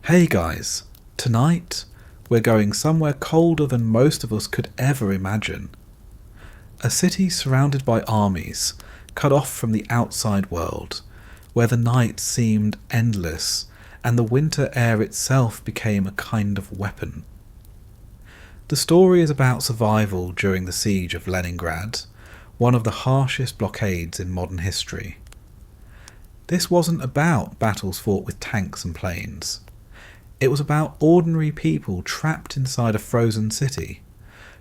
Hey guys, tonight we're going somewhere colder than most of us could ever imagine. A city surrounded by armies, cut off from the outside world, where the night seemed endless and the winter air itself became a kind of weapon. The story is about survival during the Siege of Leningrad, one of the harshest blockades in modern history. This wasn't about battles fought with tanks and planes. It was about ordinary people trapped inside a frozen city,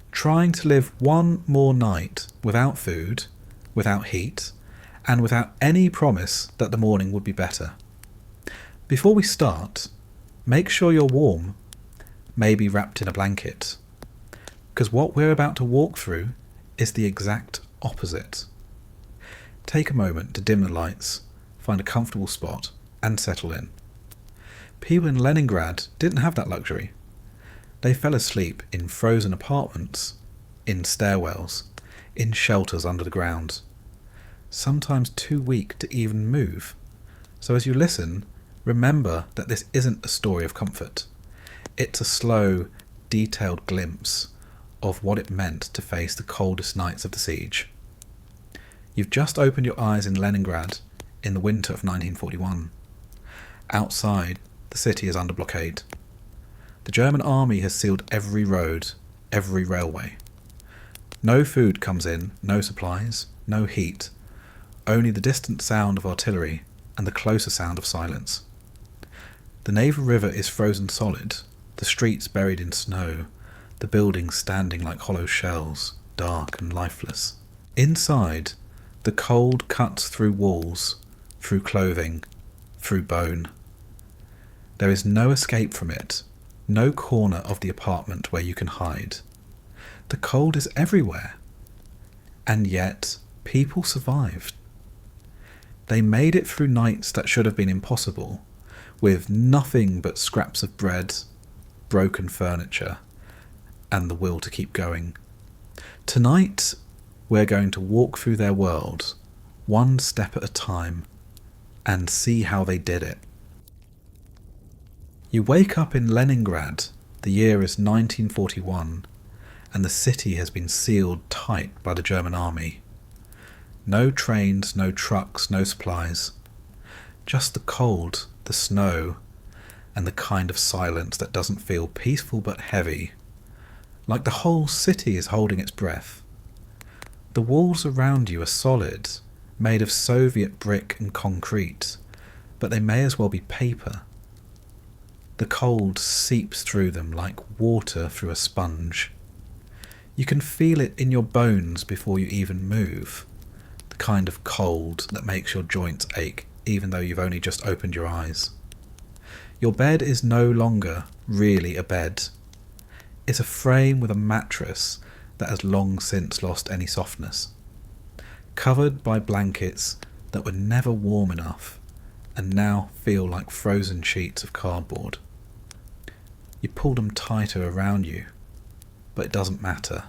trying to live one more night without food, without heat, and without any promise that the morning would be better. Before we start, make sure you're warm, maybe wrapped in a blanket, because what we're about to walk through is the exact opposite. Take a moment to dim the lights, find a comfortable spot, and settle in. People in Leningrad didn't have that luxury. They fell asleep in frozen apartments, in stairwells, in shelters under the ground, sometimes too weak to even move. So as you listen, remember that this isn't a story of comfort. It's a slow, detailed glimpse of what it meant to face the coldest nights of the siege. You've just opened your eyes in Leningrad in the winter of 1941. Outside, the city is under blockade. The German army has sealed every road, every railway. No food comes in, no supplies, no heat, only the distant sound of artillery and the closer sound of silence. The Neva River is frozen solid, the streets buried in snow, the buildings standing like hollow shells, dark and lifeless. Inside, the cold cuts through walls, through clothing, through bone. There is no escape from it, no corner of the apartment where you can hide. The cold is everywhere. And yet, people survived. They made it through nights that should have been impossible, with nothing but scraps of bread, broken furniture, and the will to keep going. Tonight, we're going to walk through their world, one step at a time, and see how they did it. You wake up in Leningrad, the year is 1941, and the city has been sealed tight by the German army. No trains, no trucks, no supplies. Just the cold, the snow, and the kind of silence that doesn't feel peaceful but heavy, like the whole city is holding its breath. The walls around you are solid, made of Soviet brick and concrete, but they may as well be paper. The cold seeps through them like water through a sponge. You can feel it in your bones before you even move, the kind of cold that makes your joints ache even though you've only just opened your eyes. Your bed is no longer really a bed. It's a frame with a mattress that has long since lost any softness, covered by blankets that were never warm enough and now feel like frozen sheets of cardboard. You pull them tighter around you, but it doesn't matter.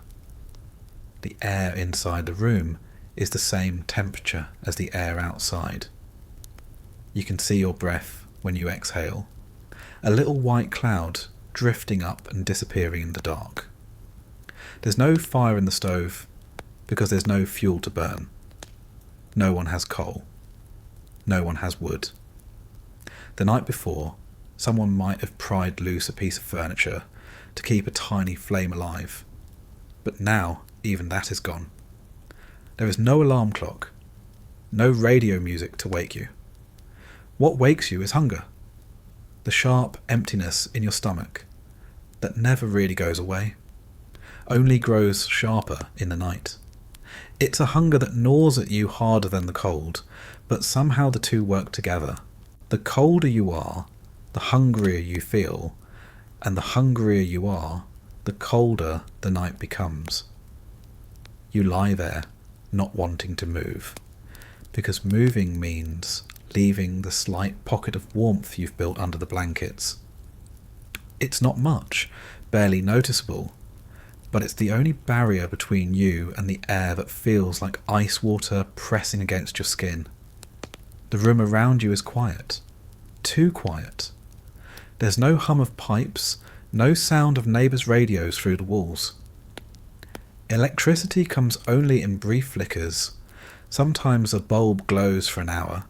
The air inside the room is the same temperature as the air outside. You can see your breath when you exhale, a little white cloud drifting up and disappearing in the dark. There's no fire in the stove because there's no fuel to burn. No one has coal. No one has wood. The night before, someone might have pried loose a piece of furniture to keep a tiny flame alive. But now, even that is gone. There is no alarm clock, no radio music to wake you. What wakes you is hunger, the sharp emptiness in your stomach that never really goes away, only grows sharper in the night. It's a hunger that gnaws at you harder than the cold, but somehow the two work together. The colder you are, the hungrier you feel, and the hungrier you are, the colder the night becomes. You lie there, not wanting to move, because moving means leaving the slight pocket of warmth you've built under the blankets. It's not much, barely noticeable, but it's the only barrier between you and the air that feels like ice water pressing against your skin. The room around you is quiet, too quiet. There's no hum of pipes, no sound of neighbours' radios through the walls. Electricity comes only in brief flickers. Sometimes a bulb glows for an hour,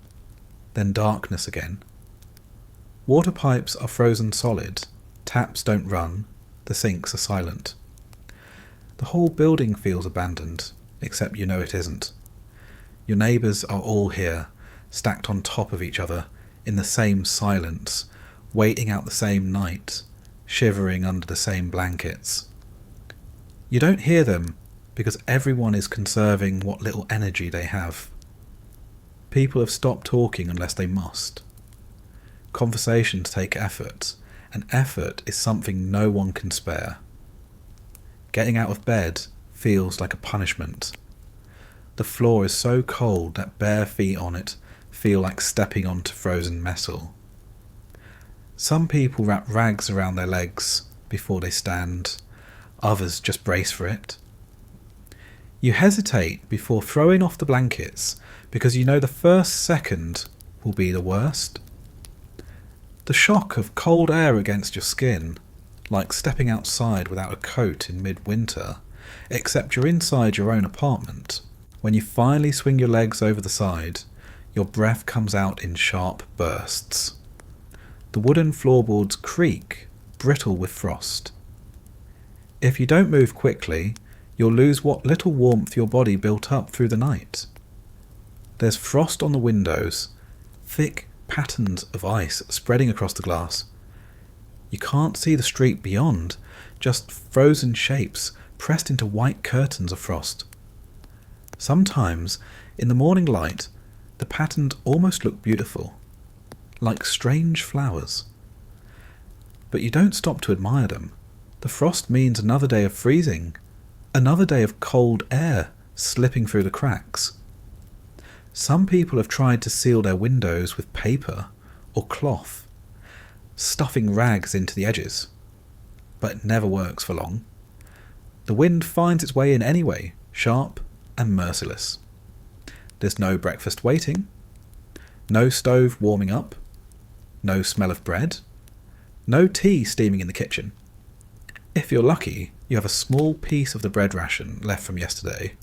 then darkness again. Water pipes are frozen solid, taps don't run, the sinks are silent. The whole building feels abandoned, except you know it isn't. Your neighbours are all here, stacked on top of each other, in the same silence, waiting out the same night, shivering under the same blankets. You don't hear them because everyone is conserving what little energy they have. People have stopped talking unless they must. Conversations take effort, and effort is something no one can spare. Getting out of bed feels like a punishment. The floor is so cold that bare feet on it feel like stepping onto frozen metal. Some people wrap rags around their legs before they stand. Others just brace for it. You hesitate before throwing off the blankets because you know the first second will be the worst. The shock of cold air against your skin, like stepping outside without a coat in midwinter, except you're inside your own apartment. When you finally swing your legs over the side, your breath comes out in sharp bursts. The wooden floorboards creak, brittle with frost. If you don't move quickly, you'll lose what little warmth your body built up through the night. There's frost on the windows, thick patterns of ice spreading across the glass. You can't see the street beyond, just frozen shapes pressed into white curtains of frost. Sometimes, in the morning light, the patterns almost look beautiful, like strange flowers. But you don't stop to admire them. The frost means another day of freezing, another day of cold air slipping through the cracks. Some people have tried to seal their windows with paper or cloth, stuffing rags into the edges, but it never works for long. The wind finds its way in anyway, sharp and merciless. There's no breakfast waiting, no stove warming up, no smell of bread, no tea steaming in the kitchen. If you're lucky, you have a small piece of the bread ration left from yesterday,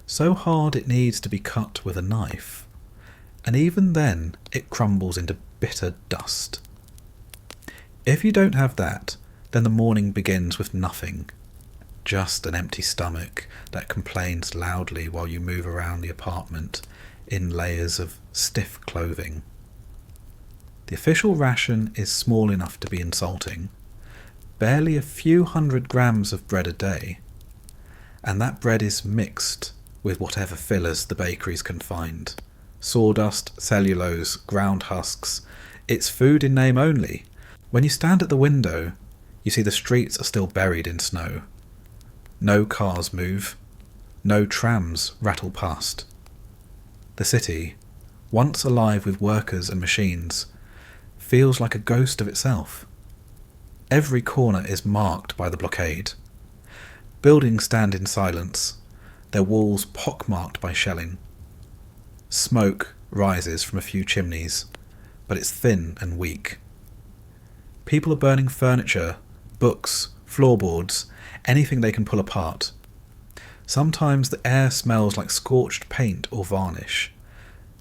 so hard it needs to be cut with a knife, and even then it crumbles into bitter dust. If you don't have that, then the morning begins with nothing, just an empty stomach that complains loudly while you move around the apartment in layers of stiff clothing. The official ration is small enough to be insulting, barely a few 100 grams of bread a day, and that bread is mixed with whatever fillers the bakeries can find. Sawdust, cellulose, ground husks. It's food in name only. When you stand at the window, you see the streets are still buried in snow. No cars move. No trams rattle past. The city, once alive with workers and machines, feels like a ghost of itself. Every corner is marked by the blockade. Buildings stand in silence, their walls pockmarked by shelling. Smoke rises from a few chimneys, but it's thin and weak. People are burning furniture, books, floorboards, anything they can pull apart. Sometimes the air smells like scorched paint or varnish,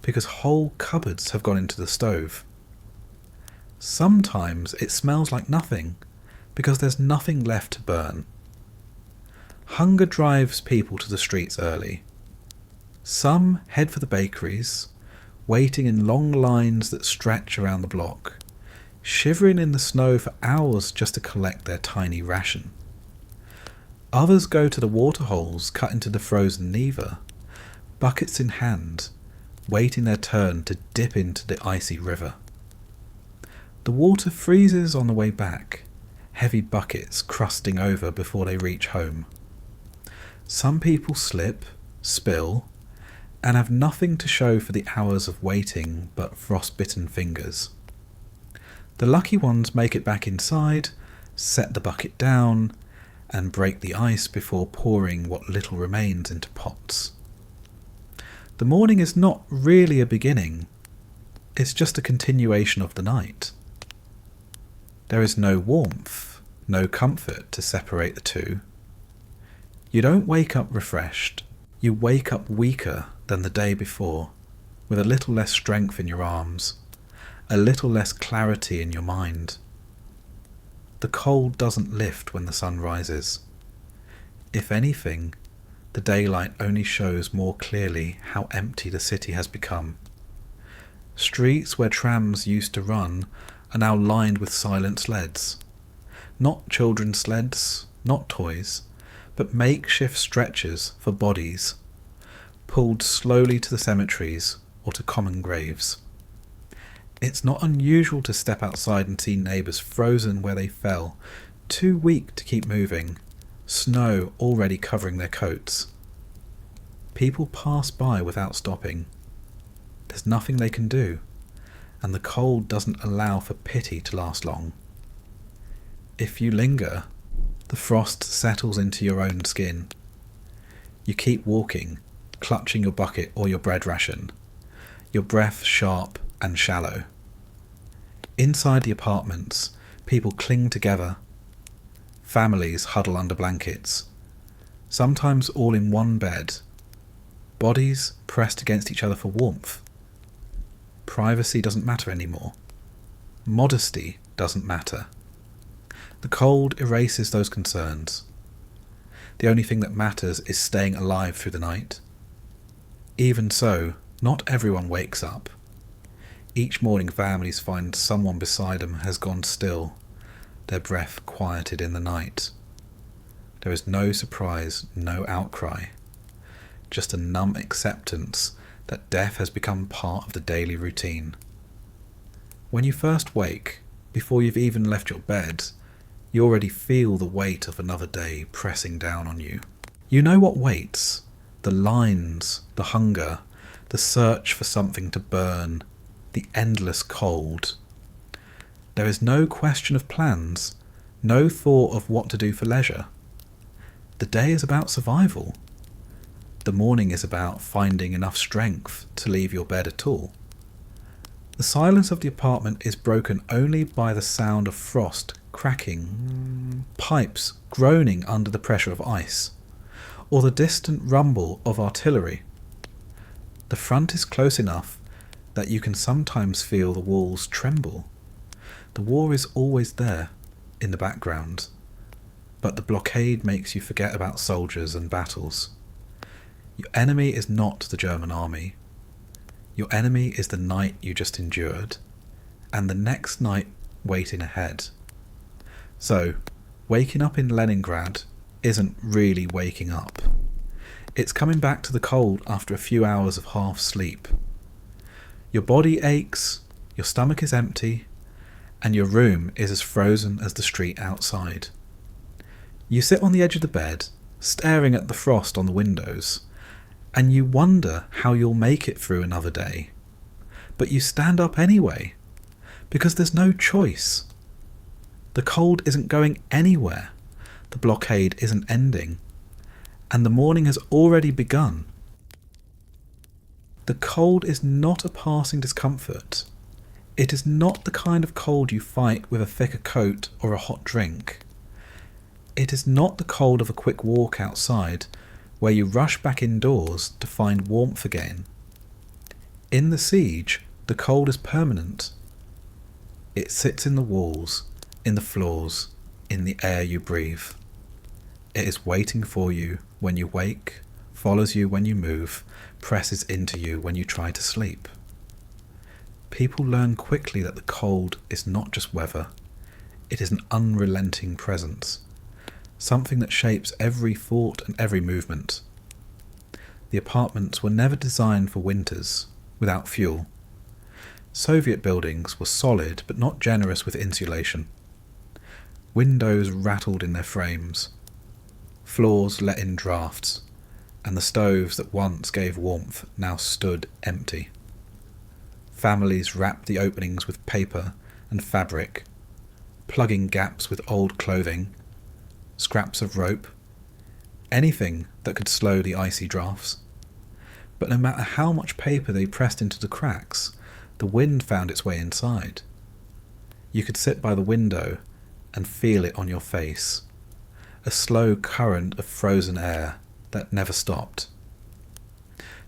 because whole cupboards have gone into the stove. Sometimes it smells like nothing, because there's nothing left to burn. Hunger drives people to the streets early. Some head for the bakeries, waiting in long lines that stretch around the block, shivering in the snow for hours just to collect their tiny ration. Others go to the waterholes cut into the frozen Neva, buckets in hand, waiting their turn to dip into the icy river. The water freezes on the way back, heavy buckets crusting over before they reach home. Some people slip, spill, and have nothing to show for the hours of waiting but frostbitten fingers. The lucky ones make it back inside, set the bucket down, and break the ice before pouring what little remains into pots. The morning is not really a beginning, it's just a continuation of the night. There is no warmth, no comfort to separate the two. You don't wake up refreshed. You wake up weaker than the day before, with a little less strength in your arms, a little less clarity in your mind. The cold doesn't lift when the sun rises. If anything, the daylight only shows more clearly how empty the city has become. Streets where trams used to run are now lined with silent sleds. Not children's sleds, not toys, but makeshift stretchers for bodies, pulled slowly to the cemeteries or to common graves. It's not unusual to step outside and see neighbours frozen where they fell, too weak to keep moving, snow already covering their coats. People pass by without stopping. There's nothing they can do, and the cold doesn't allow for pity to last long. If you linger, the frost settles into your own skin. You keep walking, clutching your bucket or your bread ration, your breath sharp and shallow. Inside the apartments, people cling together. Families huddle under blankets, sometimes all in one bed, bodies pressed against each other for warmth. Privacy doesn't matter anymore. Modesty doesn't matter. The cold erases those concerns. The only thing that matters is staying alive through the night. Even so, not everyone wakes up. Each morning families find someone beside them has gone still, their breath quieted in the night. There is no surprise, no outcry, just a numb acceptance that death has become part of the daily routine. When you first wake, before you've even left your bed, you already feel the weight of another day pressing down on you. You know what waits, the lines, the hunger, the search for something to burn, the endless cold. There is no question of plans, no thought of what to do for leisure. The day is about survival. The morning is about finding enough strength to leave your bed at all. The silence of the apartment is broken only by the sound of frost cracking, pipes groaning under the pressure of ice, or the distant rumble of artillery. The front is close enough that you can sometimes feel the walls tremble. The war is always there, in the background, but the blockade makes you forget about soldiers and battles. Your enemy is not the German army. Your enemy is the night you just endured, and the next night waiting ahead. So, waking up in Leningrad isn't really waking up. It's coming back to the cold after a few hours of half sleep. Your body aches, your stomach is empty, and your room is as frozen as the street outside. You sit on the edge of the bed, staring at the frost on the windows, and you wonder how you'll make it through another day. But you stand up anyway, because there's no choice. The cold isn't going anywhere, the blockade isn't ending, and the morning has already begun. The cold is not a passing discomfort. It is not the kind of cold you fight with a thicker coat or a hot drink. It is not the cold of a quick walk outside, where you rush back indoors to find warmth again. In the siege, the cold is permanent. It sits in the walls, in the floors, in the air you breathe. It is waiting for you when you wake, follows you when you move, presses into you when you try to sleep. People learn quickly that the cold is not just weather. It is an unrelenting presence, something that shapes every thought and every movement. The apartments were never designed for winters, without fuel. Soviet buildings were solid but not generous with insulation. Windows rattled in their frames. Floors let in drafts, and the stoves that once gave warmth now stood empty. Families wrapped the openings with paper and fabric, plugging gaps with old clothing, scraps of rope, anything that could slow the icy drafts. But no matter how much paper they pressed into the cracks, the wind found its way inside. You could sit by the window and feel it on your face, a slow current of frozen air that never stopped.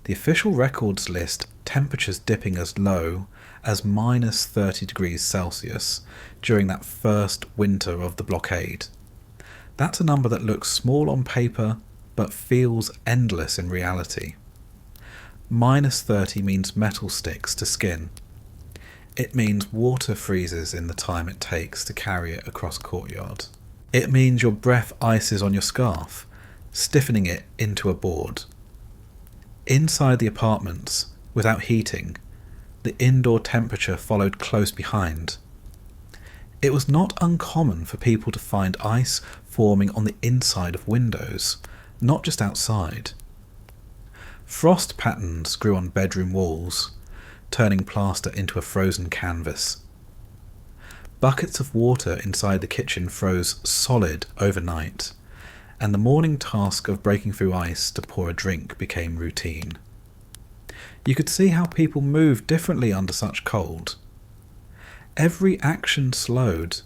The official records list temperatures dipping as low as minus 30 degrees Celsius during that first winter of the blockade. That's a number that looks small on paper but feels endless in reality. Minus 30 means metal sticks to skin. It means water freezes in the time it takes to carry it across courtyard. It means your breath ices on your scarf, stiffening it into a board. Inside the apartments, without heating, the indoor temperature followed close behind. It was not uncommon for people to find ice forming on the inside of windows, not just outside. Frost patterns grew on bedroom walls, turning plaster into a frozen canvas. Buckets of water inside the kitchen froze solid overnight, and the morning task of breaking through ice to pour a drink became routine. You could see how people moved differently under such cold. Every action slowed,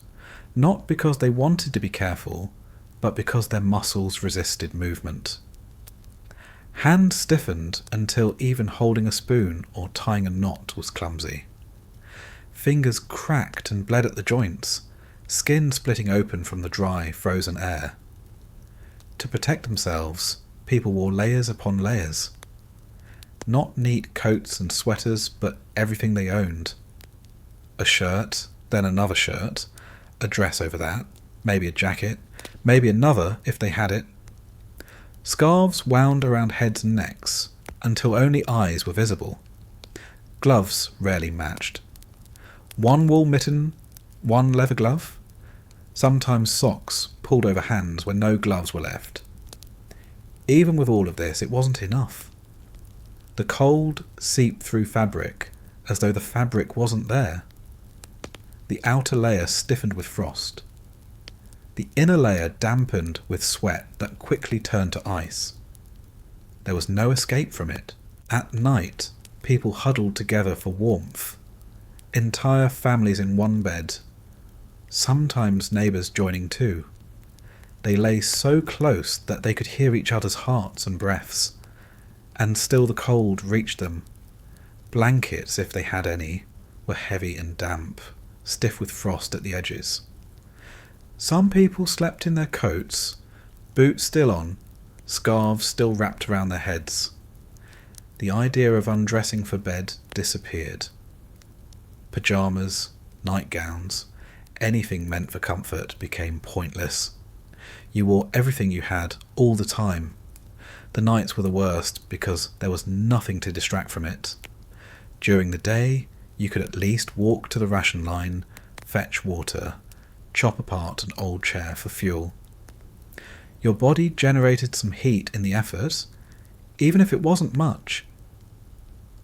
not because they wanted to be careful, but because their muscles resisted movement. Hands stiffened until even holding a spoon or tying a knot was clumsy. Fingers cracked and bled at the joints, skin splitting open from the dry, frozen air. To protect themselves, people wore layers upon layers. Not neat coats and sweaters, but everything they owned. A shirt, then another shirt, a dress over that, maybe a jacket, maybe another if they had it. Scarves wound around heads and necks, until only eyes were visible. Gloves rarely matched. One wool mitten, one leather glove. Sometimes socks pulled over hands when no gloves were left. Even with all of this, it wasn't enough. The cold seeped through fabric as though the fabric wasn't there. The outer layer stiffened with frost. The inner layer dampened with sweat that quickly turned to ice. There was no escape from it. At night, people huddled together for warmth. Entire families in one bed, sometimes neighbours joining too. They lay so close that they could hear each other's hearts and breaths, and still the cold reached them. Blankets, if they had any, were heavy and damp, stiff with frost at the edges. Some people slept in their coats, boots still on, scarves still wrapped around their heads. The idea of undressing for bed disappeared. Pyjamas, nightgowns, anything meant for comfort became pointless. You wore everything you had all the time. The nights were the worst because there was nothing to distract from it. During the day, you could at least walk to the ration line, fetch water, chop apart an old chair for fuel. Your body generated some heat in the effort, even if it wasn't much.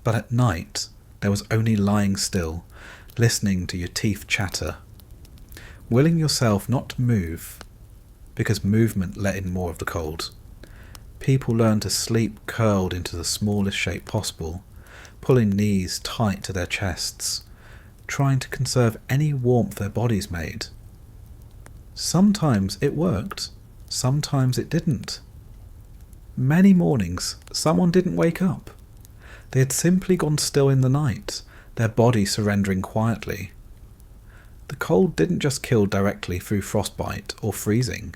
But at night, there was only lying still, listening to your teeth chatter, willing yourself not to move, because movement let in more of the cold. People learned to sleep curled into the smallest shape possible, pulling knees tight to their chests, trying to conserve any warmth their bodies made. Sometimes it worked, sometimes it didn't. Many mornings, someone didn't wake up. They had simply gone still in the night, their body surrendering quietly. The cold didn't just kill directly through frostbite or freezing.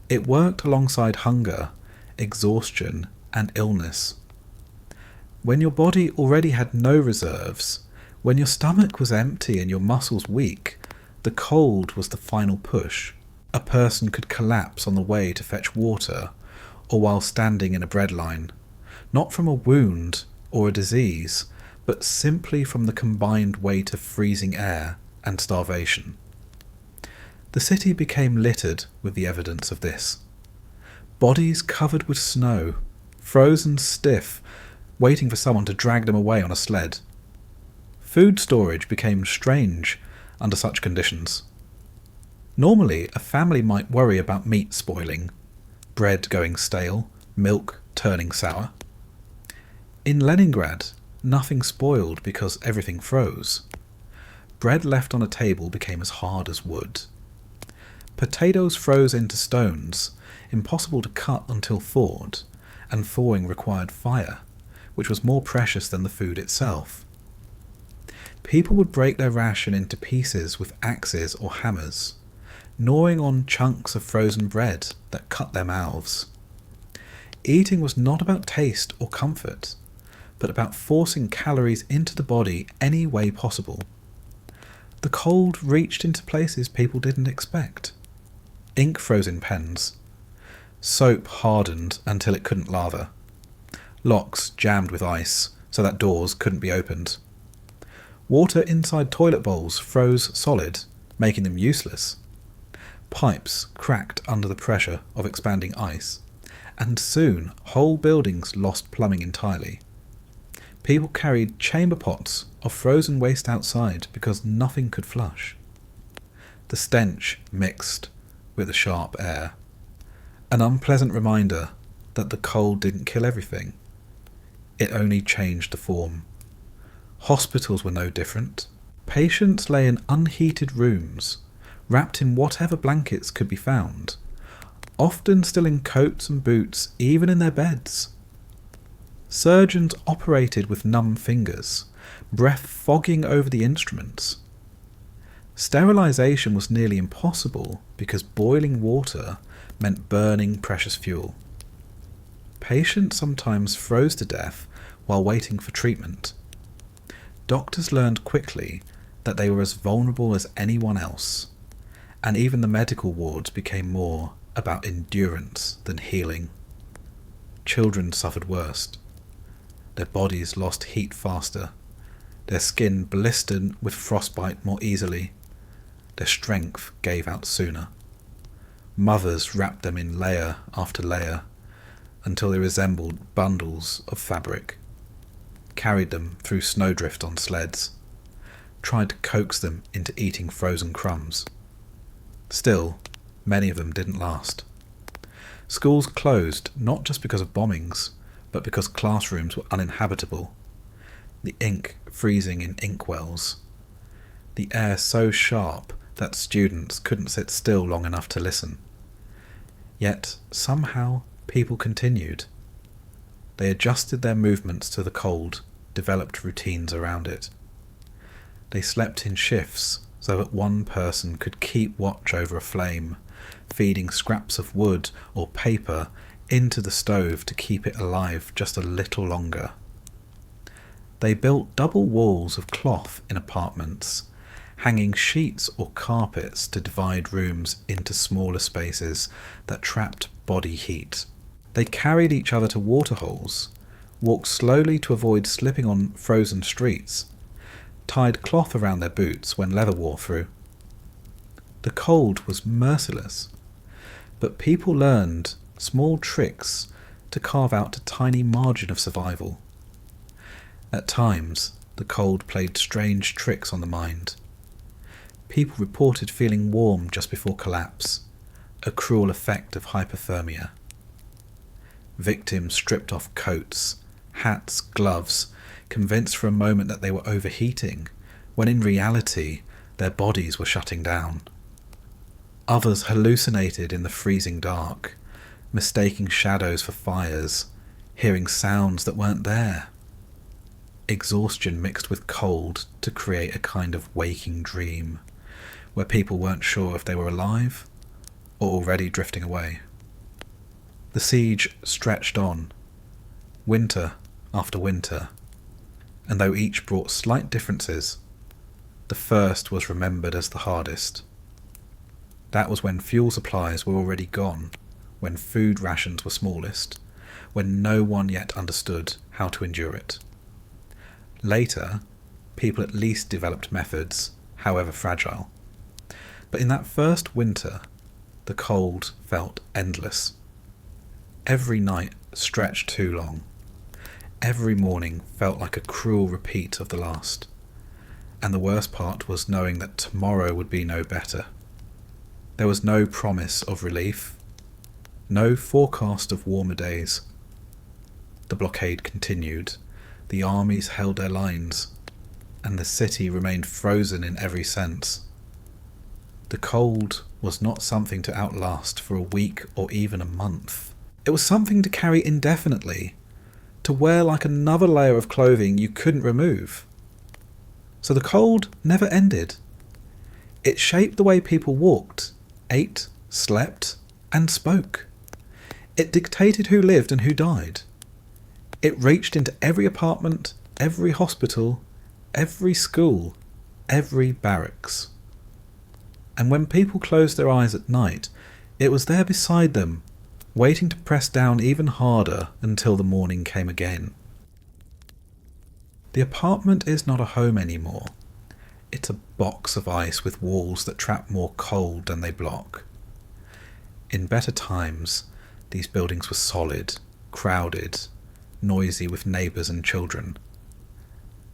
It worked alongside hunger, exhaustion, and illness. When your body already had no reserves, when your stomach was empty and your muscles weak, the cold was the final push. A person could collapse on the way to fetch water, or while standing in a bread line, not from a wound or a disease, but simply from the combined weight of freezing air and starvation. The city became littered with the evidence of this. Bodies covered with snow, frozen stiff, waiting for someone to drag them away on a sled. Food storage became strange under such conditions. Normally, a family might worry about meat spoiling, bread going stale, milk turning sour. In Leningrad, nothing spoiled because everything froze. Bread left on a table became as hard as wood. Potatoes froze into stones, impossible to cut until thawed, and thawing required fire, which was more precious than the food itself. People would break their ration into pieces with axes or hammers, gnawing on chunks of frozen bread that cut their mouths. Eating was not about taste or comfort, but about forcing calories into the body any way possible. The cold reached into places people didn't expect. Ink froze in pens. Soap hardened until it couldn't lather. Locks jammed with ice so that doors couldn't be opened. Water inside toilet bowls froze solid, making them useless. Pipes cracked under the pressure of expanding ice, and soon whole buildings lost plumbing entirely. People carried chamber pots of frozen waste outside because nothing could flush. The stench mixed with the sharp air. An unpleasant reminder that the cold didn't kill everything. It only changed the form. Hospitals were no different. Patients lay in unheated rooms, wrapped in whatever blankets could be found, often still in coats and boots, even in their beds. Surgeons operated with numb fingers, breath fogging over the instruments. Sterilization was nearly impossible because boiling water meant burning precious fuel. Patients sometimes froze to death while waiting for treatment. Doctors learned quickly that they were as vulnerable as anyone else, and even the medical wards became more about endurance than healing. Children suffered worst. Their bodies lost heat faster. Their skin blistered with frostbite more easily. Their strength gave out sooner. Mothers wrapped them in layer after layer until they resembled bundles of fabric, carried them through snowdrift on sleds, tried to coax them into eating frozen crumbs. Still, many of them didn't last. Schools closed not just because of bombings, but because classrooms were uninhabitable, the ink freezing in inkwells, the air so sharp that students couldn't sit still long enough to listen. Yet, somehow, people continued. They adjusted their movements to the cold, developed routines around it. They slept in shifts so that one person could keep watch over a flame, feeding scraps of wood or paper into the stove to keep it alive just a little longer. They built double walls of cloth in apartments, hanging sheets or carpets to divide rooms into smaller spaces that trapped body heat. They carried each other to waterholes, walked slowly to avoid slipping on frozen streets, tied cloth around their boots when leather wore through. The cold was merciless, but people learned small tricks to carve out a tiny margin of survival. At times, the cold played strange tricks on the mind. People reported feeling warm just before collapse, a cruel effect of hypothermia. Victims stripped off coats, hats, gloves, convinced for a moment that they were overheating, when in reality their bodies were shutting down. Others hallucinated in the freezing dark, mistaking shadows for fires, hearing sounds that weren't there. Exhaustion mixed with cold to create a kind of waking dream, where people weren't sure if they were alive or already drifting away. The siege stretched on, winter after winter, and though each brought slight differences, the first was remembered as the hardest. That was when fuel supplies were already gone, when food rations were smallest, when no one yet understood how to endure it. Later, people at least developed methods, however fragile. But in that first winter, the cold felt endless. Every night stretched too long. Every morning felt like a cruel repeat of the last. And the worst part was knowing that tomorrow would be no better. There was no promise of relief, no forecast of warmer days. The blockade continued. The armies held their lines. and the city remained frozen in every sense. The cold was not something to outlast for a week or even a month. It was something to carry indefinitely, to wear like another layer of clothing you couldn't remove. So the cold never ended. It shaped the way people walked, ate, slept, and spoke. It dictated who lived and who died. It reached into every apartment, every hospital, every school, every barracks. And when people closed their eyes at night, it was there beside them, waiting to press down even harder until the morning came again. The apartment is not a home anymore. It's a box of ice with walls that trap more cold than they block. In better times, these buildings were solid, crowded, noisy with neighbours and children.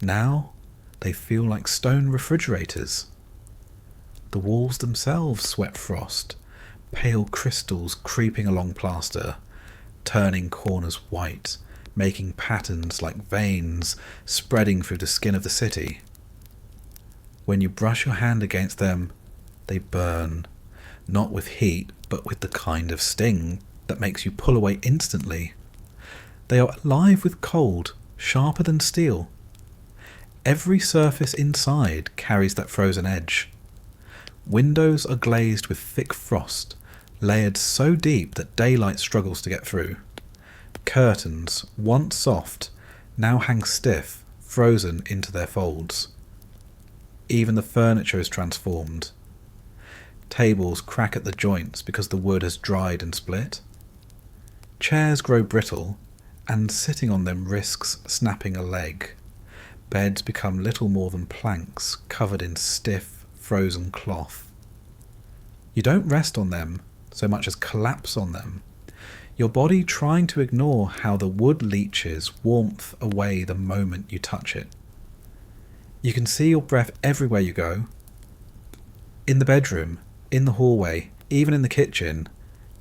Now, they feel like stone refrigerators. The walls themselves sweat frost, pale crystals creeping along plaster, turning corners white, making patterns like veins spreading through the skin of the city. When you brush your hand against them, they burn, not with heat, but with the kind of sting that makes you pull away instantly. They are alive with cold, sharper than steel. Every surface inside carries that frozen edge. Windows are glazed with thick frost, layered so deep that daylight struggles to get through. Curtains, once soft, now hang stiff, frozen into their folds. Even the furniture is transformed. Tables crack at the joints because the wood has dried and split. Chairs grow brittle, and sitting on them risks snapping a leg. Beds become little more than planks covered in stiff, frozen cloth. You don't rest on them so much as collapse on them, your body trying to ignore how the wood leaches warmth away the moment you touch it. You can see your breath everywhere you go. In the bedroom, in the hallway, even in the kitchen,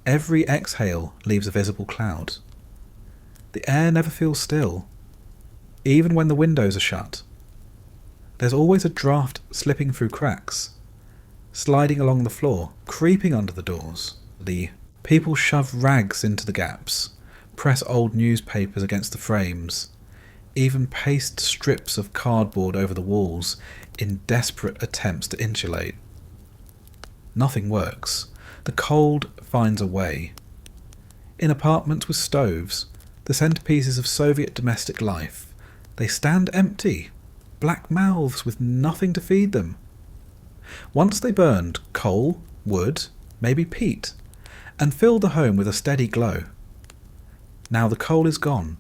every exhale leaves a visible cloud. The air never feels still, even when the windows are shut. There's always a draft slipping through cracks, sliding along the floor, creeping under the doors. The people shove rags into the gaps, press old newspapers against the frames, even paste strips of cardboard over the walls in desperate attempts to insulate. Nothing works. The cold finds a way. In apartments with stoves, the centerpieces of Soviet domestic life, they stand empty, black mouths with nothing to feed them. Once they burned coal, wood, maybe peat, and filled the home with a steady glow. Now the coal is gone,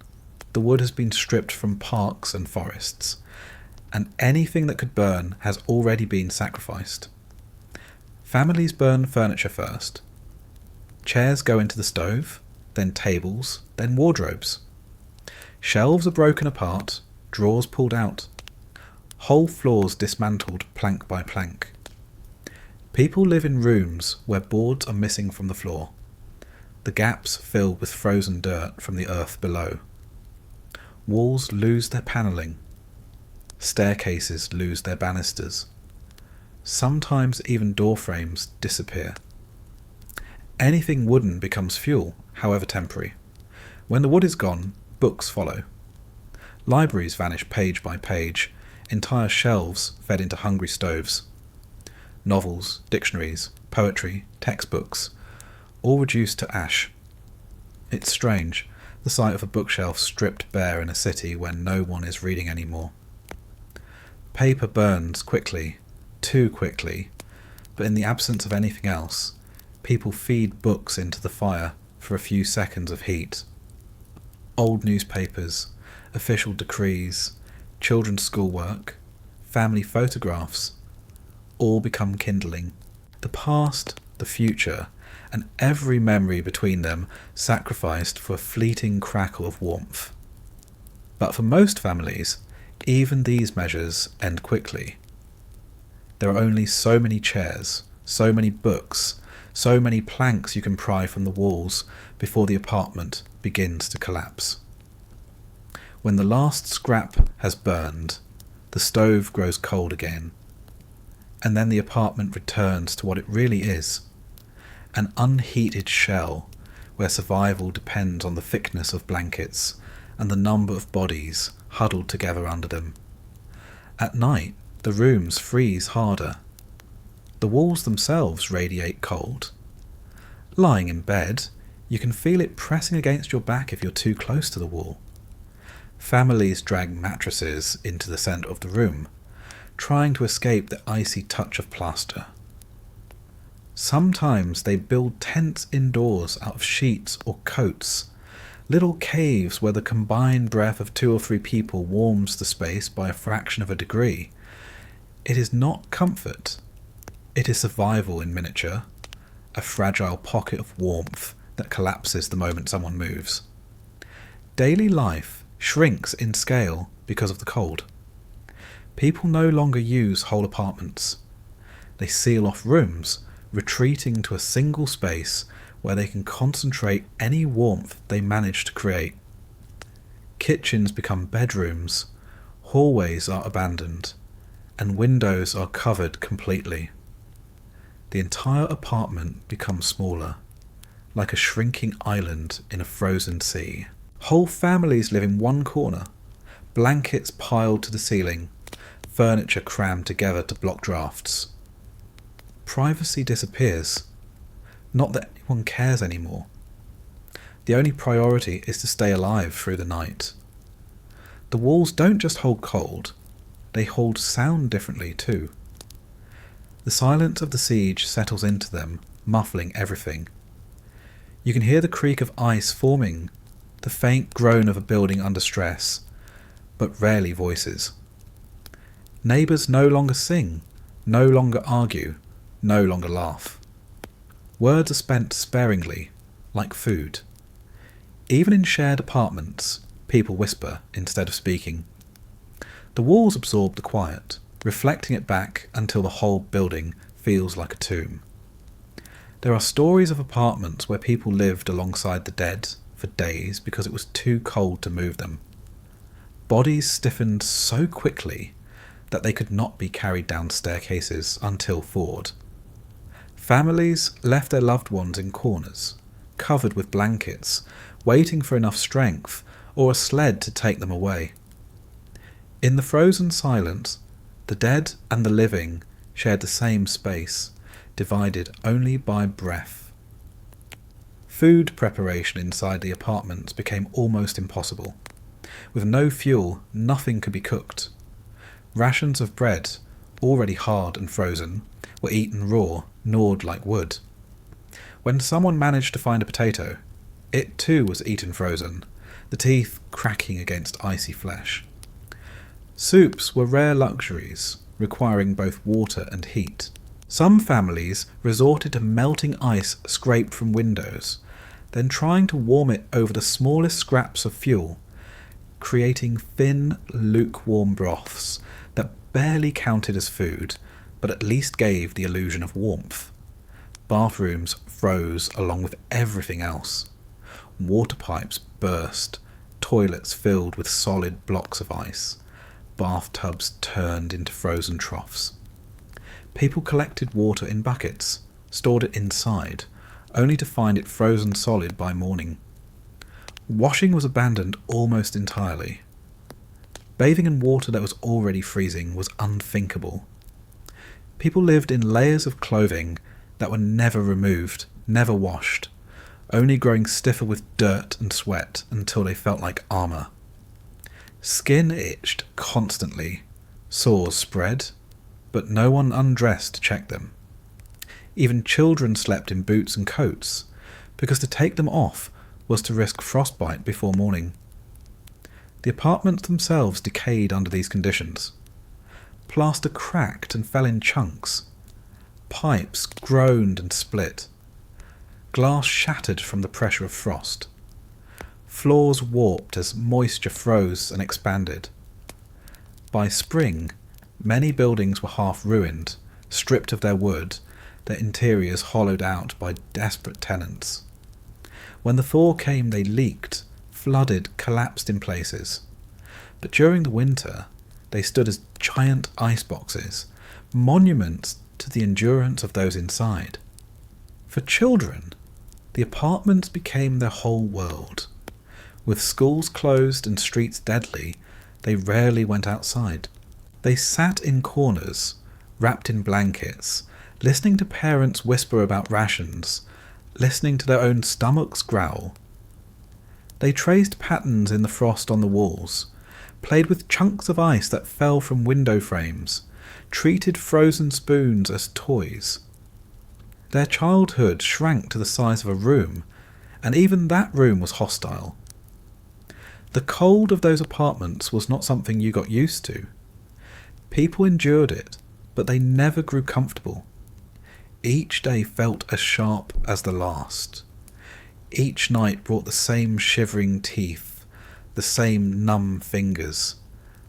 the wood has been stripped from parks and forests, and anything that could burn has already been sacrificed. Families burn furniture first. Chairs go into the stove, then tables, then wardrobes. Shelves are broken apart, drawers pulled out. Whole floors dismantled plank by plank. People live in rooms where boards are missing from the floor. The gaps filled with frozen dirt from the earth below. Walls lose their panelling. Staircases lose their banisters. Sometimes even door frames disappear. Anything wooden becomes fuel, however temporary. When the wood is gone, books follow. Libraries vanish page by page, entire shelves fed into hungry stoves. Novels, dictionaries, poetry, textbooks, all reduced to ash. It's strange, the sight of a bookshelf stripped bare in a city when no one is reading anymore. Paper burns quickly, too quickly, but in the absence of anything else, people feed books into the fire for a few seconds of heat. Old newspapers, official decrees, children's schoolwork, family photographs, all become kindling. The past, the future, and every memory between them sacrificed for a fleeting crackle of warmth. But for most families, even these measures end quickly. There are only so many chairs, so many books, so many planks you can pry from the walls before the apartment begins to collapse. When the last scrap has burned, the The stove grows cold again. And then the apartment returns to what it really is, an unheated shell where survival depends on the thickness of blankets and the number of bodies huddled together under them. At night, the rooms freeze harder. The walls themselves radiate cold. Lying in bed, you can feel it pressing against your back if you're too close to the wall. Families drag mattresses into the centre of the room, trying to escape the icy touch of plaster. Sometimes they build tents indoors out of sheets or coats, little caves where the combined breath of 2 or 3 people warms the space by a fraction of a degree. It is not comfort. It is survival in miniature, a fragile pocket of warmth that collapses the moment someone moves. Daily life shrinks in scale because of the cold. People no longer use whole apartments. They seal off rooms, retreating to a single space where they can concentrate any warmth they manage to create. Kitchens become bedrooms, hallways are abandoned, and windows are covered completely. The entire apartment becomes smaller, like a shrinking island in a frozen sea. Whole families live in one corner, blankets piled to the ceiling, furniture crammed together to block drafts. Privacy disappears. Not that anyone cares anymore. The only priority is to stay alive through the night. The walls don't just hold cold, they hold sound differently too. The silence of the siege settles into them, muffling everything. You can hear the creak of ice forming, the faint groan of a building under stress, but rarely voices. Neighbours no longer sing, no longer argue, no longer laugh. Words are spent sparingly, like food. Even in shared apartments, people whisper instead of speaking. The walls absorb the quiet, reflecting it back until the whole building feels like a tomb. There are stories of apartments where people lived alongside the dead for days because it was too cold to move them. Bodies stiffened so quickly that they could not be carried down staircases until thawed. Families left their loved ones in corners, covered with blankets, waiting for enough strength or a sled to take them away. In the frozen silence, the dead and the living shared the same space, divided only by breath. Food preparation inside the apartments became almost impossible. With no fuel, nothing could be cooked. Rations of bread, already hard and frozen, were eaten raw, gnawed like wood. When someone managed to find a potato, it too was eaten frozen, the teeth cracking against icy flesh. Soups were rare luxuries, requiring both water and heat. Some families resorted to melting ice scraped from windows, then trying to warm it over the smallest scraps of fuel, creating thin, lukewarm broths that barely counted as food, but at least gave the illusion of warmth. Bathrooms froze along with everything else. Water pipes burst, toilets filled with solid blocks of ice. Bathtubs turned into frozen troughs. People collected water in buckets, stored it inside, only to find it frozen solid by morning. Washing was abandoned almost entirely. Bathing in water that was already freezing was unthinkable. People lived in layers of clothing that were never removed, never washed, only growing stiffer with dirt and sweat until they felt like armour. Skin itched constantly, sores spread, but no one undressed to check them. Even children slept in boots and coats, because to take them off was to risk frostbite before morning. The apartments themselves decayed under these conditions. Plaster cracked and fell in chunks. Pipes groaned and split. Glass shattered from the pressure of frost. Floors warped as moisture froze and expanded. By spring, many buildings were half ruined, stripped of their wood, their interiors hollowed out by desperate tenants. When the thaw came, they leaked, flooded, collapsed in places. But during the winter, they stood as giant ice boxes, monuments to the endurance of those inside. For children, the apartments became their whole world. With schools closed and streets deadly, they rarely went outside. They sat in corners, wrapped in blankets, listening to parents whisper about rations, listening to their own stomachs growl. They traced patterns in the frost on the walls, played with chunks of ice that fell from window frames, treated frozen spoons as toys. Their childhood shrank to the size of a room, and even that room was hostile. The cold of those apartments was not something you got used to. People endured it, but they never grew comfortable. Each day felt as sharp as the last. Each night brought the same shivering teeth, the same numb fingers,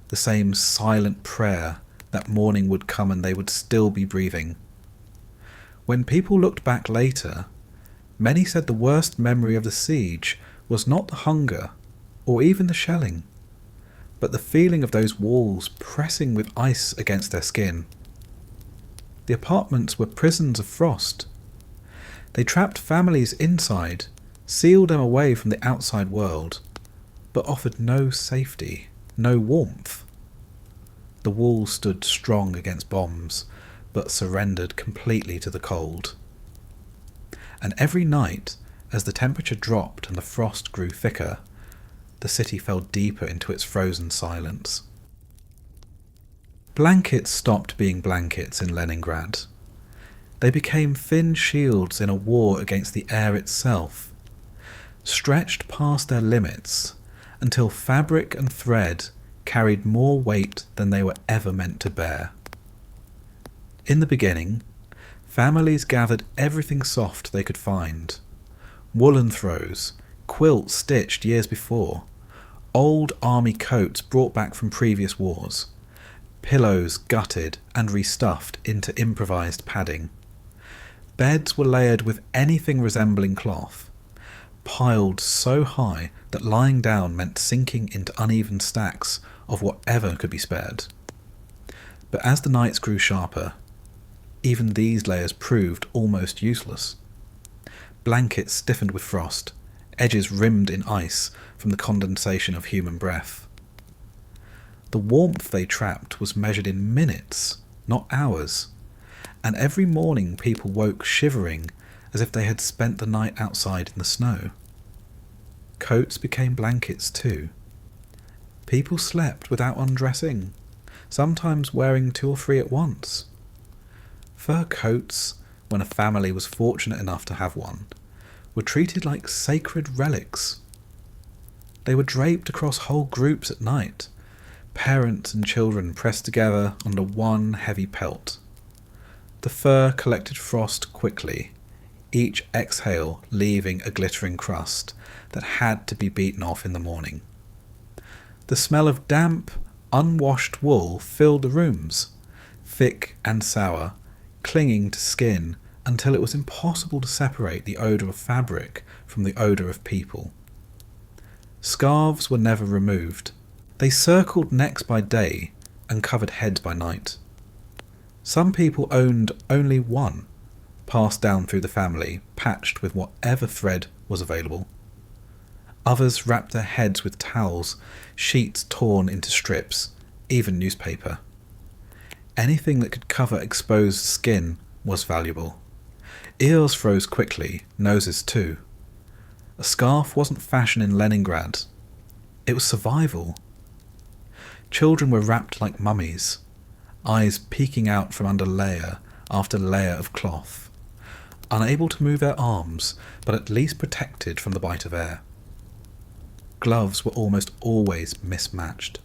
the same silent prayer that morning would come and they would still be breathing. When people looked back later, many said the worst memory of the siege was not the hunger or even the shelling, but the feeling of those walls pressing with ice against their skin. The apartments were prisons of frost. They trapped families inside, sealed them away from the outside world, but offered no safety, no warmth. The walls stood strong against bombs, but surrendered completely to the cold. And every night, as the temperature dropped and the frost grew thicker, the city fell deeper into its frozen silence. Blankets stopped being blankets in Leningrad. They became thin shields in a war against the air itself, stretched past their limits until fabric and thread carried more weight than they were ever meant to bear. In the beginning, families gathered everything soft they could find: woolen throws, quilts stitched years before, old army coats brought back from previous wars, pillows gutted and restuffed into improvised padding. Beds were layered with anything resembling cloth, piled so high that lying down meant sinking into uneven stacks of whatever could be spared. But as the nights grew sharper, even these layers proved almost useless. Blankets stiffened with frost, edges rimmed in ice from the condensation of human breath. The warmth they trapped was measured in minutes, not hours, and every morning people woke shivering as if they had spent the night outside in the snow. Coats became blankets too. People slept without undressing, sometimes wearing 2 or 3 at once. Fur coats, when a family was fortunate enough to have one, were treated like sacred relics. They were draped across whole groups at night, parents and children pressed together under one heavy pelt. The fur collected frost quickly, each exhale leaving a glittering crust that had to be beaten off in the morning. The smell of damp, unwashed wool filled the rooms, thick and sour, clinging to skin until it was impossible to separate the odour of fabric from the odour of people. Scarves were never removed. They circled necks by day and covered heads by night. Some people owned only one, passed down through the family, patched with whatever thread was available. Others wrapped their heads with towels, sheets torn into strips, even newspaper. Anything that could cover exposed skin was valuable. Ears froze quickly, noses too. A scarf wasn't fashion in Leningrad. It was survival. Children were wrapped like mummies, eyes peeking out from under layer after layer of cloth, unable to move their arms, but at least protected from the bite of air. Gloves were almost always mismatched.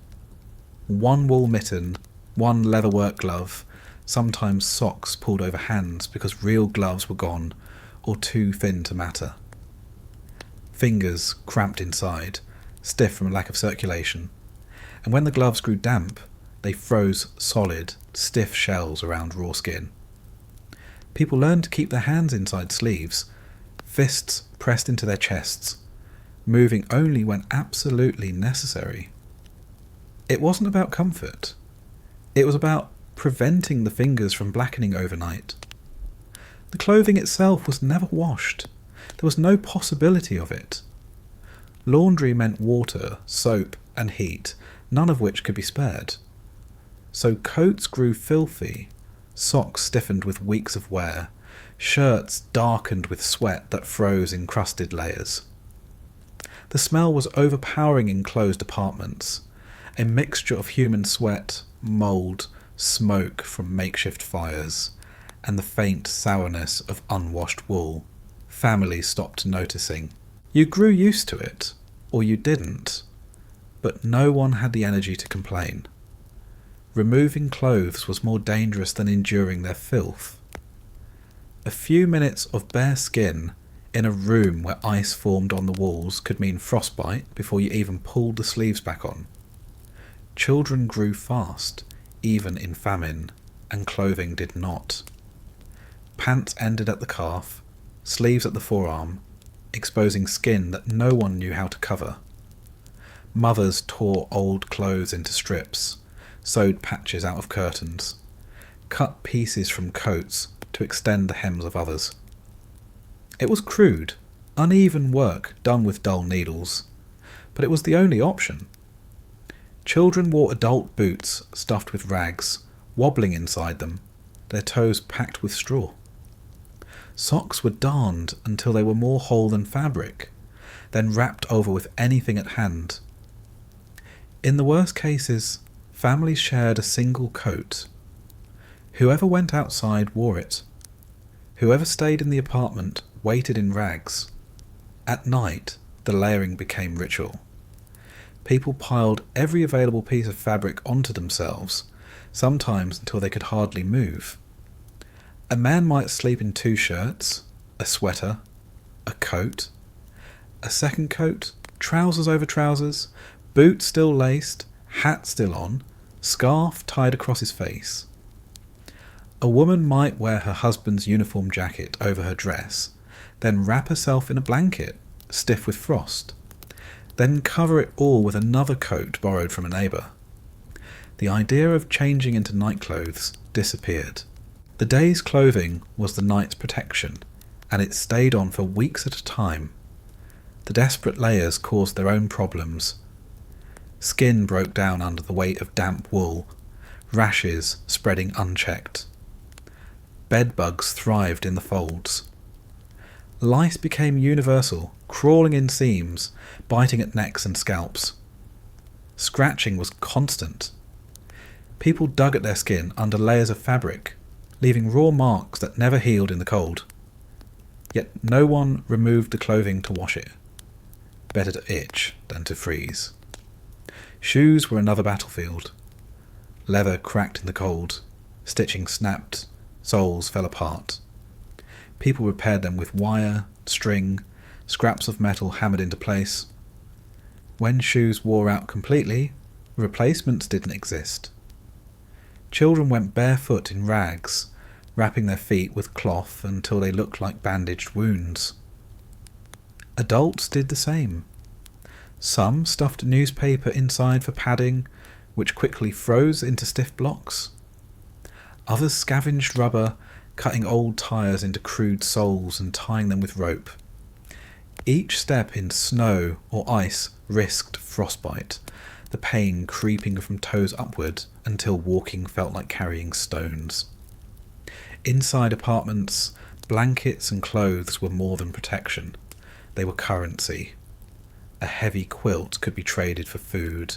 One wool mitten, one leatherwork glove, sometimes socks pulled over hands because real gloves were gone or too thin to matter. Fingers cramped inside, stiff from a lack of circulation, and when the gloves grew damp, they froze solid, stiff shells around raw skin. People learned to keep their hands inside sleeves, fists pressed into their chests, moving only when absolutely necessary. It wasn't about comfort. It was about preventing the fingers from blackening overnight. The clothing itself was never washed. There was no possibility of it. Laundry meant water, soap, and heat, none of which could be spared. So coats grew filthy, socks stiffened with weeks of wear, shirts darkened with sweat that froze in crusted layers. The smell was overpowering in closed apartments, a mixture of human sweat, mould, smoke from makeshift fires, and the faint sourness of unwashed wool. Families stopped noticing. You grew used to it, or you didn't, but no one had the energy to complain. Removing clothes was more dangerous than enduring their filth. A few minutes of bare skin in a room where ice formed on the walls could mean frostbite before you even pulled the sleeves back on. Children grew fast, even in famine, and clothing did not. Pants ended at the calf, sleeves at the forearm, exposing skin that no one knew how to cover. Mothers tore old clothes into strips, sewed patches out of curtains, cut pieces from coats to extend the hems of others. It was crude, uneven work done with dull needles, but it was the only option. Children wore adult boots stuffed with rags, wobbling inside them, their toes packed with straw. Socks were darned until they were more whole than fabric, then wrapped over with anything at hand. In the worst cases, families shared a single coat. Whoever went outside wore it. Whoever stayed in the apartment waited in rags. At night, the layering became ritual. People piled every available piece of fabric onto themselves, sometimes until they could hardly move. A man might sleep in 2 shirts, a sweater, a coat, a second coat, trousers over trousers, boots still laced, hat still on, scarf tied across his face. A woman might wear her husband's uniform jacket over her dress, then wrap herself in a blanket, stiff with frost, then cover it all with another coat borrowed from a neighbour. The idea of changing into nightclothes disappeared. The day's clothing was the night's protection, and it stayed on for weeks at a time. The desperate layers caused their own problems. Skin broke down under the weight of damp wool, rashes spreading unchecked. Bedbugs thrived in the folds. Lice became universal, crawling in seams, biting at necks and scalps. Scratching was constant. People dug at their skin under layers of fabric, leaving raw marks that never healed in the cold. Yet no one removed the clothing to wash it. Better to itch than to freeze. Shoes were another battlefield. Leather cracked in the cold, stitching snapped, soles fell apart. People repaired them with wire, string, scraps of metal hammered into place. When shoes wore out completely, replacements didn't exist. Children went barefoot in rags, wrapping their feet with cloth until they looked like bandaged wounds. Adults did the same. Some stuffed newspaper inside for padding, which quickly froze into stiff blocks. Others scavenged rubber, cutting old tyres into crude soles and tying them with rope. Each step in snow or ice risked frostbite, the pain creeping from toes upward until walking felt like carrying stones. Inside apartments, blankets and clothes were more than protection. They were currency. A heavy quilt could be traded for food,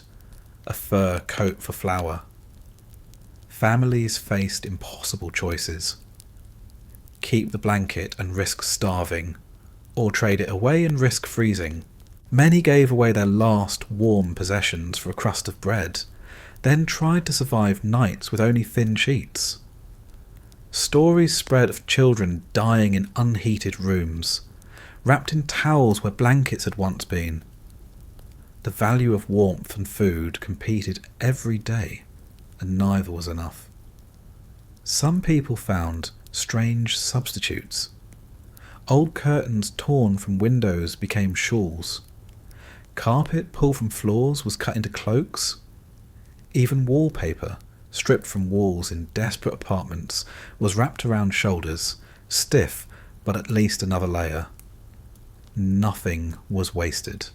a fur coat for flour. Families faced impossible choices. Keep the blanket and risk starving, or trade it away and risk freezing. Many gave away their last warm possessions for a crust of bread, then tried to survive nights with only thin sheets. Stories spread of children dying in unheated rooms, wrapped in towels where blankets had once been. The value of warmth and food competed every day, and neither was enough. Some people found strange substitutes. Old curtains torn from windows became shawls. Carpet pulled from floors was cut into cloaks. Even wallpaper, stripped from walls in desperate apartments, was wrapped around shoulders, stiff but at least another layer. Nothing was wasted.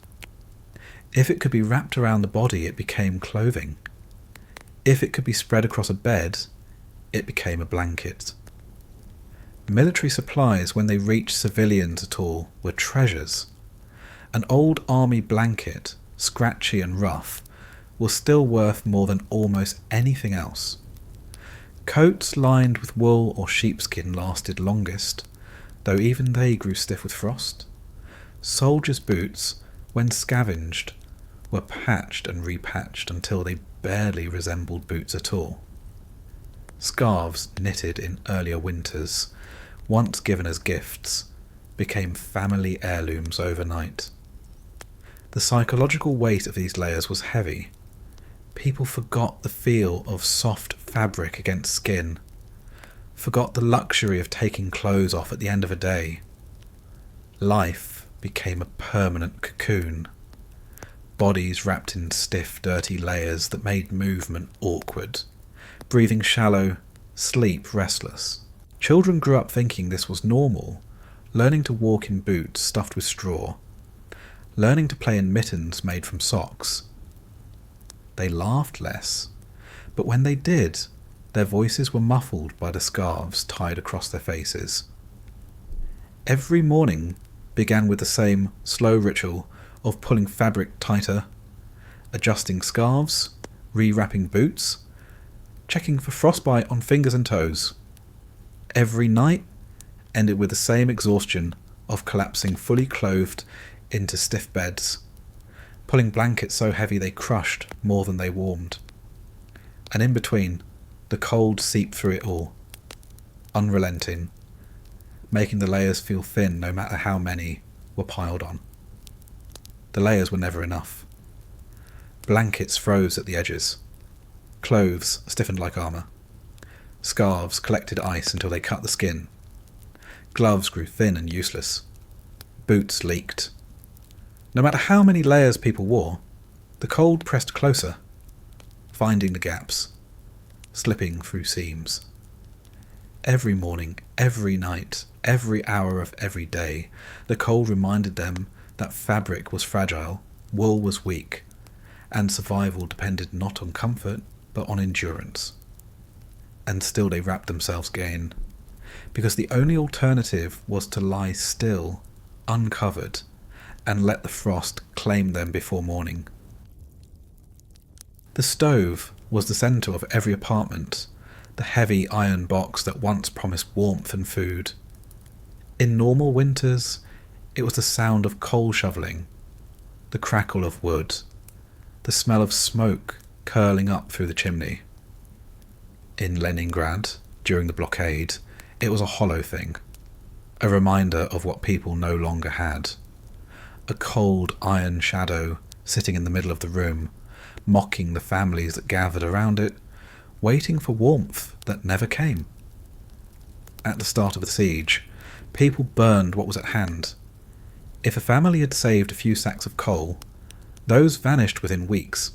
If it could be wrapped around the body, it became clothing. If it could be spread across a bed, it became a blanket. Military supplies, when they reached civilians at all, were treasures. An old army blanket, scratchy and rough, was still worth more than almost anything else. Coats lined with wool or sheepskin lasted longest, though even they grew stiff with frost. Soldiers' boots, when scavenged, were patched and repatched until they barely resembled boots at all. Scarves knitted in earlier winters, once given as gifts, became family heirlooms overnight. The psychological weight of these layers was heavy. People forgot the feel of soft fabric against skin, forgot the luxury of taking clothes off at the end of a day. Life became a permanent cocoon. Bodies wrapped in stiff, dirty layers that made movement awkward. Breathing shallow, sleep restless. Children grew up thinking this was normal, learning to walk in boots stuffed with straw, learning to play in mittens made from socks. They laughed less, but when they did, their voices were muffled by the scarves tied across their faces. Every morning began with the same slow ritual of pulling fabric tighter, adjusting scarves, re-wrapping boots, checking for frostbite on fingers and toes. Every night ended with the same exhaustion of collapsing fully clothed into stiff beds, pulling blankets so heavy they crushed more than they warmed. And in between, the cold seeped through it all, unrelenting, making the layers feel thin no matter how many were piled on. The layers were never enough. Blankets froze at the edges. Clothes stiffened like armour. Scarves collected ice until they cut the skin. Gloves grew thin and useless. Boots leaked. No matter how many layers people wore, the cold pressed closer, finding the gaps, slipping through seams. Every morning, every night, every hour of every day, the cold reminded them that fabric was fragile, wool was weak, and survival depended not on comfort, but on endurance. And still they wrapped themselves again, because the only alternative was to lie still, uncovered, and let the frost claim them before morning. The stove was the centre of every apartment, the heavy iron box that once promised warmth and food. In normal winters, it was the sound of coal shovelling, the crackle of wood, the smell of smoke curling up through the chimney. In Leningrad, during the blockade, it was a hollow thing, a reminder of what people no longer had. A cold iron shadow sitting in the middle of the room, mocking the families that gathered around it, waiting for warmth that never came. At the start of the siege, people burned what was at hand. If a family had saved a few sacks of coal, those vanished within weeks.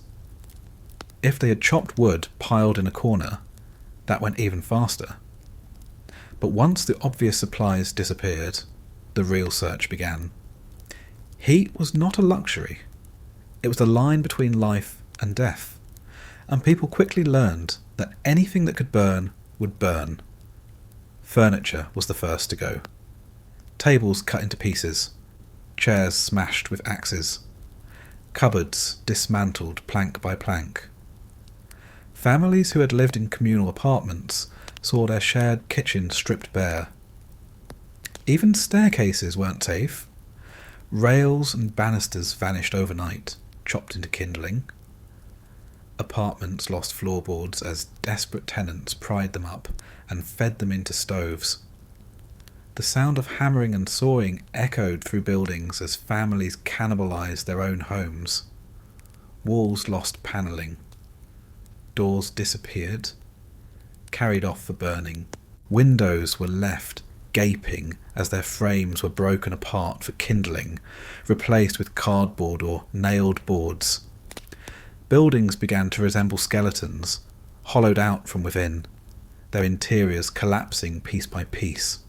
If they had chopped wood piled in a corner, that went even faster. But once the obvious supplies disappeared, the real search began. Heat was not a luxury. It was the line between life and death, and people quickly learned that anything that could burn would burn. Furniture was the first to go. Tables cut into pieces, chairs smashed with axes, cupboards dismantled plank by plank. Families who had lived in communal apartments saw their shared kitchen stripped bare. Even staircases weren't safe. Rails and banisters vanished overnight, chopped into kindling. Apartments lost floorboards as desperate tenants pried them up and fed them into stoves. The sound of hammering and sawing echoed through buildings as families cannibalized their own homes. Walls lost panelling. Doors disappeared, carried off for burning. Windows were left gaping as their frames were broken apart for kindling, replaced with cardboard or nailed boards. Buildings began to resemble skeletons, hollowed out from within, their interiors collapsing piece by piece.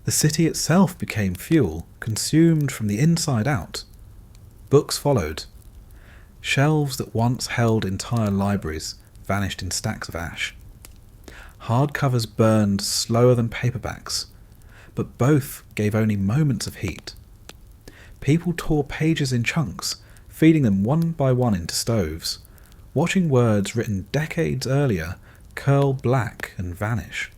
The city itself became fuel, consumed from the inside out. Books followed. Shelves that once held entire libraries vanished in stacks of ash. Hardcovers burned slower than paperbacks, but both gave only moments of heat. People tore pages in chunks, feeding them one by one into stoves, watching words written decades earlier curl black and vanish.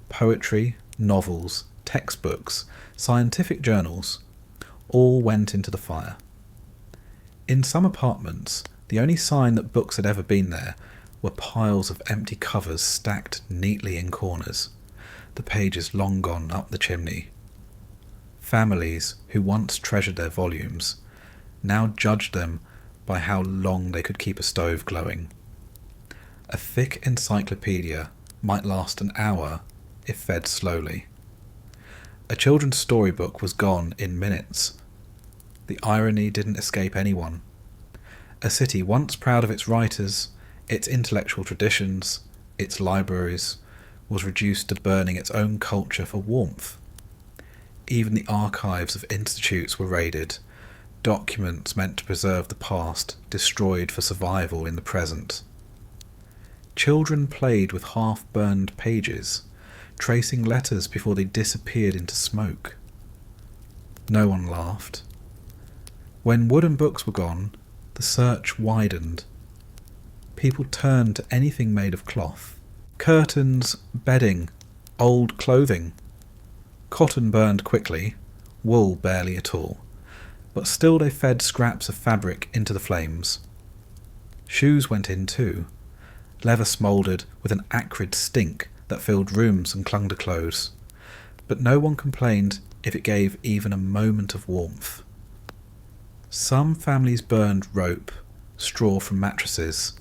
Poetry, novels, textbooks, scientific journals, all went into the fire. In some apartments, the only sign that books had ever been there were piles of empty covers stacked neatly in corners, the pages long gone up the chimney. Families who once treasured their volumes now judged them by how long they could keep a stove glowing. A thick encyclopedia might last an hour if fed slowly. A children's storybook was gone in minutes. The irony didn't escape anyone. A city once proud of its writers, its intellectual traditions, its libraries, was reduced to burning its own culture for warmth. Even the archives of institutes were raided, documents meant to preserve the past destroyed for survival in the present. Children played with half-burned pages, tracing letters before they disappeared into smoke. No one laughed. When wooden books were gone, the search widened. People turned to anything made of cloth. Curtains, bedding, old clothing. Cotton burned quickly, wool barely at all, but still they fed scraps of fabric into the flames. Shoes went in too. Leather smouldered with an acrid stink that filled rooms and clung to clothes, but no one complained if it gave even a moment of warmth. Some families burned rope, straw from mattresses,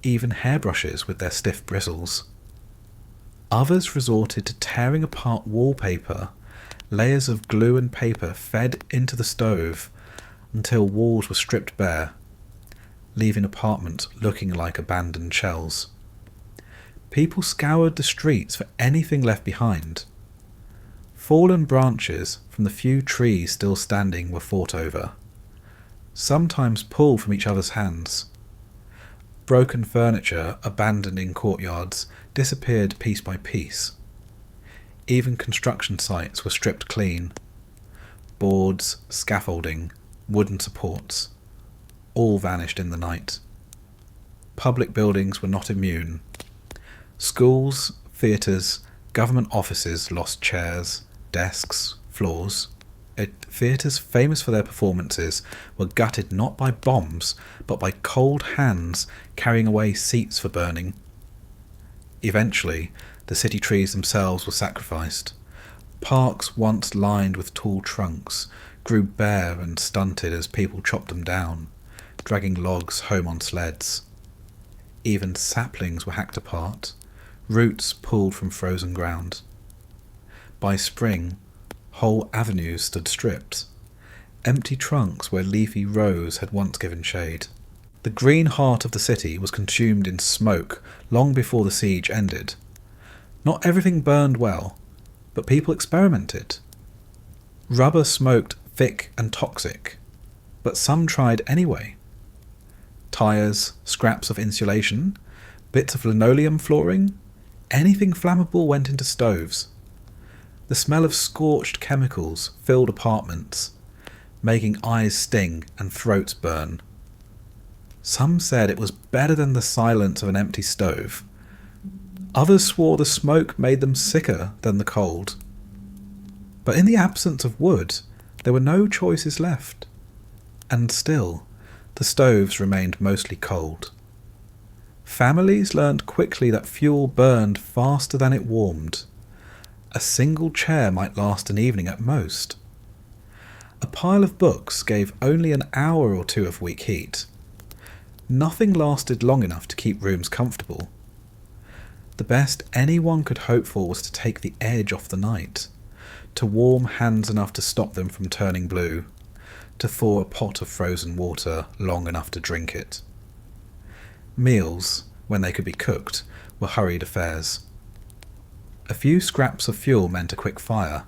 even hairbrushes with their stiff bristles. Others resorted to tearing apart wallpaper, layers of glue and paper fed into the stove until walls were stripped bare, leaving apartments looking like abandoned shells. People scoured the streets for anything left behind. Fallen branches from the few trees still standing were fought over, sometimes pulled from each other's hands. Broken furniture abandoned in courtyards disappeared piece by piece. Even construction sites were stripped clean. Boards, scaffolding, wooden supports, all vanished in the night. Public buildings were not immune. Schools, theatres, government offices lost chairs, desks, floors. Theatres famous for their performances were gutted not by bombs, but by cold hands carrying away seats for burning. Eventually, the city trees themselves were sacrificed. Parks once lined with tall trunks grew bare and stunted as people chopped them down, dragging logs home on sleds. Even saplings were hacked apart, roots pulled from frozen ground. By spring, whole avenues stood stripped, empty trunks where leafy rows had once given shade. The green heart of the city was consumed in smoke long before the siege ended. Not everything burned well, but people experimented. Rubber smoked thick and toxic, but some tried anyway. Tyres, scraps of insulation, bits of linoleum flooring, anything flammable went into stoves. The smell of scorched chemicals filled apartments, making eyes sting and throats burn. Some said it was better than the silence of an empty stove. Others swore the smoke made them sicker than the cold. But in the absence of wood, there were no choices left. And still, the stoves remained mostly cold. Families learned quickly that fuel burned faster than it warmed. A single chair might last an evening at most. A pile of books gave only an hour or two of weak heat. Nothing lasted long enough to keep rooms comfortable. The best anyone could hope for was to take the edge off the night, to warm hands enough to stop them from turning blue, to thaw a pot of frozen water long enough to drink it. Meals, when they could be cooked, were hurried affairs. A few scraps of fuel meant a quick fire,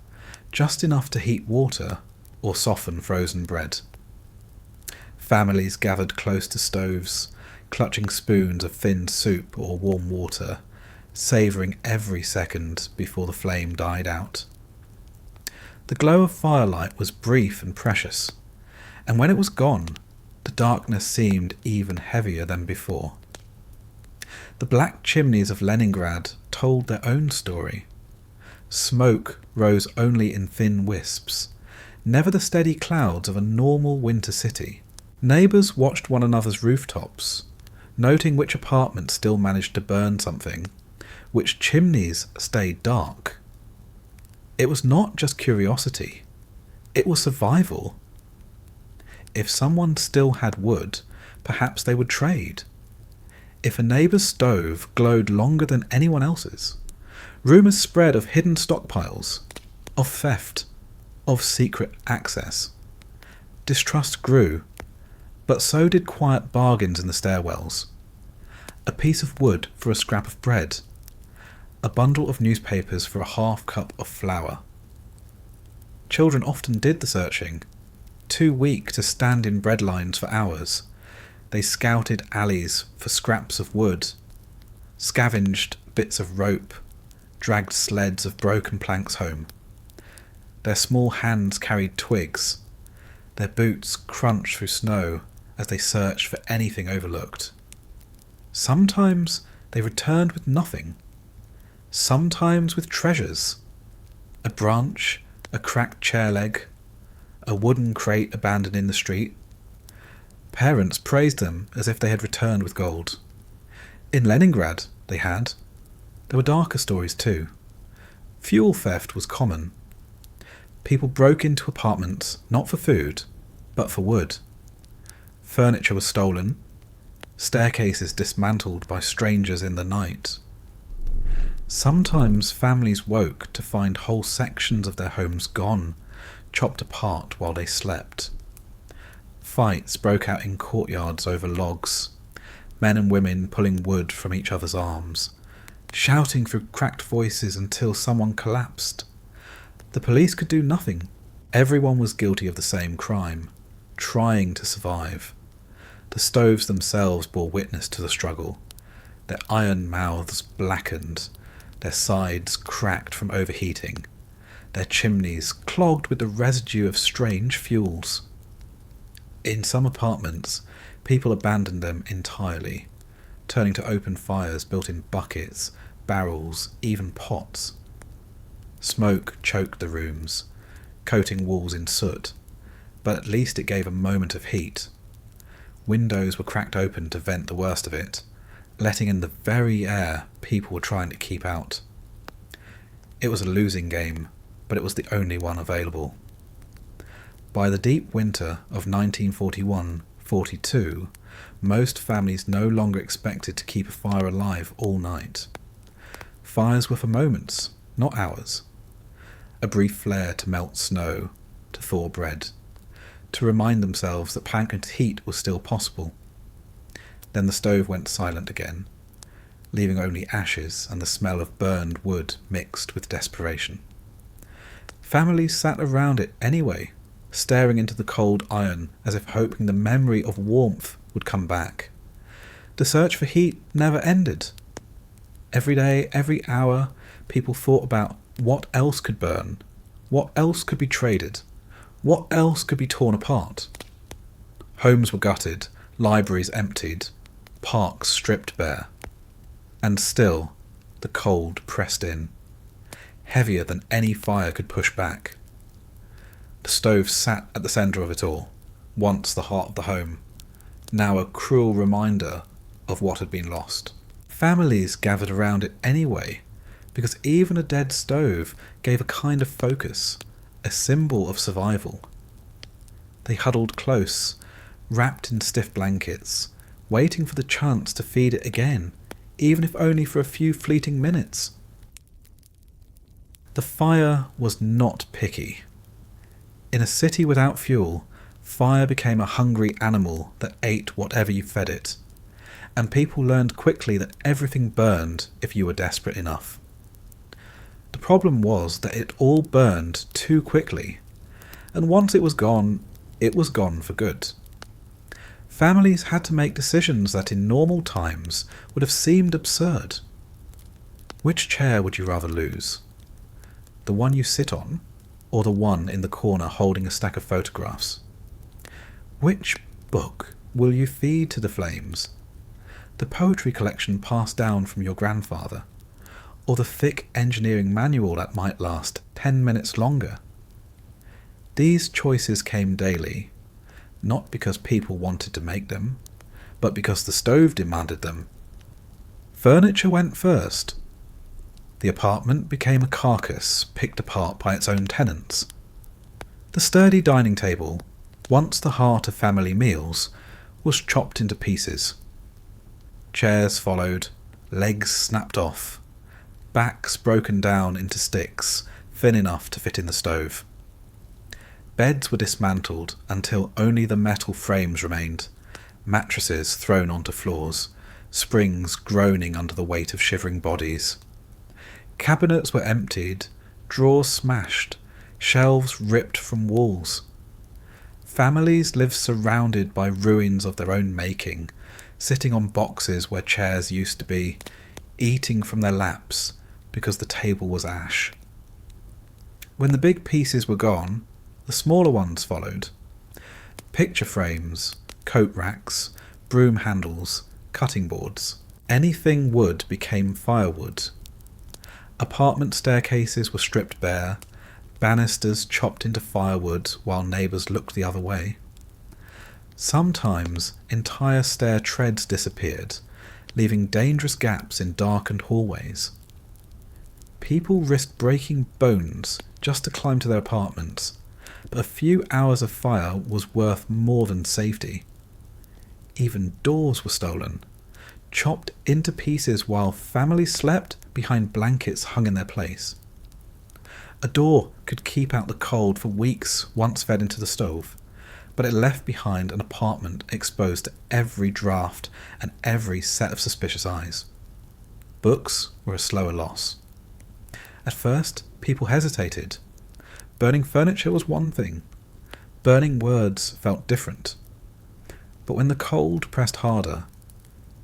just enough to heat water or soften frozen bread. Families gathered close to stoves, clutching spoons of thinned soup or warm water, savouring every second before the flame died out. The glow of firelight was brief and precious, and when it was gone, the darkness seemed even heavier than before. The black chimneys of Leningrad told their own story. Smoke rose only in thin wisps, never the steady clouds of a normal winter city. Neighbours watched one another's rooftops, noting which apartments still managed to burn something, which chimneys stayed dark. It was not just curiosity, it was survival. If someone still had wood, perhaps they would trade. If a neighbour's stove glowed longer than anyone else's, rumours spread of hidden stockpiles, of theft, of secret access. Distrust grew, but so did quiet bargains in the stairwells. A piece of wood for a scrap of bread, a bundle of newspapers for a half cup of flour. Children often did the searching, too weak to stand in bread lines for hours. They scouted alleys for scraps of wood, scavenged bits of rope, dragged sleds of broken planks home. Their small hands carried twigs. Their boots crunched through snow as they searched for anything overlooked. Sometimes they returned with nothing. Sometimes with treasures. A branch, a cracked chair leg, a wooden crate abandoned in the street. Parents praised them as if they had returned with gold. In Leningrad, they had. There were darker stories too. Fuel theft was common. People broke into apartments, not for food, but for wood. Furniture was stolen, staircases dismantled by strangers in the night. Sometimes families woke to find whole sections of their homes gone, chopped apart while they slept. Fights broke out in courtyards over logs, men and women pulling wood from each other's arms, shouting through cracked voices until someone collapsed. The police could do nothing. Everyone was guilty of the same crime, trying to survive. The stoves themselves bore witness to the struggle, their iron mouths blackened, their sides cracked from overheating, their chimneys clogged with the residue of strange fuels. In some apartments, people abandoned them entirely, turning to open fires built in buckets, barrels, even pots. Smoke choked the rooms, coating walls in soot, but at least it gave a moment of heat. Windows were cracked open to vent the worst of it, letting in the very air people were trying to keep out. It was a losing game, but it was the only one available. By the deep winter of 1941-42, most families no longer expected to keep a fire alive all night. Fires were for moments, not hours. A brief flare to melt snow, to thaw bread, to remind themselves that plankton heat was still possible. Then the stove went silent again, leaving only ashes and the smell of burned wood mixed with desperation. Families sat around it anyway, staring into the cold iron as if hoping the memory of warmth would come back. The search for heat never ended. Every day, every hour, people thought about what else could burn, what else could be traded, what else could be torn apart. Homes were gutted, libraries emptied, parks stripped bare. And still, the cold pressed in, heavier than any fire could push back. The stove sat at the centre of it all, once the heart of the home, now a cruel reminder of what had been lost. Families gathered around it anyway, because even a dead stove gave a kind of focus, a symbol of survival. They huddled close, wrapped in stiff blankets, waiting for the chance to feed it again, even if only for a few fleeting minutes. The fire was not picky. In a city without fuel, fire became a hungry animal that ate whatever you fed it. and people learned quickly that everything burned if you were desperate enough. The problem was that it all burned too quickly, and once it was gone for good. Families had to make decisions that in normal times would have seemed absurd. Which chair would you rather lose? The one you sit on, or the one in the corner holding a stack of photographs? Which book will you feed to the flames? The poetry collection passed down from your grandfather, or the thick engineering manual that might last 10 minutes longer? These choices came daily, not because people wanted to make them, but because the stove demanded them. Furniture went first. The apartment became a carcass picked apart by its own tenants. The sturdy dining table, once the heart of family meals, was chopped into pieces. Chairs followed, legs snapped off, backs broken down into sticks thin enough to fit in the stove. Beds were dismantled until only the metal frames remained, mattresses thrown onto floors, springs groaning under the weight of shivering bodies. Cabinets were emptied, drawers smashed, shelves ripped from walls. Families lived surrounded by ruins of their own making, sitting on boxes where chairs used to be, eating from their laps because the table was ash. When the big pieces were gone, the smaller ones followed. Picture frames, coat racks, broom handles, cutting boards. Anything wood became firewood. Apartment staircases were stripped bare, banisters chopped into firewood while neighbours looked the other way. Sometimes entire stair treads disappeared, leaving dangerous gaps in darkened hallways. People risked breaking bones just to climb to their apartments, but a few hours of fire was worth more than safety. Even doors were stolen, chopped into pieces while families slept behind blankets hung in their place. A door could keep out the cold for weeks once fed into the stove, but it left behind an apartment exposed to every draught and every set of suspicious eyes. Books were a slower loss. At first, people hesitated. Burning furniture was one thing. Burning words felt different. But when the cold pressed harder,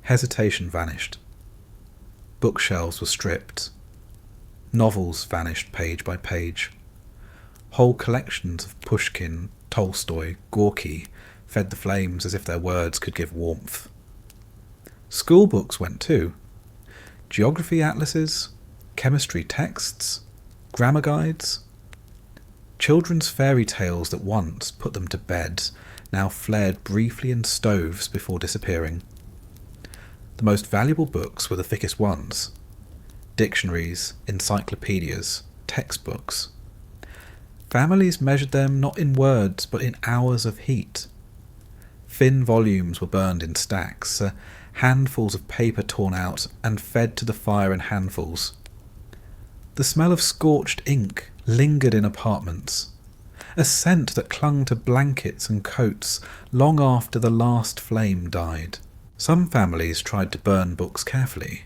hesitation vanished. Bookshelves were stripped. Novels vanished page by page. Whole collections of Pushkin, Tolstoy, Gorky fed the flames as if their words could give warmth. School books went too. Geography atlases, chemistry texts, grammar guides. Children's fairy tales that once put them to bed now flared briefly in stoves before disappearing. The most valuable books were the thickest ones. Dictionaries, encyclopedias, textbooks. Families measured them not in words but in hours of heat. Thin volumes were burned in stacks, handfuls of paper torn out and fed to the fire in handfuls. The smell of scorched ink lingered in apartments, a scent that clung to blankets and coats long after the last flame died. Some families tried to burn books carefully,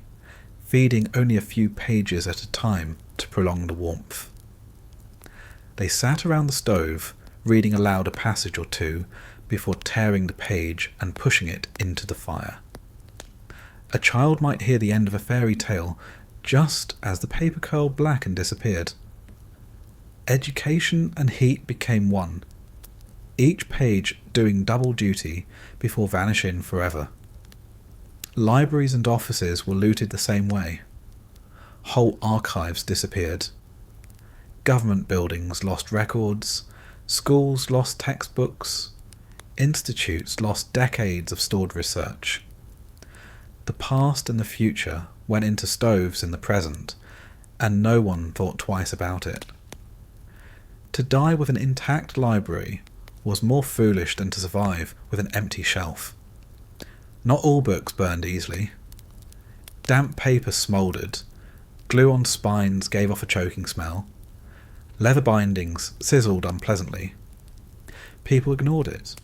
feeding only a few pages at a time to prolong the warmth. They sat around the stove, reading aloud a passage or two before tearing the page and pushing it into the fire. A child might hear the end of a fairy tale just as the paper curled black and disappeared. Education and heat became one, each page doing double duty before vanishing forever. Libraries and offices were looted the same way. Whole archives disappeared. Government buildings lost records, schools lost textbooks, institutes lost decades of stored research. The past and the future went into stoves in the present, and no one thought twice about it. To die with an intact library was more foolish than to survive with an empty shelf. Not all books burned easily. Damp paper smouldered, glue on spines gave off a choking smell, leather bindings sizzled unpleasantly. People ignored it.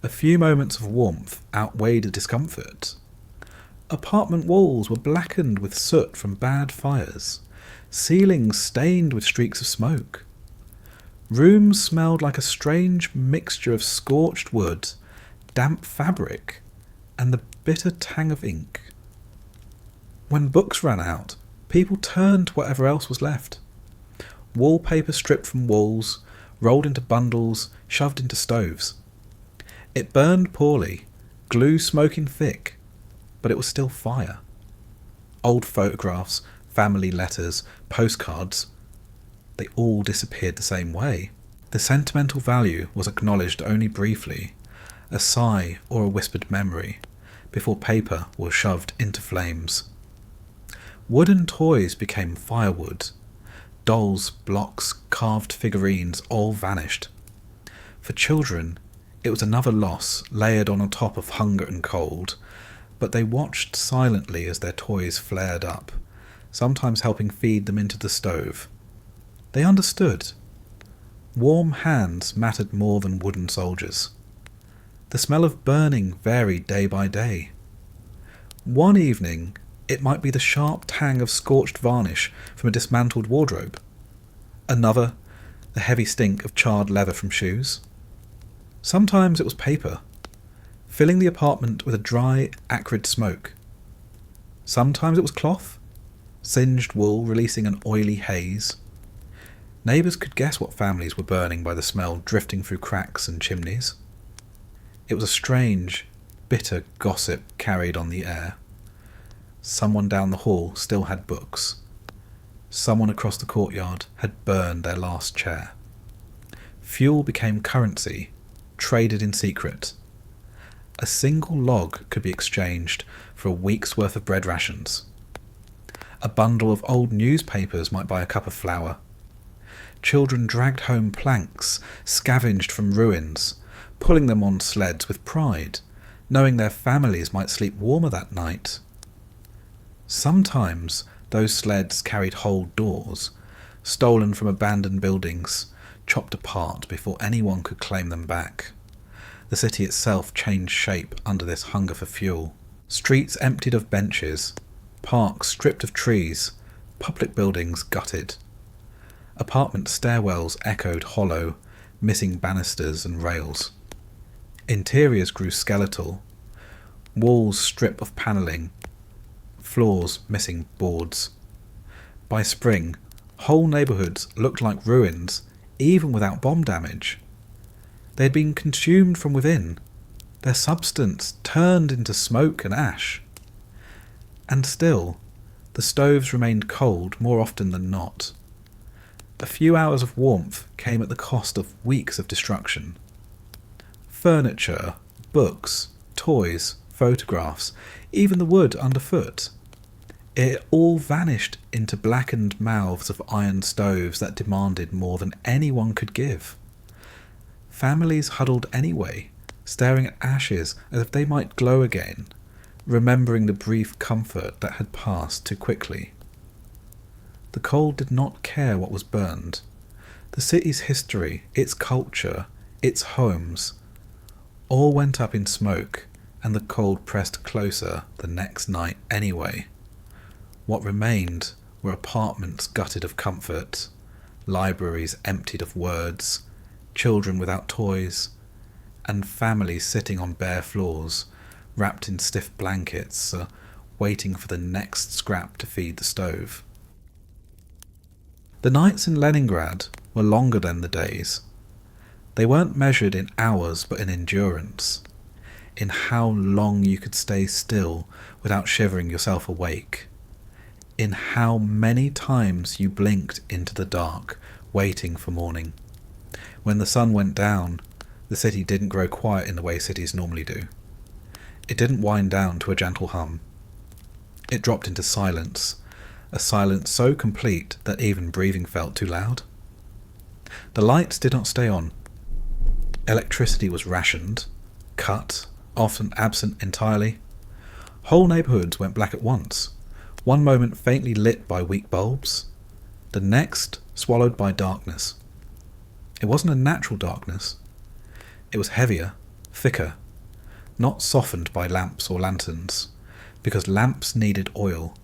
A few moments of warmth outweighed the discomfort. Apartment walls were blackened with soot from bad fires, ceilings stained with streaks of smoke. Rooms smelled like a strange mixture of scorched wood, damp fabric, and the bitter tang of ink. When books ran out, people turned to whatever else was left. Wallpaper stripped from walls, rolled into bundles, shoved into stoves. It burned poorly, glue smoking thick, but it was still fire. Old photographs, family letters, postcards, they all disappeared the same way. The sentimental value was acknowledged only briefly, a sigh or a whispered memory, before paper was shoved into flames. Wooden toys became firewood. Dolls, blocks, carved figurines all vanished. For children, it was another loss layered on top of hunger and cold, but they watched silently as their toys flared up, sometimes helping feed them into the stove. They understood. Warm hands mattered more than wooden soldiers. The smell of burning varied day by day. One evening, it might be the sharp tang of scorched varnish from a dismantled wardrobe. Another, the heavy stink of charred leather from shoes. Sometimes it was paper, filling the apartment with a dry, acrid smoke. Sometimes it was cloth, singed wool releasing an oily haze. Neighbours could guess what families were burning by the smell drifting through cracks and chimneys. It was a strange, bitter gossip carried on the air. Someone down the hall still had books. Someone across the courtyard had burned their last chair. Fuel became currency, traded in secret. A single log could be exchanged for a week's worth of bread rations. A bundle of old newspapers might buy a cup of flour. Children dragged home planks, scavenged from ruins, pulling them on sleds with pride, knowing their families might sleep warmer that night. Sometimes those sleds carried whole doors, stolen from abandoned buildings, chopped apart before anyone could claim them back. The city itself changed shape under this hunger for fuel. Streets emptied of benches, parks stripped of trees, public buildings gutted. Apartment stairwells echoed hollow, missing banisters and rails. Interiors grew skeletal, walls stripped of panelling, floors missing boards. By spring, whole neighbourhoods looked like ruins, even without bomb damage. They had been consumed from within, their substance turned into smoke and ash. And still, the stoves remained cold more often than not. A few hours of warmth came at the cost of weeks of destruction. Furniture, books, toys, photographs, even the wood underfoot. It all vanished into blackened mouths of iron stoves that demanded more than anyone could give. Families huddled anyway, staring at ashes as if they might glow again, remembering the brief comfort that had passed too quickly. The cold did not care what was burned. The city's history, its culture, its homes, all went up in smoke, and the cold pressed closer the next night anyway. What remained were apartments gutted of comfort, libraries emptied of words, children without toys, and families sitting on bare floors, wrapped in stiff blankets, waiting for the next scrap to feed the stove. The nights in Leningrad were longer than the days. They weren't measured in hours but in endurance, in how long you could stay still without shivering yourself awake, in how many times you blinked into the dark, waiting for morning. When the sun went down, the city didn't grow quiet in the way cities normally do. It didn't wind down to a gentle hum. It dropped into silence, a silence so complete that even breathing felt too loud. The lights did not stay on. Electricity was rationed, cut, often absent entirely. Whole neighbourhoods went black at once, one moment faintly lit by weak bulbs, the next swallowed by darkness. It wasn't a natural darkness. It was heavier, thicker, not softened by lamps or lanterns, because lamps needed oil,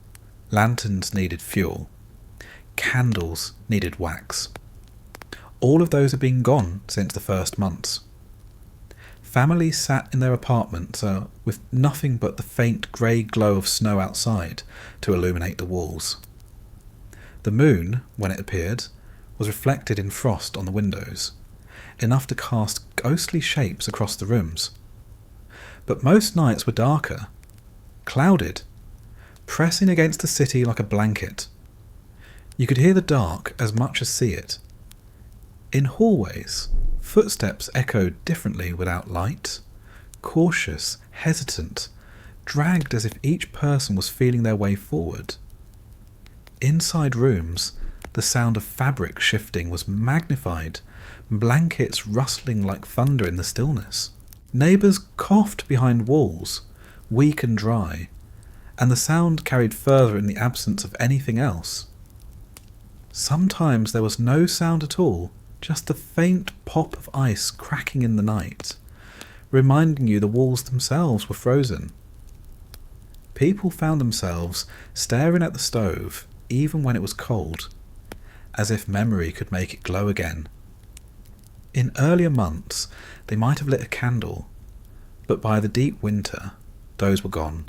lanterns needed fuel, candles needed wax. All of those have been gone since the first months. Families sat in their apartments with nothing but the faint grey glow of snow outside to illuminate the walls. The moon, when it appeared, was reflected in frost on the windows, enough to cast ghostly shapes across the rooms. But most nights were darker, clouded, pressing against the city like a blanket. You could hear the dark as much as see it. In hallways, footsteps echoed differently without light, cautious, hesitant, dragged as if each person was feeling their way forward. Inside rooms, the sound of fabric shifting was magnified, blankets rustling like thunder in the stillness. Neighbours coughed behind walls, weak and dry, and the sound carried further in the absence of anything else. Sometimes there was no sound at all, just the faint pop of ice cracking in the night, reminding you the walls themselves were frozen. People found themselves staring at the stove even when it was cold, as if memory could make it glow again. In earlier months they might have lit a candle, but by the deep winter those were gone.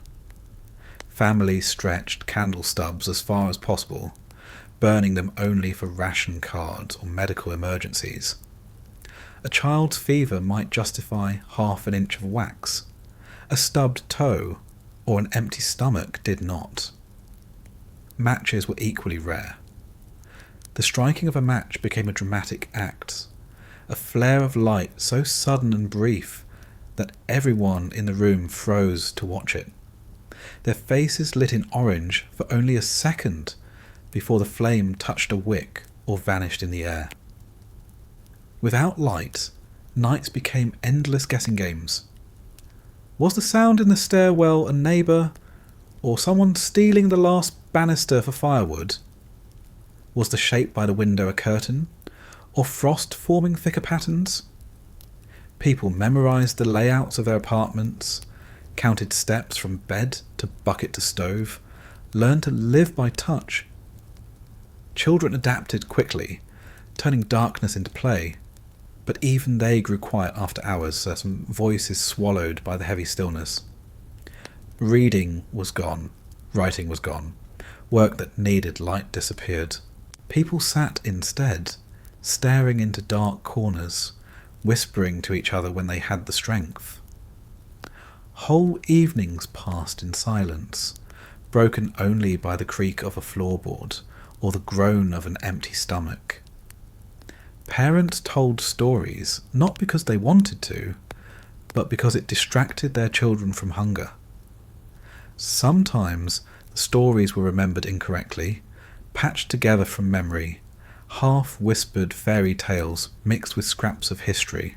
Families stretched candle stubs as far as possible, burning them only for ration cards or medical emergencies. A child's fever might justify half an inch of wax. A stubbed toe or an empty stomach did not. Matches were equally rare. The striking of a match became a dramatic act, a flare of light so sudden and brief that everyone in the room froze to watch it. Their faces lit in orange for only a second before the flame touched a wick or vanished in the air. Without light, nights became endless guessing games. Was the sound in the stairwell a neighbour, or someone stealing the last banister for firewood? Was the shape by the window a curtain, or frost forming thicker patterns? People memorised the layouts of their apartments, counted steps from bed to bucket to stove, learned to live by touch. Children adapted quickly, turning darkness into play, but even they grew quiet after hours, some voices swallowed by the heavy stillness. Reading was gone, writing was gone, work that needed light disappeared. People sat instead, staring into dark corners, whispering to each other when they had the strength. Whole evenings passed in silence, broken only by the creak of a floorboard or the groan of an empty stomach. Parents told stories not because they wanted to, but because it distracted their children from hunger. Sometimes the stories were remembered incorrectly, patched together from memory, half-whispered fairy tales mixed with scraps of history.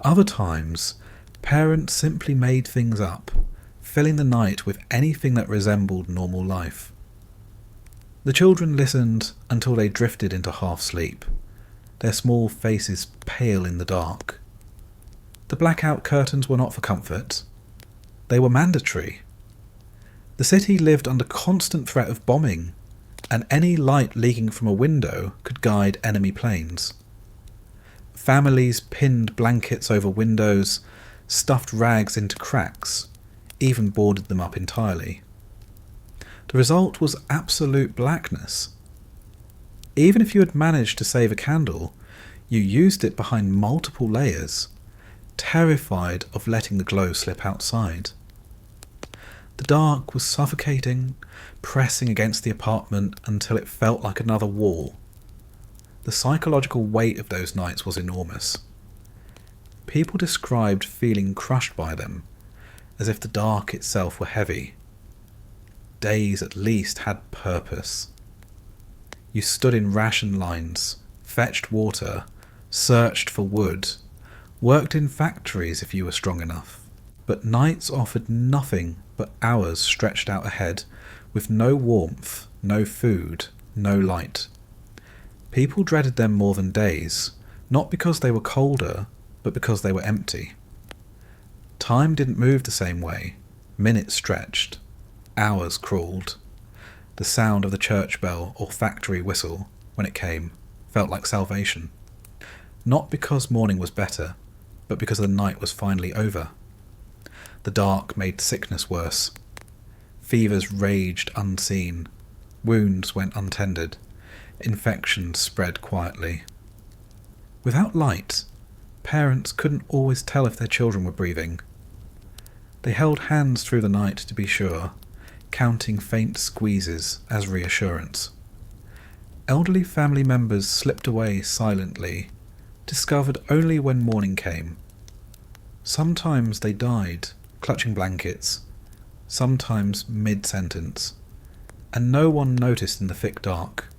Other times, parents simply made things up, filling the night with anything that resembled normal life. The children listened until they drifted into half-sleep, their small faces pale in the dark. The blackout curtains were not for comfort. They were mandatory. The city lived under constant threat of bombing, and any light leaking from a window could guide enemy planes. Families pinned blankets over windows, stuffed rags into cracks, even boarded them up entirely. The result was absolute blackness. Even if you had managed to save a candle, you used it behind multiple layers, terrified of letting the glow slip outside. The dark was suffocating, pressing against the apartment until it felt like another wall. The psychological weight of those nights was enormous. People described feeling crushed by them, as if the dark itself were heavy. Days at least had purpose. You stood in ration lines, fetched water, searched for wood, worked in factories if you were strong enough. But nights offered nothing but hours stretched out ahead, with no warmth, no food, no light. People dreaded them more than days, not because they were colder, but because they were empty. Time didn't move the same way. Minutes stretched, hours crawled. The sound of the church bell or factory whistle, when it came, felt like salvation. Not because morning was better, but because the night was finally over. The dark made sickness worse. Fevers raged unseen. Wounds went untended. Infections spread quietly. Without light, parents couldn't always tell if their children were breathing. They held hands through the night to be sure, counting faint squeezes as reassurance. Elderly family members slipped away silently, discovered only when morning came. Sometimes they died, clutching blankets, sometimes mid-sentence, and no one noticed in the thick dark.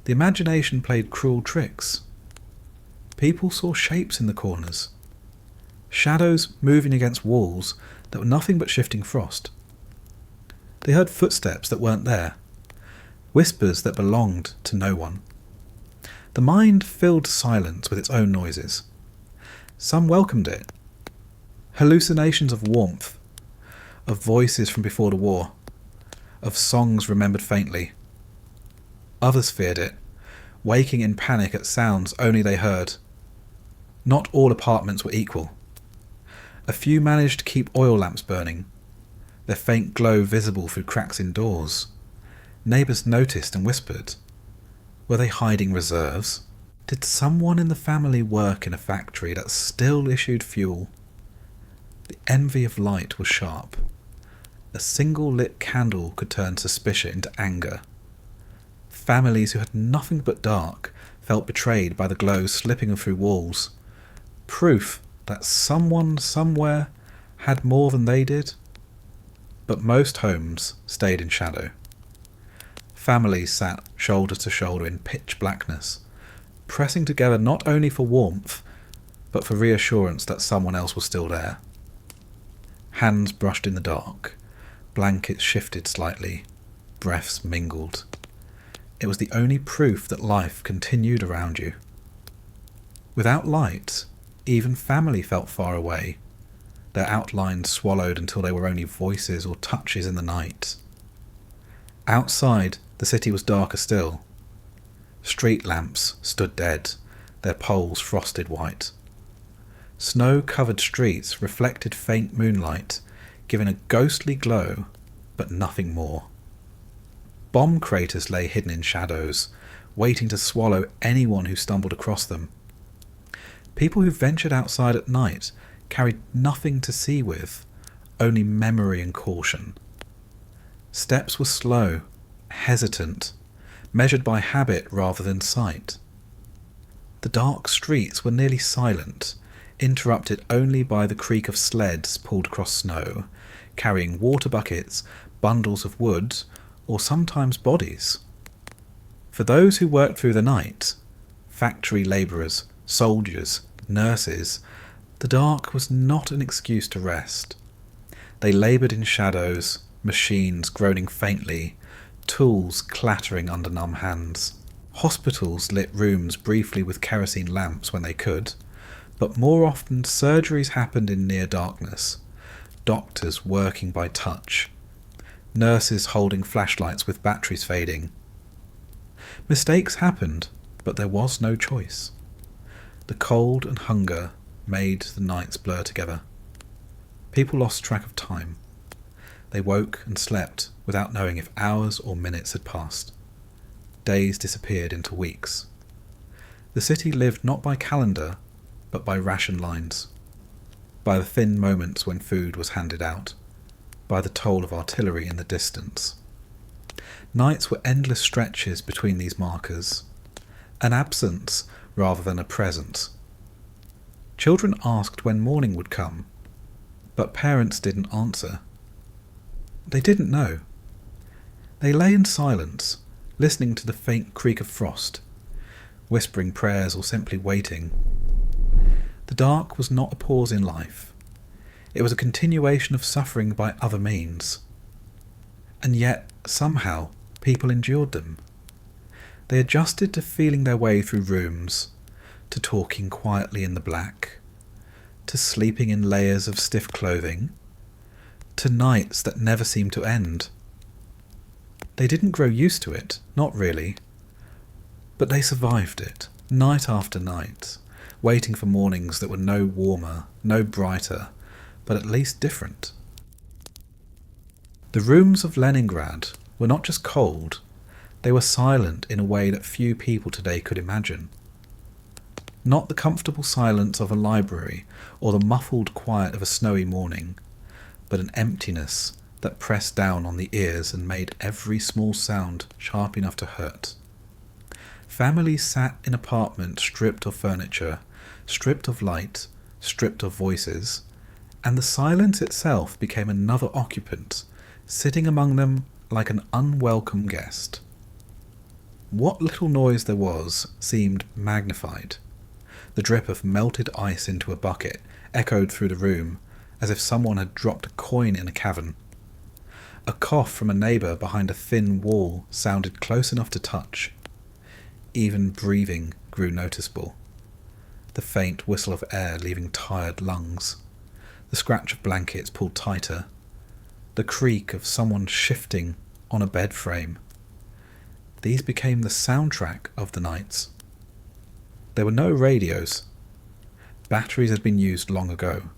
The imagination played cruel tricks. People saw shapes in the corners, shadows moving against walls that were nothing but shifting frost. They heard footsteps that weren't there, whispers that belonged to no one. The mind filled silence with its own noises. Some welcomed it. Hallucinations of warmth, of voices from before the war, of songs remembered faintly. Others feared it, waking in panic at sounds only they heard. Not all apartments were equal. A few managed to keep oil lamps burning, their faint glow visible through cracks in doors. Neighbours noticed and whispered. Were they hiding reserves? Did someone in the family work in a factory that still issued fuel? The envy of light was sharp. A single lit candle could turn suspicion into anger. Families who had nothing but dark felt betrayed by the glow slipping through walls. Proof that someone somewhere had more than they did. But most homes stayed in shadow. Families sat shoulder to shoulder in pitch blackness, pressing together not only for warmth, but for reassurance that someone else was still there. Hands brushed in the dark, blankets shifted slightly, breaths mingled. It was the only proof that life continued around you. Without light, even family felt far away, their outlines swallowed until they were only voices or touches in the night. Outside, the city was darker still. Street lamps stood dead, their poles frosted white. Snow-covered streets reflected faint moonlight, giving a ghostly glow, but nothing more. Bomb craters lay hidden in shadows, waiting to swallow anyone who stumbled across them. People who ventured outside at night carried nothing to see with, only memory and caution. Steps were slow, hesitant, measured by habit rather than sight. The dark streets were nearly silent, interrupted only by the creak of sleds pulled across snow, carrying water buckets, bundles of wood, or sometimes bodies. For those who worked through the night, factory labourers, soldiers, nurses, the dark was not an excuse to rest. They laboured in shadows, machines groaning faintly, tools clattering under numb hands. Hospitals lit rooms briefly with kerosene lamps when they could, but more often surgeries happened in near darkness, doctors working by touch, nurses holding flashlights with batteries fading. Mistakes happened, but there was no choice. The cold and hunger made the nights blur together. People lost track of time. They woke and slept without knowing if hours or minutes had passed. Days disappeared into weeks. The city lived not by calendar, but by ration lines, by the thin moments when food was handed out, by the toll of artillery in the distance. Nights were endless stretches between these markers, an absence rather than a presence. Children asked when morning would come, but parents didn't answer. They didn't know. They lay in silence, listening to the faint creak of frost, whispering prayers or simply waiting. The dark was not a pause in life. It was a continuation of suffering by other means. And yet, somehow, people endured them. They adjusted to feeling their way through rooms, to talking quietly in the black, to sleeping in layers of stiff clothing, to nights that never seemed to end. They didn't grow used to it, not really, but they survived it, night after night, waiting for mornings that were no warmer, no brighter, but at least different. The rooms of Leningrad were not just cold, they were silent in a way that few people today could imagine. Not the comfortable silence of a library or the muffled quiet of a snowy morning, but an emptiness that pressed down on the ears and made every small sound sharp enough to hurt. Families sat in apartments stripped of furniture, stripped of light, stripped of voices, and the silence itself became another occupant, sitting among them like an unwelcome guest. What little noise there was seemed magnified. The drip of melted ice into a bucket echoed through the room, as if someone had dropped a coin in a cavern. A cough from a neighbour behind a thin wall sounded close enough to touch. Even breathing grew noticeable. The faint whistle of air leaving tired lungs. The scratch of blankets pulled tighter. The creak of someone shifting on a bed frame. These became the soundtrack of the nights. There were no radios. Batteries had been used long ago.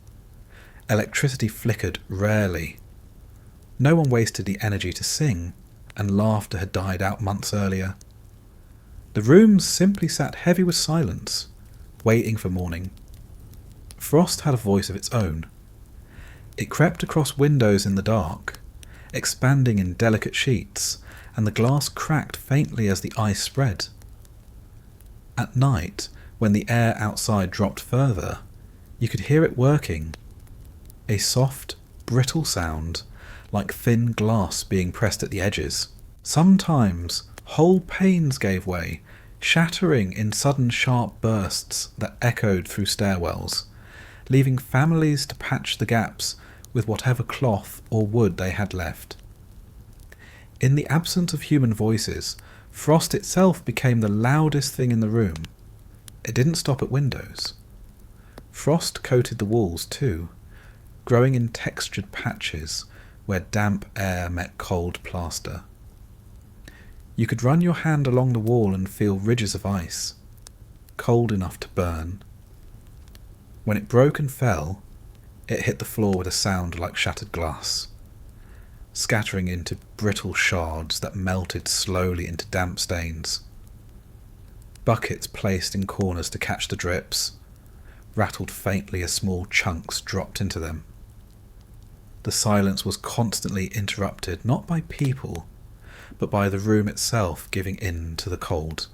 Electricity flickered rarely. No one wasted the energy to sing, and laughter had died out months earlier. The rooms simply sat heavy with silence, waiting for morning. Frost had a voice of its own. It crept across windows in the dark, expanding in delicate sheets, and the glass cracked faintly as the ice spread. At night, when the air outside dropped further, you could hear it working. A soft, brittle sound, like thin glass being pressed at the edges. Sometimes whole panes gave way, shattering in sudden sharp bursts that echoed through stairwells, leaving families to patch the gaps with whatever cloth or wood they had left. In the absence of human voices, frost itself became the loudest thing in the room. It didn't stop at windows. Frost coated the walls too, growing in textured patches where damp air met cold plaster. You could run your hand along the wall and feel ridges of ice, cold enough to burn. When it broke and fell, it hit the floor with a sound like shattered glass, scattering into brittle shards that melted slowly into damp stains. Buckets placed in corners to catch the drips rattled faintly as small chunks dropped into them. The silence was constantly interrupted not by people, but by the room itself giving in to the cold.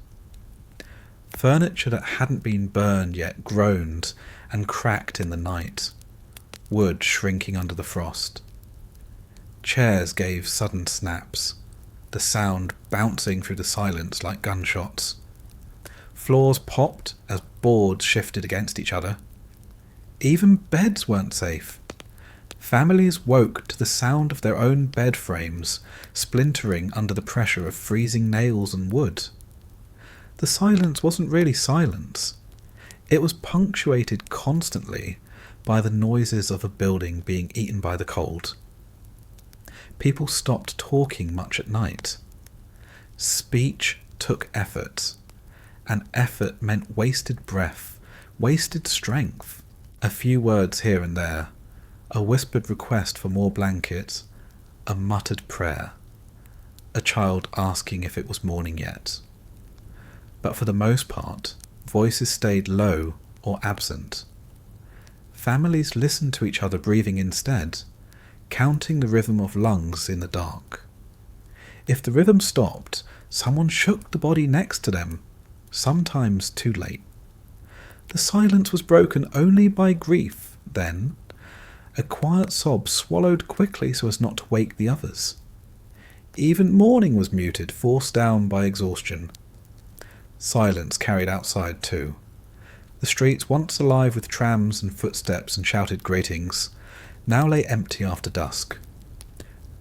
Furniture that hadn't been burned yet groaned and cracked in the night, wood shrinking under the frost. Chairs gave sudden snaps, the sound bouncing through the silence like gunshots. Floors popped as boards shifted against each other. Even beds weren't safe. Families woke to the sound of their own bed frames splintering under the pressure of freezing nails and wood. The silence wasn't really silence. It was punctuated constantly by the noises of a building being eaten by the cold. People stopped talking much at night. Speech took effort, and effort meant wasted breath, wasted strength. A few words here and there, a whispered request for more blankets, a muttered prayer, a child asking if it was morning yet. But for the most part, voices stayed low or absent. Families listened to each other breathing instead, counting the rhythm of lungs in the dark. If the rhythm stopped, someone shook the body next to them, sometimes too late. The silence was broken only by grief, then. A quiet sob swallowed quickly so as not to wake the others. Even mourning was muted, forced down by exhaustion. Silence carried outside too. The streets, once alive with trams and footsteps and shouted greetings, now lay empty after dusk.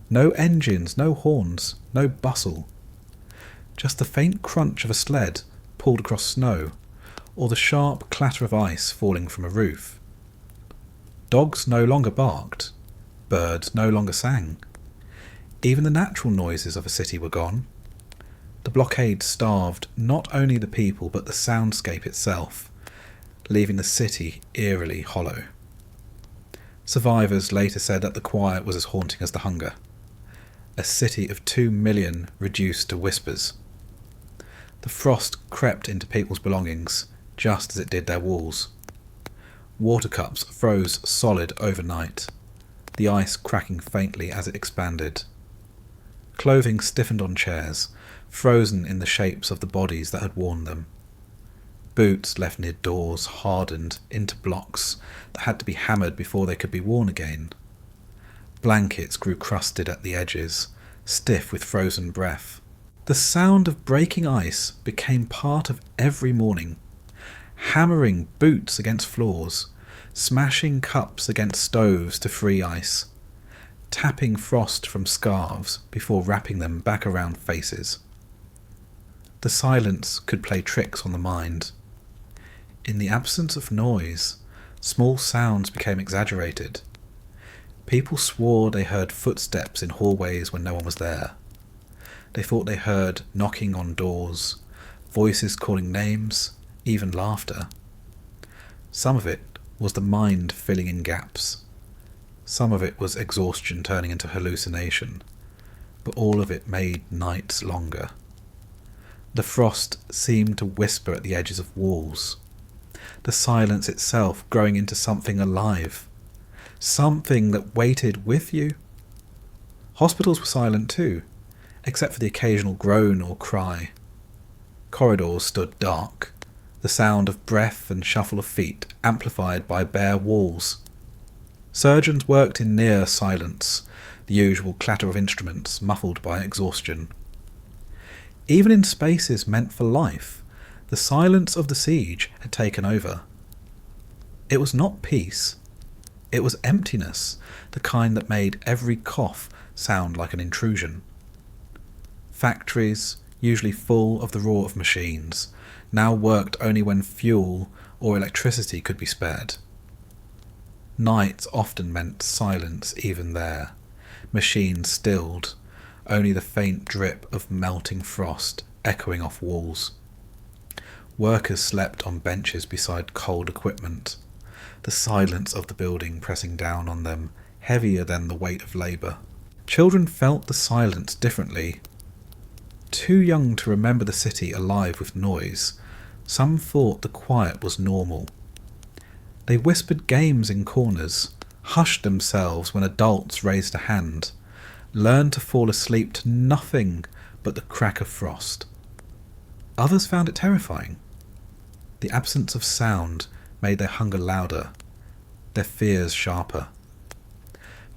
No engines, no horns, no bustle. Just the faint crunch of a sled pulled across snow, or the sharp clatter of ice falling from a roof. Dogs no longer barked. Birds no longer sang. Even the natural noises of a city were gone. The blockade starved not only the people but the soundscape itself, leaving the city eerily hollow. Survivors later said that the quiet was as haunting as the hunger. A city of 2 million reduced to whispers. The frost crept into people's belongings, just as it did their walls. Water cups froze solid overnight, the ice cracking faintly as it expanded. Clothing stiffened on chairs, frozen in the shapes of the bodies that had worn them. Boots left near doors hardened into blocks that had to be hammered before they could be worn again. Blankets grew crusted at the edges, stiff with frozen breath. The sound of breaking ice became part of every morning. Hammering boots against floors, smashing cups against stoves to free ice, tapping frost from scarves before wrapping them back around faces. The silence could play tricks on the mind. In the absence of noise, small sounds became exaggerated. People swore they heard footsteps in hallways when no one was there. They thought they heard knocking on doors, voices calling names, even laughter. Some of it was the mind filling in gaps. Some of it was exhaustion turning into hallucination, but all of it made nights longer. The frost seemed to whisper at the edges of walls, the silence itself growing into something alive, something that waited with you. Hospitals were silent too, except for the occasional groan or cry. Corridors stood dark, the sound of breath and shuffle of feet amplified by bare walls. Surgeons worked in near silence, the usual clatter of instruments muffled by exhaustion. Even in spaces meant for life, the silence of the siege had taken over. It was not peace. It was emptiness, the kind that made every cough sound like an intrusion. Factories, usually full of the roar of machines, now worked only when fuel or electricity could be spared. Night often meant silence even there, machines stilled, only the faint drip of melting frost echoing off walls. Workers slept on benches beside cold equipment, the silence of the building pressing down on them, heavier than the weight of labour. Children felt the silence differently. Too young to remember the city alive with noise, some thought the quiet was normal. They whispered games in corners, hushed themselves when adults raised a hand, learned to fall asleep to nothing but the crack of frost. Others found it terrifying. The absence of sound made their hunger louder, their fears sharper.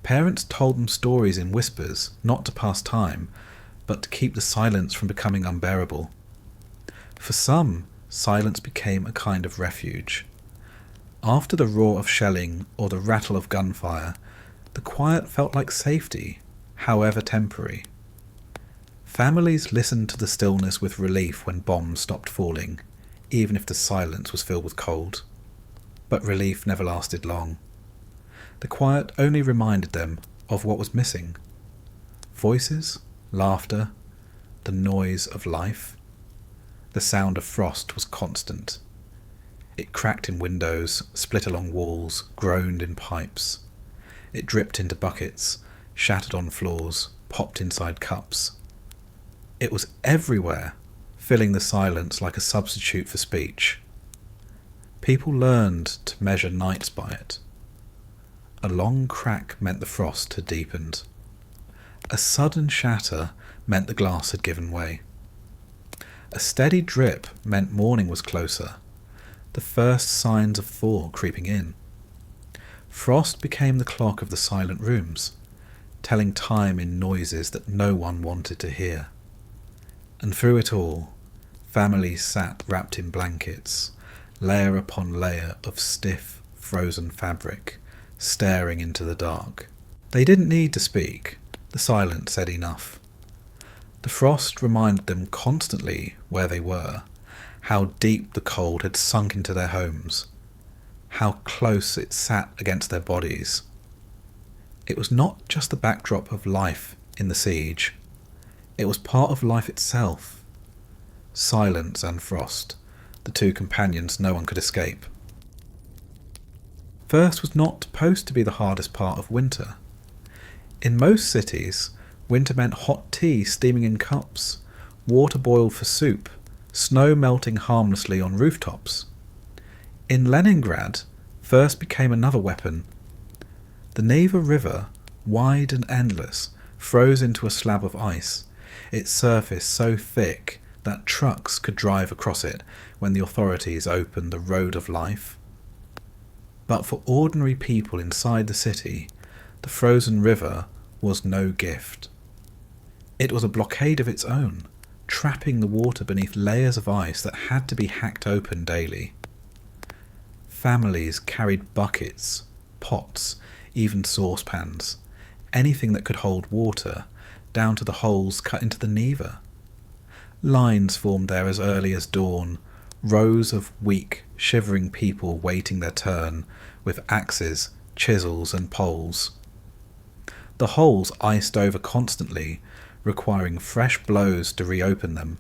Parents told them stories in whispers, not to pass time, but to keep the silence from becoming unbearable. For some, silence became a kind of refuge. After the roar of shelling or the rattle of gunfire, the quiet felt like safety, however temporary. Families listened to the stillness with relief when bombs stopped falling, even if the silence was filled with cold. But relief never lasted long. The quiet only reminded them of what was missing. Voices, laughter, the noise of life. The sound of frost was constant. It cracked in windows, split along walls, groaned in pipes. It dripped into buckets, shattered on floors, popped inside cups. It was everywhere, filling the silence like a substitute for speech. People learned to measure nights by it. A long crack meant the frost had deepened. A sudden shatter meant the glass had given way. A steady drip meant morning was closer, the first signs of thaw creeping in. Frost became the clock of the silent rooms, telling time in noises that no one wanted to hear. And through it all, families sat wrapped in blankets, layer upon layer of stiff, frozen fabric, staring into the dark. They didn't need to speak. The silence said enough. The frost reminded them constantly where they were, how deep the cold had sunk into their homes, how close it sat against their bodies. It was not just the backdrop of life in the siege. It was part of life itself. Silence and frost, the two companions no one could escape. First was not supposed to be the hardest part of winter. In most cities, winter meant hot tea steaming in cups, water boiled for soup, snow melting harmlessly on rooftops. In Leningrad, thirst became another weapon. The Neva River, wide and endless, froze into a slab of ice, its surface so thick that trucks could drive across it when the authorities opened the road of life. But for ordinary people inside the city, the frozen river was no gift. It was a blockade of its own, trapping the water beneath layers of ice that had to be hacked open daily. Families carried buckets, pots, even saucepans, anything that could hold water, down to the holes cut into the Neva. Lines formed there as early as dawn, rows of weak, shivering people waiting their turn, with axes, chisels and poles. The holes iced over constantly, requiring fresh blows to reopen them.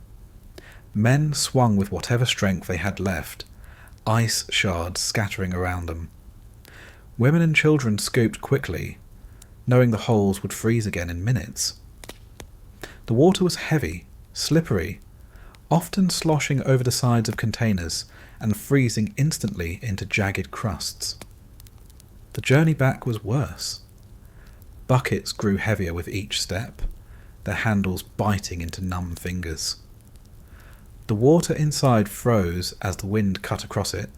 Men swung with whatever strength they had left, ice shards scattering around them. Women and children scooped quickly, knowing the holes would freeze again in minutes. The water was heavy, slippery, often sloshing over the sides of containers and freezing instantly into jagged crusts. The journey back was worse. Buckets grew heavier with each step, their handles biting into numb fingers. The water inside froze as the wind cut across it,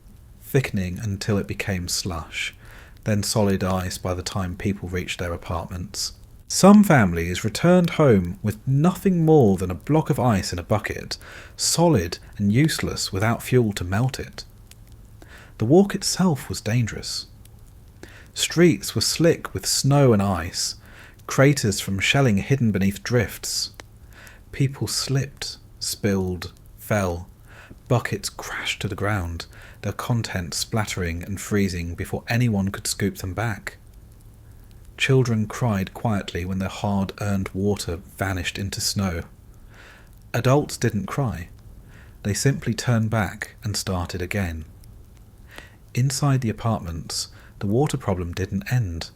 thickening until it became slush, then solid ice by the time people reached their apartments. Some families returned home with nothing more than a block of ice in a bucket, solid and useless without fuel to melt it. The walk itself was dangerous. Streets were slick with snow and ice, craters from shelling hidden beneath drifts. People slipped, spilled, fell. Buckets crashed to the ground, their contents splattering and freezing before anyone could scoop them back. Children cried quietly when their hard-earned water vanished into snow. Adults didn't cry. They simply turned back and started again. Inside the apartments, the water problem didn't end.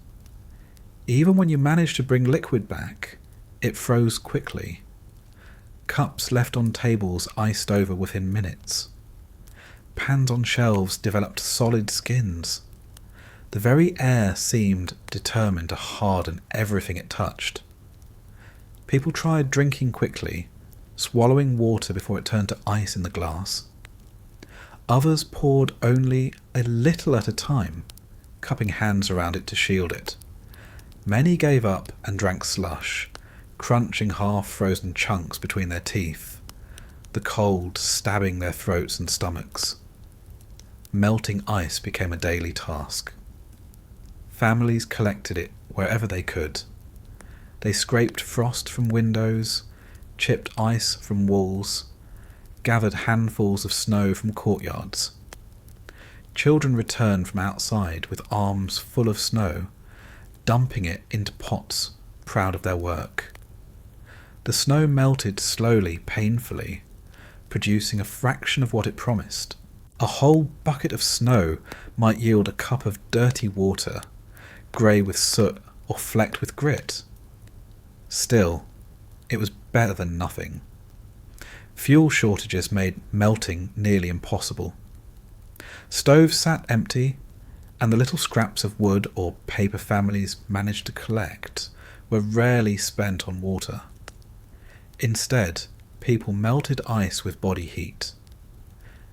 Even when you managed to bring liquid back, it froze quickly. Cups left on tables iced over within minutes. Pans on shelves developed solid skins. The very air seemed determined to harden everything it touched. People tried drinking quickly, swallowing water before it turned to ice in the glass. Others poured only a little at a time, cupping hands around it to shield it. Many gave up and drank slush, crunching half-frozen chunks between their teeth, the cold stabbing their throats and stomachs. Melting ice became a daily task. Families collected it wherever they could. They scraped frost from windows, chipped ice from walls, gathered handfuls of snow from courtyards. Children returned from outside with arms full of snow, dumping it into pots, proud of their work. The snow melted slowly, painfully, producing a fraction of what it promised. A whole bucket of snow might yield a cup of dirty water, grey with soot or flecked with grit. Still, it was better than nothing. Fuel shortages made melting nearly impossible. Stoves sat empty, and the little scraps of wood or paper families managed to collect were rarely spent on water. Instead, people melted ice with body heat.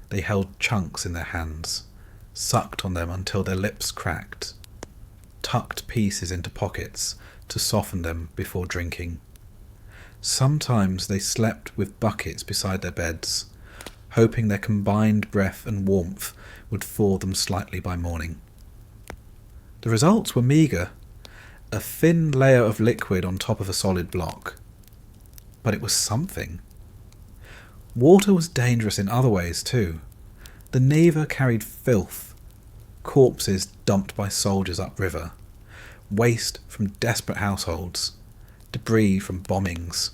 They held chunks in their hands, sucked on them until their lips cracked, tucked pieces into pockets to soften them before drinking. Sometimes they slept with buckets beside their beds, hoping their combined breath and warmth would thaw them slightly by morning. The results were meagre, a thin layer of liquid on top of a solid block. But it was something. Water was dangerous in other ways too. The Neva carried filth, corpses dumped by soldiers upriver, waste from desperate households, debris from bombings.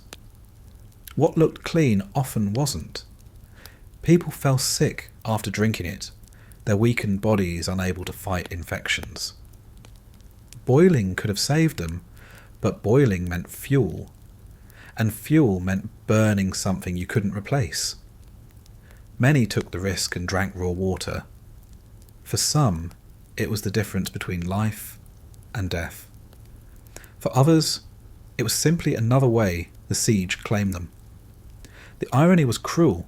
What looked clean often wasn't. People fell sick after drinking it, their weakened bodies unable to fight infections. Boiling could have saved them, but boiling meant fuel, and fuel meant burning something you couldn't replace. Many took the risk and drank raw water. For some, it was the difference between life and death. For others, it was simply another way the siege claimed them. The irony was cruel.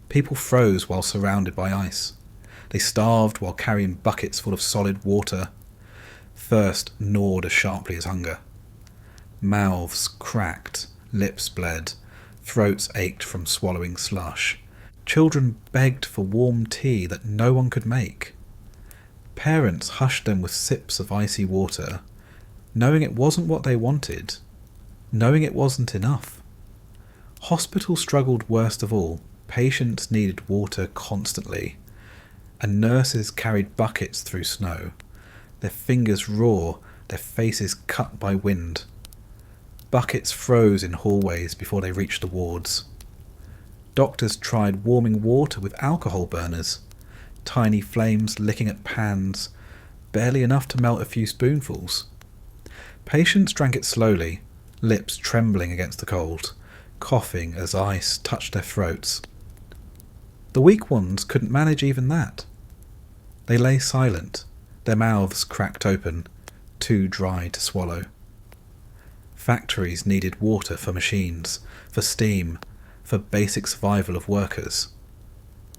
People froze while surrounded by ice. They starved while carrying buckets full of solid water. Thirst gnawed as sharply as hunger. Mouths cracked, lips bled, throats ached from swallowing slush. Children begged for warm tea that no one could make. Parents hushed them with sips of icy water, knowing it wasn't what they wanted, knowing it wasn't enough. Hospitals struggled worst of all. Patients needed water constantly, and nurses carried buckets through snow, their fingers raw, their faces cut by wind. Buckets froze in hallways before they reached the wards. Doctors tried warming water with alcohol burners, tiny flames licking at pans, barely enough to melt a few spoonfuls. Patients drank it slowly, lips trembling against the cold, coughing as ice touched their throats. The weak ones couldn't manage even that. They lay silent, their mouths cracked open, too dry to swallow. Factories needed water for machines, for steam, for basic survival of workers.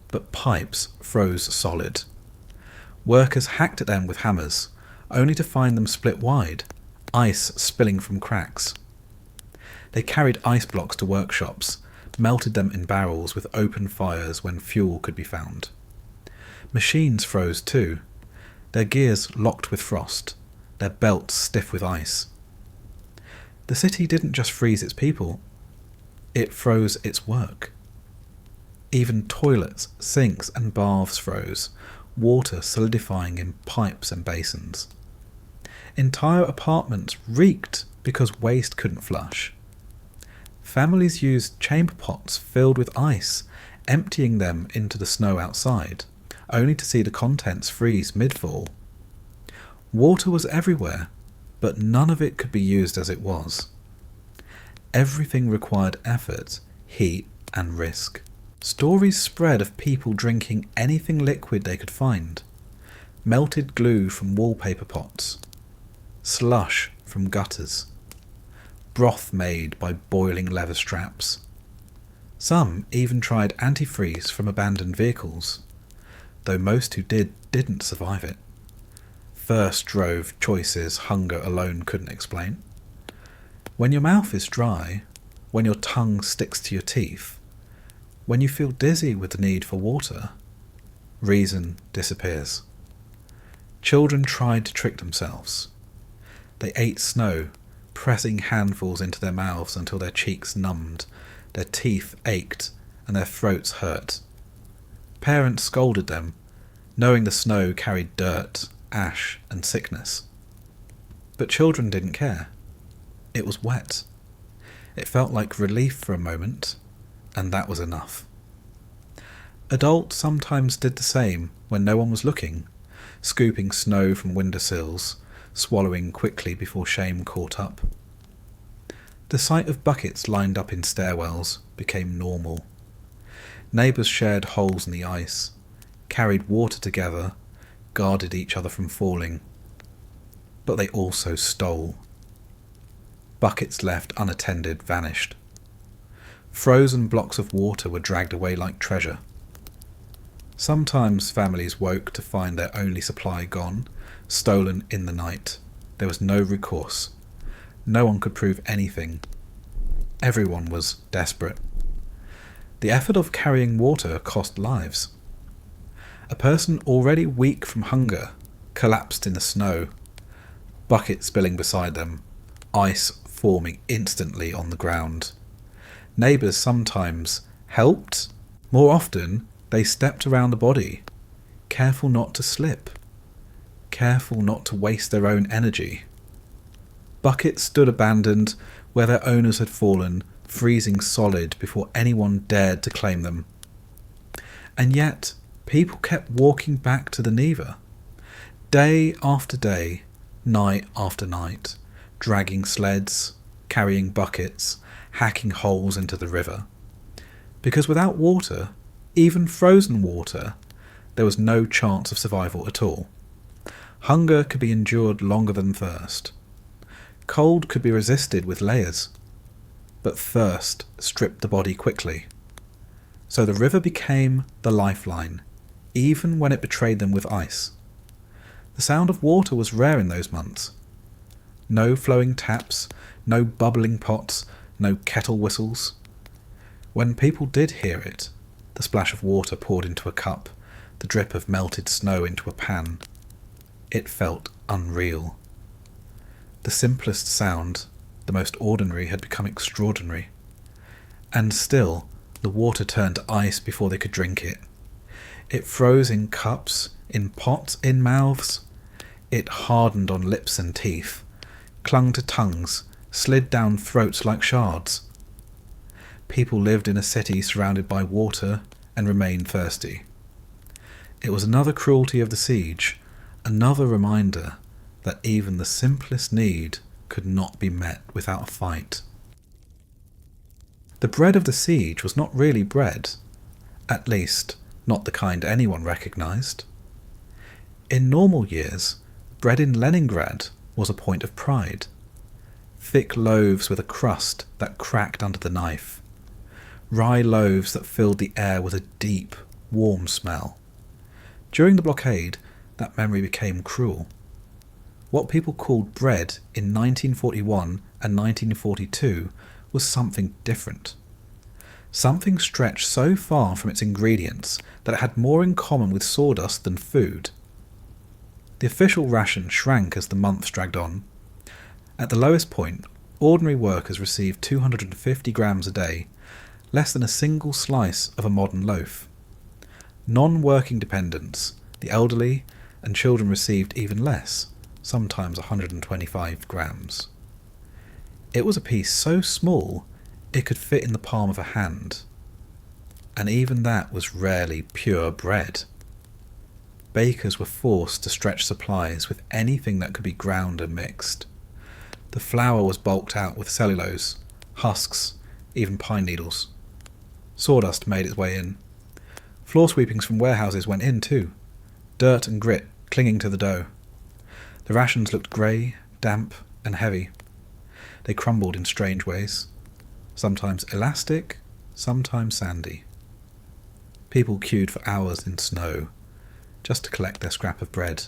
But pipes froze solid. Workers hacked at them with hammers, only to find them split wide, ice spilling from cracks. They carried ice blocks to workshops, melted them in barrels with open fires when fuel could be found. Machines froze too, their gears locked with frost, their belts stiff with ice. The city didn't just freeze its people, it froze its work. Even toilets, sinks and baths froze, water solidifying in pipes and basins. Entire apartments reeked because waste couldn't flush. Families used chamber pots filled with ice, emptying them into the snow outside, only to see the contents freeze mid-fall. Water was everywhere, but none of it could be used as it was. Everything required effort, heat, and risk. Stories spread of people drinking anything liquid they could find. Melted glue from wallpaper pots. Slush from gutters. Broth made by boiling leather straps. Some even tried antifreeze from abandoned vehicles, though most who didn't survive it. Thirst drove choices hunger alone couldn't explain. When your mouth is dry, when your tongue sticks to your teeth, when you feel dizzy with the need for water, reason disappears. Children tried to trick themselves. They ate snow, pressing handfuls into their mouths until their cheeks numbed, their teeth ached, and their throats hurt. Parents scolded them, knowing the snow carried dirt, ash, and sickness. But children didn't care. It was wet. It felt like relief for a moment, and that was enough. Adults sometimes did the same when no one was looking, scooping snow from windowsills, swallowing quickly before shame caught up. The sight of buckets lined up in stairwells became normal. Neighbours shared holes in the ice, carried water together, guarded each other from falling. But they also stole. Buckets left unattended vanished. Frozen blocks of water were dragged away like treasure. Sometimes families woke to find their only supply gone, stolen in the night. There was no recourse. No one could prove anything. Everyone was desperate. The effort of carrying water cost lives. A person already weak from hunger collapsed in the snow, bucket spilling beside them, ice forming instantly on the ground. Neighbours sometimes helped. More often, they stepped around the body, careful not to slip, careful not to waste their own energy. Buckets stood abandoned where their owners had fallen, freezing solid before anyone dared to claim them. And yet, people kept walking back to the Neva, day after day, night after night, dragging sleds, carrying buckets, hacking holes into the river. Because without water, even frozen water, there was no chance of survival at all. Hunger could be endured longer than thirst. Cold could be resisted with layers, but thirst stripped the body quickly. So the river became the lifeline, even when it betrayed them with ice. The sound of water was rare in those months. No flowing taps, no bubbling pots, no kettle whistles. When people did hear it, the splash of water poured into a cup, the drip of melted snow into a pan, it felt unreal. The simplest sound, the most ordinary, had become extraordinary. And still, the water turned to ice before they could drink it. It froze in cups, in pots, in mouths. It hardened on lips and teeth, clung to tongues, slid down throats like shards. People lived in a city surrounded by water and remained thirsty. It was another cruelty of the siege, another reminder that even the simplest need could not be met without a fight. The bread of the siege was not really bread, at least not the kind anyone recognised. In normal years, bread in Leningrad was a point of pride. Thick loaves with a crust that cracked under the knife. Rye loaves that filled the air with a deep, warm smell. During the blockade, that memory became cruel. What people called bread in 1941 and 1942 was something different. Something stretched so far from its ingredients that it had more in common with sawdust than food. The official ration shrank as the months dragged on. At the lowest point, ordinary workers received 250 grams a day, less than a single slice of a modern loaf. Non-working dependents, the elderly, and children received even less, sometimes 125 grams. It was a piece so small it could fit in the palm of a hand, and even that was rarely pure bread. Bakers were forced to stretch supplies with anything that could be ground and mixed. The flour was bulked out with cellulose, husks, even pine needles. Sawdust made its way in. Floor sweepings from warehouses went in too, dirt and grit clinging to the dough. The rations looked grey, damp, and heavy. They crumbled in strange ways, sometimes elastic, sometimes sandy. People queued for hours in snow, just to collect their scrap of bread.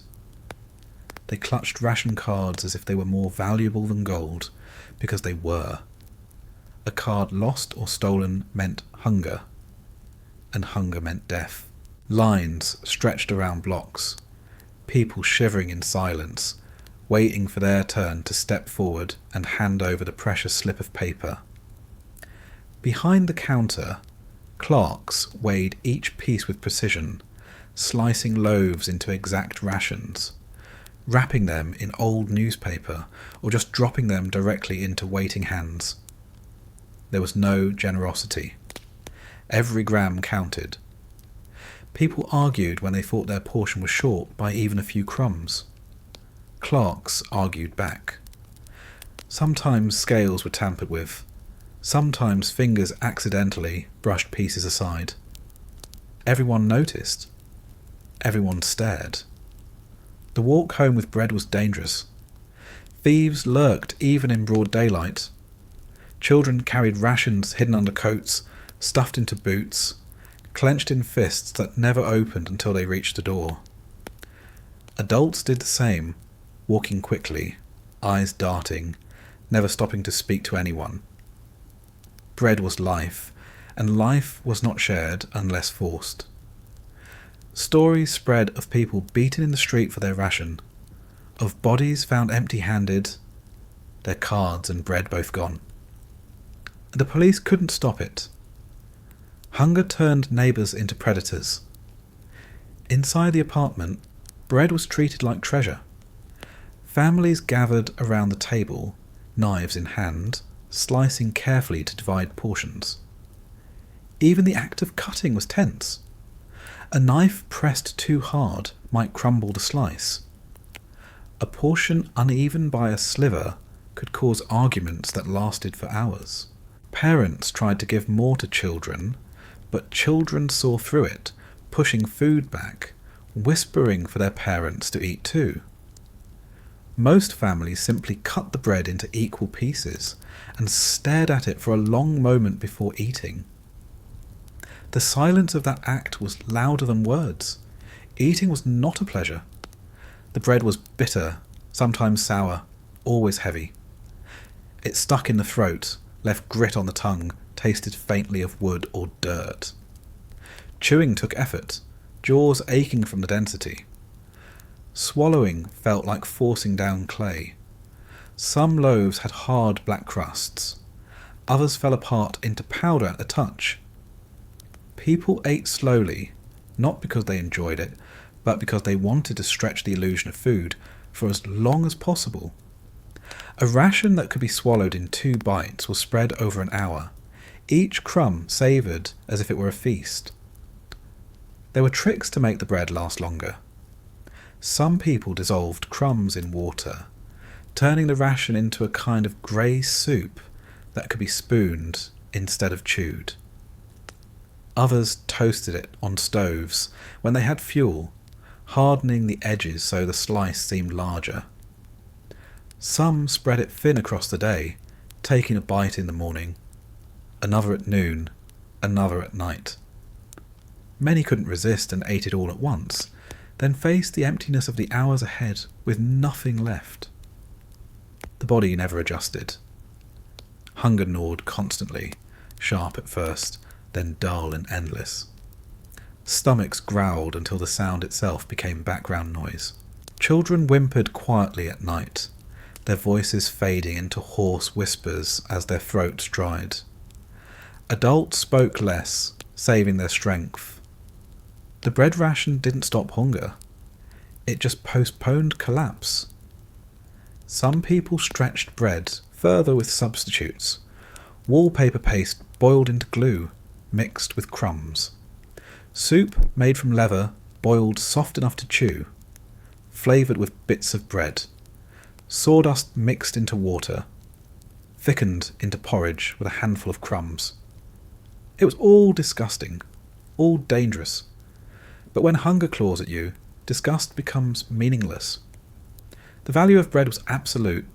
They clutched ration cards as if they were more valuable than gold, because they were. A card lost or stolen meant hunger, and hunger meant death. Lines stretched around blocks, people shivering in silence, waiting for their turn to step forward and hand over the precious slip of paper. Behind the counter, clerks weighed each piece with precision, slicing loaves into exact rations, wrapping them in old newspaper or just dropping them directly into waiting hands. There was no generosity. Every gram counted. People argued when they thought their portion was short by even a few crumbs. Clerks argued back. Sometimes scales were tampered with. Sometimes fingers accidentally brushed pieces aside. Everyone noticed. Everyone stared. The walk home with bread was dangerous. Thieves lurked even in broad daylight. Children carried rations hidden under coats, stuffed into boots, clenched in fists that never opened until they reached the door. Adults did the same, walking quickly, eyes darting, never stopping to speak to anyone. Bread was life, and life was not shared unless forced. Stories spread of people beaten in the street for their ration, of bodies found empty-handed, their cards and bread both gone. The police couldn't stop it. Hunger turned neighbours into predators. Inside the apartment, bread was treated like treasure. Families gathered around the table, knives in hand, slicing carefully to divide portions. Even the act of cutting was tense. A knife pressed too hard might crumble the slice. A portion uneven by a sliver could cause arguments that lasted for hours. Parents tried to give more to children, but children saw through it, pushing food back, whispering for their parents to eat too. Most families simply cut the bread into equal pieces and stared at it for a long moment before eating. The silence of that act was louder than words. Eating was not a pleasure. The bread was bitter, sometimes sour, always heavy. It stuck in the throat, left grit on the tongue, tasted faintly of wood or dirt. Chewing took effort, jaws aching from the density. Swallowing felt like forcing down clay. Some loaves had hard black crusts. Others fell apart into powder at the touch. People ate slowly, not because they enjoyed it, but because they wanted to stretch the illusion of food for as long as possible. A ration that could be swallowed in 2 bites was spread over an hour, each crumb savoured as if it were a feast. There were tricks to make the bread last longer. Some people dissolved crumbs in water, turning the ration into a kind of grey soup that could be spooned instead of chewed. Others toasted it on stoves when they had fuel, hardening the edges so the slice seemed larger. Some spread it thin across the day, taking a bite in the morning, another at noon, another at night. Many couldn't resist and ate it all at once, then faced the emptiness of the hours ahead with nothing left. The body never adjusted. Hunger gnawed constantly, sharp at first, then dull and endless. Stomachs growled until the sound itself became background noise. Children whimpered quietly at night, their voices fading into hoarse whispers as their throats dried. Adults spoke less, saving their strength. The bread ration didn't stop hunger. It just postponed collapse. Some people stretched bread further with substitutes. Wallpaper paste boiled into glue, mixed with crumbs. Soup made from leather, boiled soft enough to chew, flavoured with bits of bread. Sawdust mixed into water, thickened into porridge with a handful of crumbs. It was all disgusting, all dangerous. But when hunger claws at you, disgust becomes meaningless. The value of bread was absolute.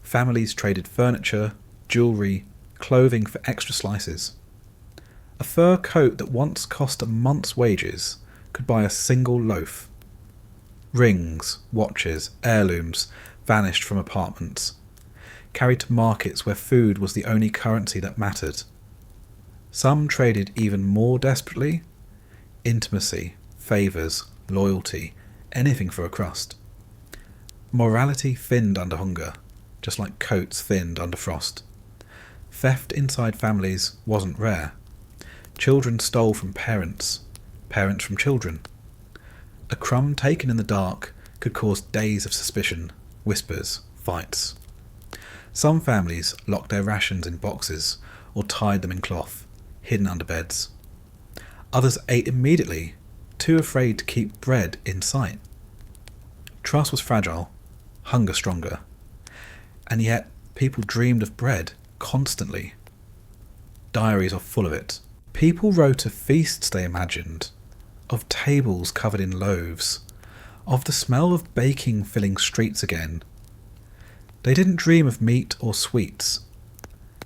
Families traded furniture, jewellery, clothing for extra slices. A fur coat that once cost a month's wages could buy a single loaf. Rings, watches, heirlooms vanished from apartments, carried to markets where food was the only currency that mattered. Some traded even more desperately: intimacy, favours, loyalty, anything for a crust. Morality thinned under hunger, just like coats thinned under frost. Theft inside families wasn't rare. Children stole from parents, parents from children. A crumb taken in the dark could cause days of suspicion, whispers, fights. Some families locked their rations in boxes or tied them in cloth, hidden under beds. Others ate immediately, too afraid to keep bread in sight. Trust was fragile, hunger stronger, and yet people dreamed of bread constantly. Diaries are full of it. People wrote of feasts they imagined, of tables covered in loaves, of the smell of baking filling streets again. They didn't dream of meat or sweets.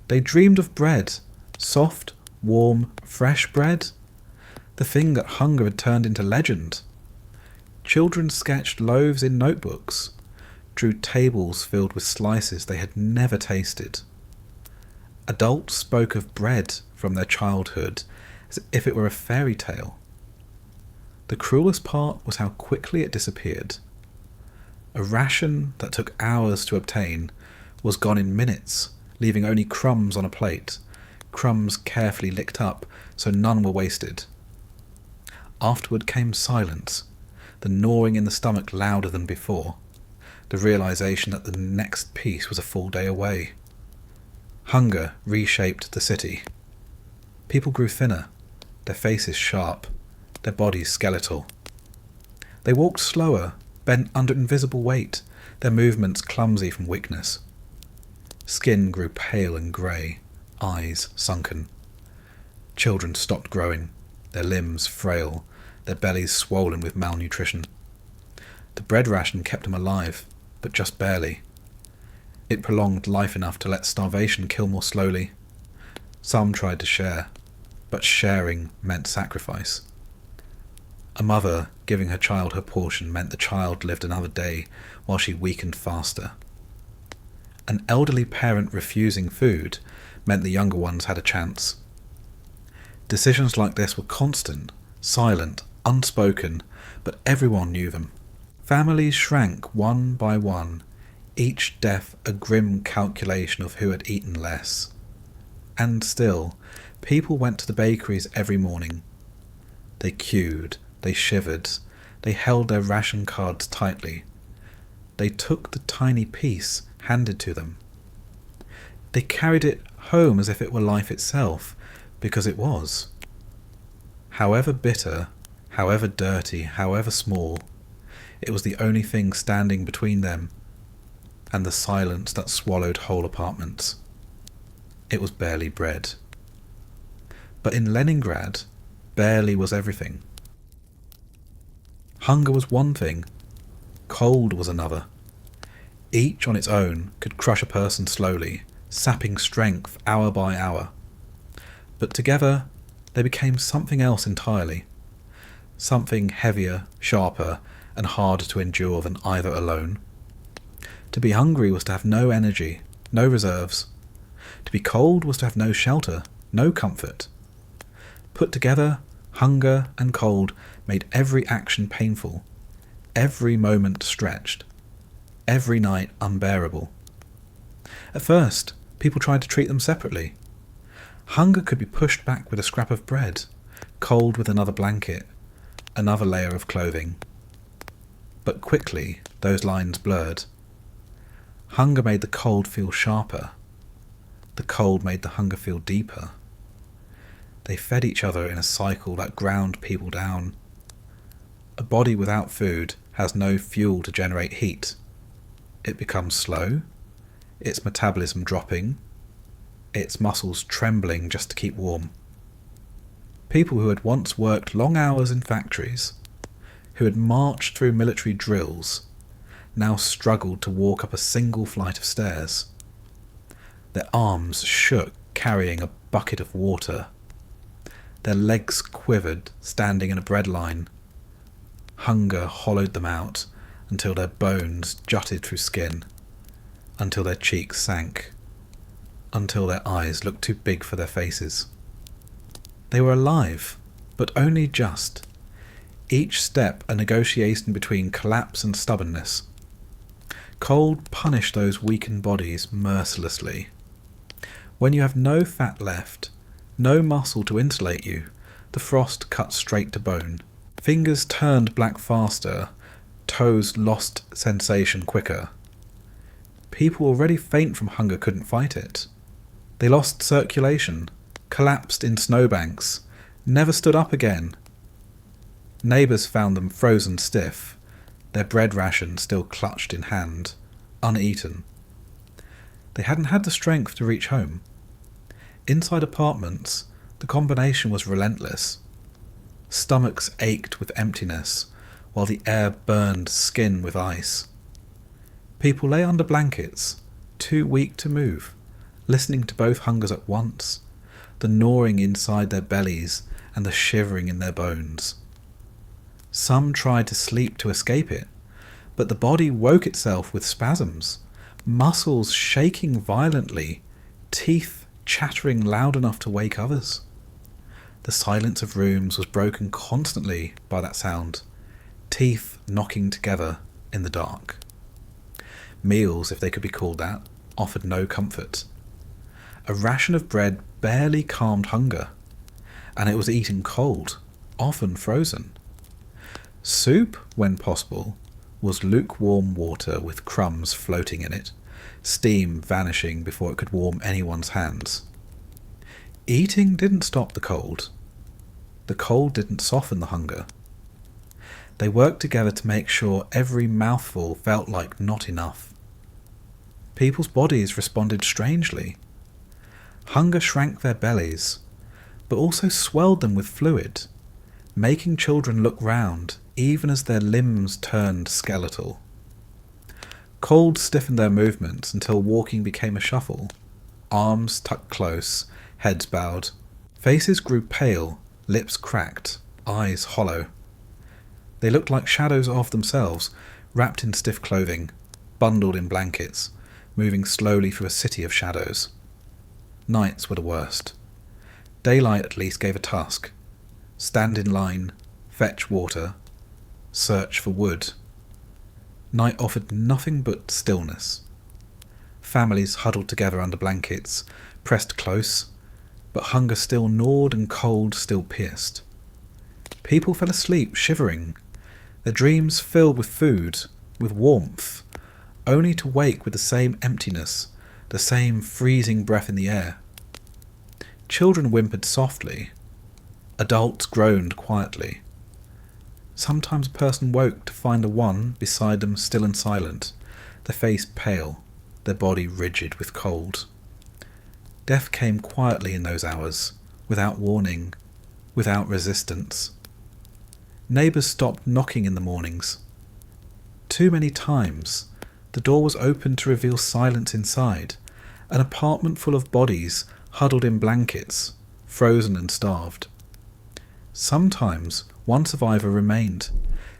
They dreamed of bread, soft, warm, fresh bread, the thing that hunger had turned into legend. Children sketched loaves in notebooks, drew tables filled with slices they had never tasted. Adults spoke of bread from their childhood as if it were a fairy tale. The cruelest part was how quickly it disappeared. A ration that took hours to obtain was gone in minutes, leaving only crumbs on a plate, crumbs carefully licked up so none were wasted. Afterward came silence, the gnawing in the stomach louder than before. the realization that the next piece was a full day away. Hunger reshaped the city. People grew thinner, their faces sharp, their bodies skeletal. They walked slower, bent under invisible weight, their movements clumsy from weakness. Skin grew pale and grey, eyes sunken. Children stopped growing, their limbs frail, their bellies swollen with malnutrition. The bread ration kept them alive, but just barely. It prolonged life enough to let starvation kill more slowly. Some tried to share, but sharing meant sacrifice. A mother giving her child her portion meant the child lived another day while she weakened faster. An elderly parent refusing food meant the younger ones had a chance. Decisions like this were constant, silent, unspoken, but everyone knew them. Families shrank one by one, each death a grim calculation of who had eaten less. And still, people went to the bakeries every morning. They queued, they shivered, they held their ration cards tightly. They took the tiny piece handed to them. They carried it home as if it were life itself, because it was. However bitter, however dirty, however small, it was the only thing standing between them and the silence that swallowed whole apartments. It was barely bread. But in Leningrad, barely was everything. Hunger was one thing, cold was another. Each on its own could crush a person slowly, sapping strength hour by hour. But together, they became something else entirely. Something heavier, sharper, and harder to endure than either alone. To be hungry was to have no energy, no reserves. To be cold was to have no shelter, no comfort. Put together, hunger and cold made every action painful, every moment stretched, every night unbearable. At first, people tried to treat them separately. Hunger could be pushed back with a scrap of bread, cold with another blanket, another layer of clothing. But quickly, those lines blurred. Hunger made the cold feel sharper. The cold made the hunger feel deeper. They fed each other in a cycle that ground people down. A body without food has no fuel to generate heat. It becomes slow, its metabolism dropping, its muscles trembling just to keep warm. People who had once worked long hours in factories, who had marched through military drills, now struggled to walk up a single flight of stairs. Their arms shook carrying a bucket of water. Their legs quivered standing in a bread line. Hunger hollowed them out until their bones jutted through skin, until their cheeks sank, until their eyes looked too big for their faces. They were alive, but only just. Each step a negotiation between collapse and stubbornness. Cold punished those weakened bodies mercilessly. When you have no fat left, no muscle to insulate you, the frost cut straight to bone. Fingers turned black faster, toes lost sensation quicker. People already faint from hunger couldn't fight it. They lost circulation, collapsed in snowbanks, never stood up again. Neighbours found them frozen stiff, their bread ration still clutched in hand, uneaten. They hadn't had the strength to reach home. Inside apartments, the combination was relentless. Stomachs ached with emptiness, while the air burned skin with ice. People lay under blankets, too weak to move, listening to both hungers at once, the gnawing inside their bellies and the shivering in their bones. Some tried to sleep to escape it, but the body woke itself with spasms, muscles shaking violently, teeth chattering loud enough to wake others. The silence of rooms was broken constantly by that sound, teeth knocking together in the dark. Meals, if they could be called that, offered no comfort. A ration of bread barely calmed hunger, and it was eaten cold, often frozen. Soup, when possible, was lukewarm water with crumbs floating in it, steam vanishing before it could warm anyone's hands. Eating didn't stop the cold. The cold didn't soften the hunger. They worked together to make sure every mouthful felt like not enough. People's bodies responded strangely. Hunger shrank their bellies, but also swelled them with fluid, making children look round even as their limbs turned skeletal. Cold stiffened their movements until walking became a shuffle. Arms tucked close, heads bowed. Faces grew pale, lips cracked, eyes hollow. They looked like shadows of themselves, wrapped in stiff clothing, bundled in blankets, moving slowly through a city of shadows. Nights were the worst. Daylight at least gave a task. Stand in line, fetch water, search for wood. Night offered nothing but stillness. Families huddled together under blankets, pressed close, but hunger still gnawed and cold still pierced. People fell asleep shivering, their dreams filled with food, with warmth, only to wake with the same emptiness, the same freezing breath in the air. Children whimpered softly. Adults groaned quietly. Sometimes a person woke to find a one beside them still and silent, their face pale, their body rigid with cold. Death came quietly in those hours, without warning, without resistance. Neighbours stopped knocking in the mornings. Too many times, the door was opened to reveal silence inside, an apartment full of bodies huddled in blankets, frozen and starved. Sometimes one survivor remained,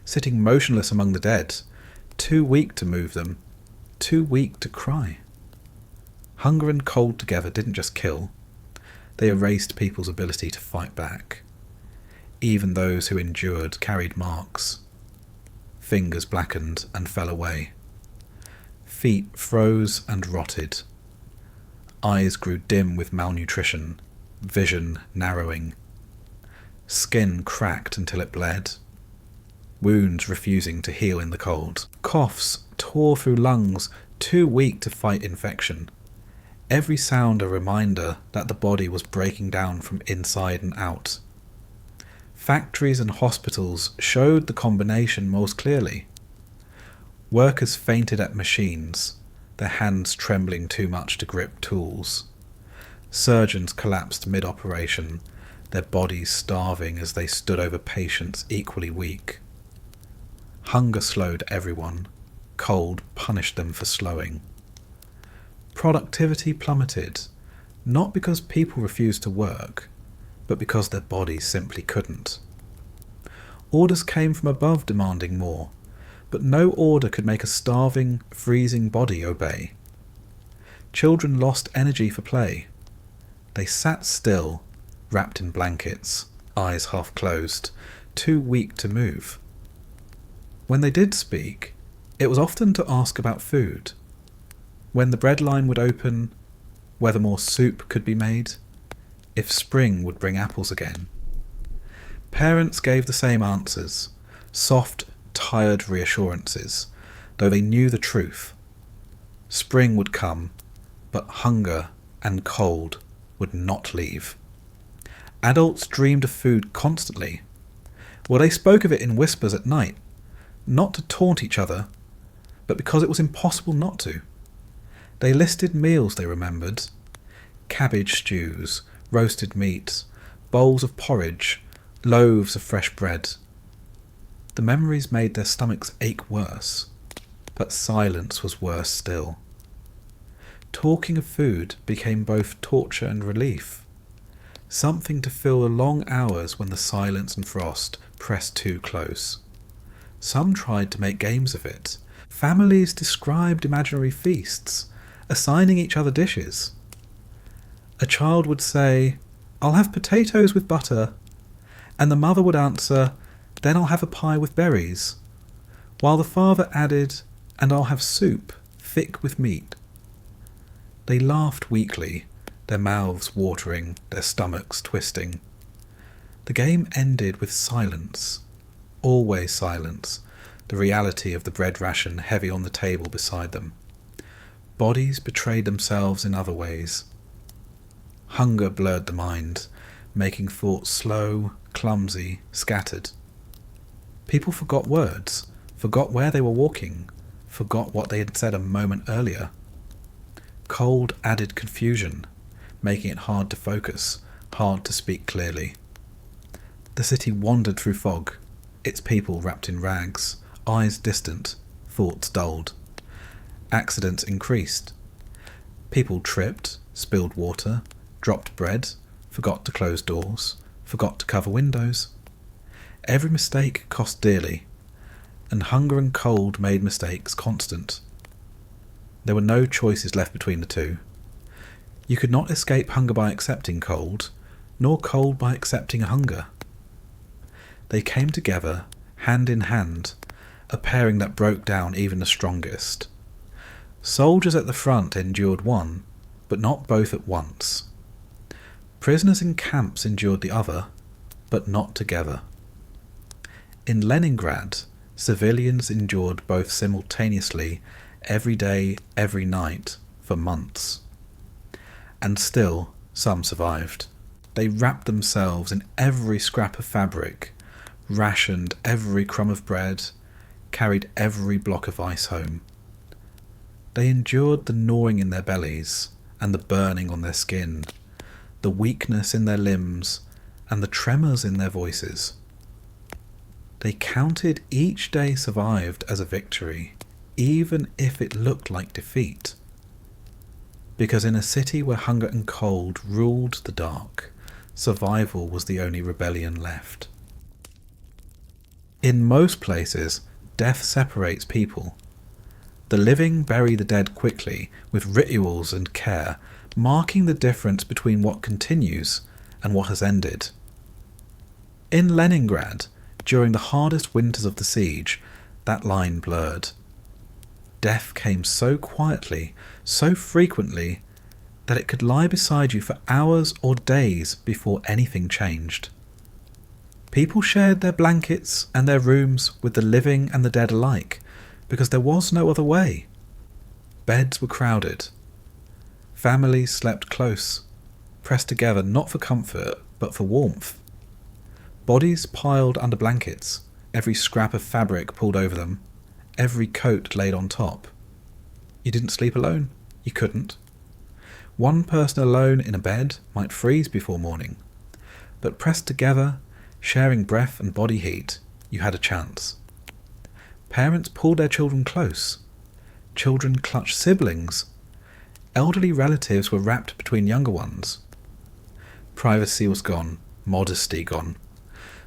sitting motionless among the dead, too weak to move them, too weak to cry. Hunger and cold together didn't just kill, they erased people's ability to fight back. Even those who endured carried marks. Fingers blackened and fell away. Feet froze and rotted. Eyes grew dim with malnutrition, vision narrowing. Skin cracked until it bled. Wounds refusing to heal in the cold. Coughs tore through lungs, too weak to fight infection. Every sound a reminder that the body was breaking down from inside and out. Factories and hospitals showed the combination most clearly. Workers fainted at machines, their hands trembling too much to grip tools. Surgeons collapsed mid-operation, their bodies starving as they stood over patients equally weak. Hunger slowed everyone. Cold punished them for slowing. Productivity plummeted, not because people refused to work, but because their bodies simply couldn't. Orders came from above demanding more, but no order could make a starving, freezing body obey. Children lost energy for play. They sat still, wrapped in blankets, eyes half closed, too weak to move. When they did speak, it was often to ask about food. When the bread line would open, whether more soup could be made, if spring would bring apples again. Parents gave the same answers, soft, tired reassurances, though they knew the truth. Spring would come, but hunger and cold would not leave. Adults dreamed of food constantly. Well, they spoke of it in whispers at night, not to taunt each other, but because it was impossible not to. They listed meals they remembered: cabbage stews, roasted meat, bowls of porridge, loaves of fresh bread. The memories made their stomachs ache worse, but silence was worse still. Talking of food became both torture and relief, something to fill the long hours when the silence and frost pressed too close. Some tried to make games of it. Families described imaginary feasts, assigning each other dishes. A child would say, "I'll have potatoes with butter," and the mother would answer, "Then I'll have a pie with berries," while the father added, "And I'll have soup, thick with meat." They laughed weakly, their mouths watering, their stomachs twisting. The game ended with silence, always silence, the reality of the bread ration heavy on the table beside them. Bodies betrayed themselves in other ways. Hunger blurred the mind, making thoughts slow, clumsy, scattered. People forgot words, forgot where they were walking, forgot what they had said a moment earlier. Cold added confusion, making it hard to focus, hard to speak clearly. The city wandered through fog, its people wrapped in rags, eyes distant, thoughts dulled. Accidents increased. People tripped, spilled water, dropped bread, forgot to close doors, forgot to cover windows. Every mistake cost dearly, and hunger and cold made mistakes constant. There were no choices left between the two. You could not escape hunger by accepting cold, nor cold by accepting hunger. They came together, hand in hand, a pairing that broke down even the strongest. Soldiers at the front endured one, but not both at once. Prisoners in camps endured the other, but not together. In Leningrad, civilians endured both simultaneously, every day, every night, for months. And still, some survived. They wrapped themselves in every scrap of fabric, rationed every crumb of bread, carried every block of ice home. They endured the gnawing in their bellies and the burning on their skin, the weakness in their limbs and the tremors in their voices. They counted each day survived as a victory, even if it looked like defeat. Because in a city where hunger and cold ruled the dark, survival was the only rebellion left. In most places, death separates people. The living bury the dead quickly, with rituals and care, marking the difference between what continues and what has ended. In Leningrad, during the hardest winters of the siege, that line blurred. Death came so quietly, so frequently, that it could lie beside you for hours or days before anything changed. People shared their blankets and their rooms with the living and the dead alike, because there was no other way. Beds were crowded. Families slept close, pressed together not for comfort, but for warmth. Bodies piled under blankets, every scrap of fabric pulled over them, every coat laid on top. You didn't sleep alone. You couldn't. One person alone in a bed might freeze before morning, but pressed together, sharing breath and body heat, you had a chance. Parents pulled their children close. Children clutched siblings. Elderly relatives were wrapped between younger ones. Privacy was gone, modesty gone.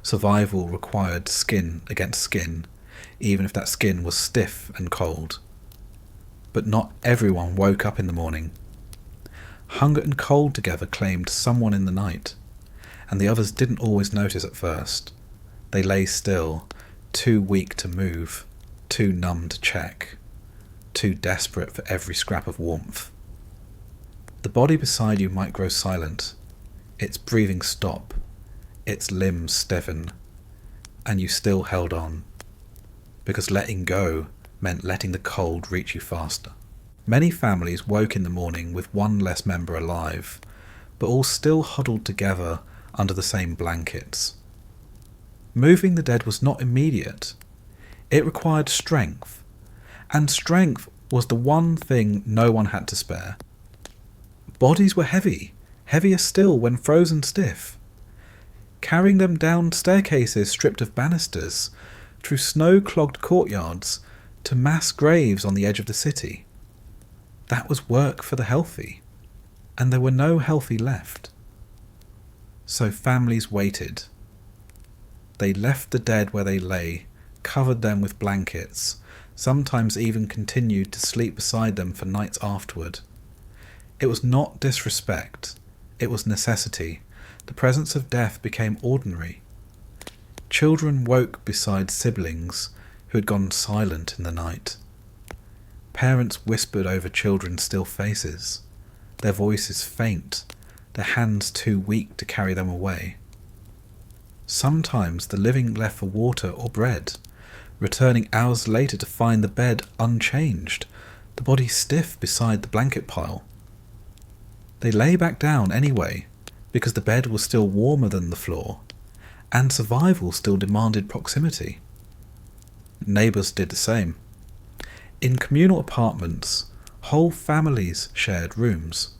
Survival required skin against skin, even if that skin was stiff and cold. But not everyone woke up in the morning. Hunger and cold together claimed someone in the night, and the others didn't always notice at first. They lay still, too weak to move, too numb to check, too desperate for every scrap of warmth. The body beside you might grow silent, its breathing stop, its limbs stiffen, and you still held on, because letting go meant letting the cold reach you faster. Many families woke in the morning with one less member alive, but all still huddled together under the same blankets. Moving the dead was not immediate. It required strength, and strength was the one thing no one had to spare. Bodies were heavy, heavier still when frozen stiff. Carrying them down staircases stripped of banisters, through snow-clogged courtyards, to mass graves on the edge of the city. That was work for the healthy, and there were no healthy left. So families waited. They left the dead where they lay, covered them with blankets, sometimes even continued to sleep beside them for nights afterward. It was not disrespect, it was necessity. The presence of death became ordinary. Children woke beside siblings who had gone silent in the night. Parents whispered over children's still faces, their voices faint, their hands too weak to carry them away. Sometimes the living left for water or bread, returning hours later to find the bed unchanged, the body stiff beside the blanket pile. They lay back down anyway, because the bed was still warmer than the floor, and survival still demanded proximity. Neighbours did the same. In communal apartments, whole families shared rooms.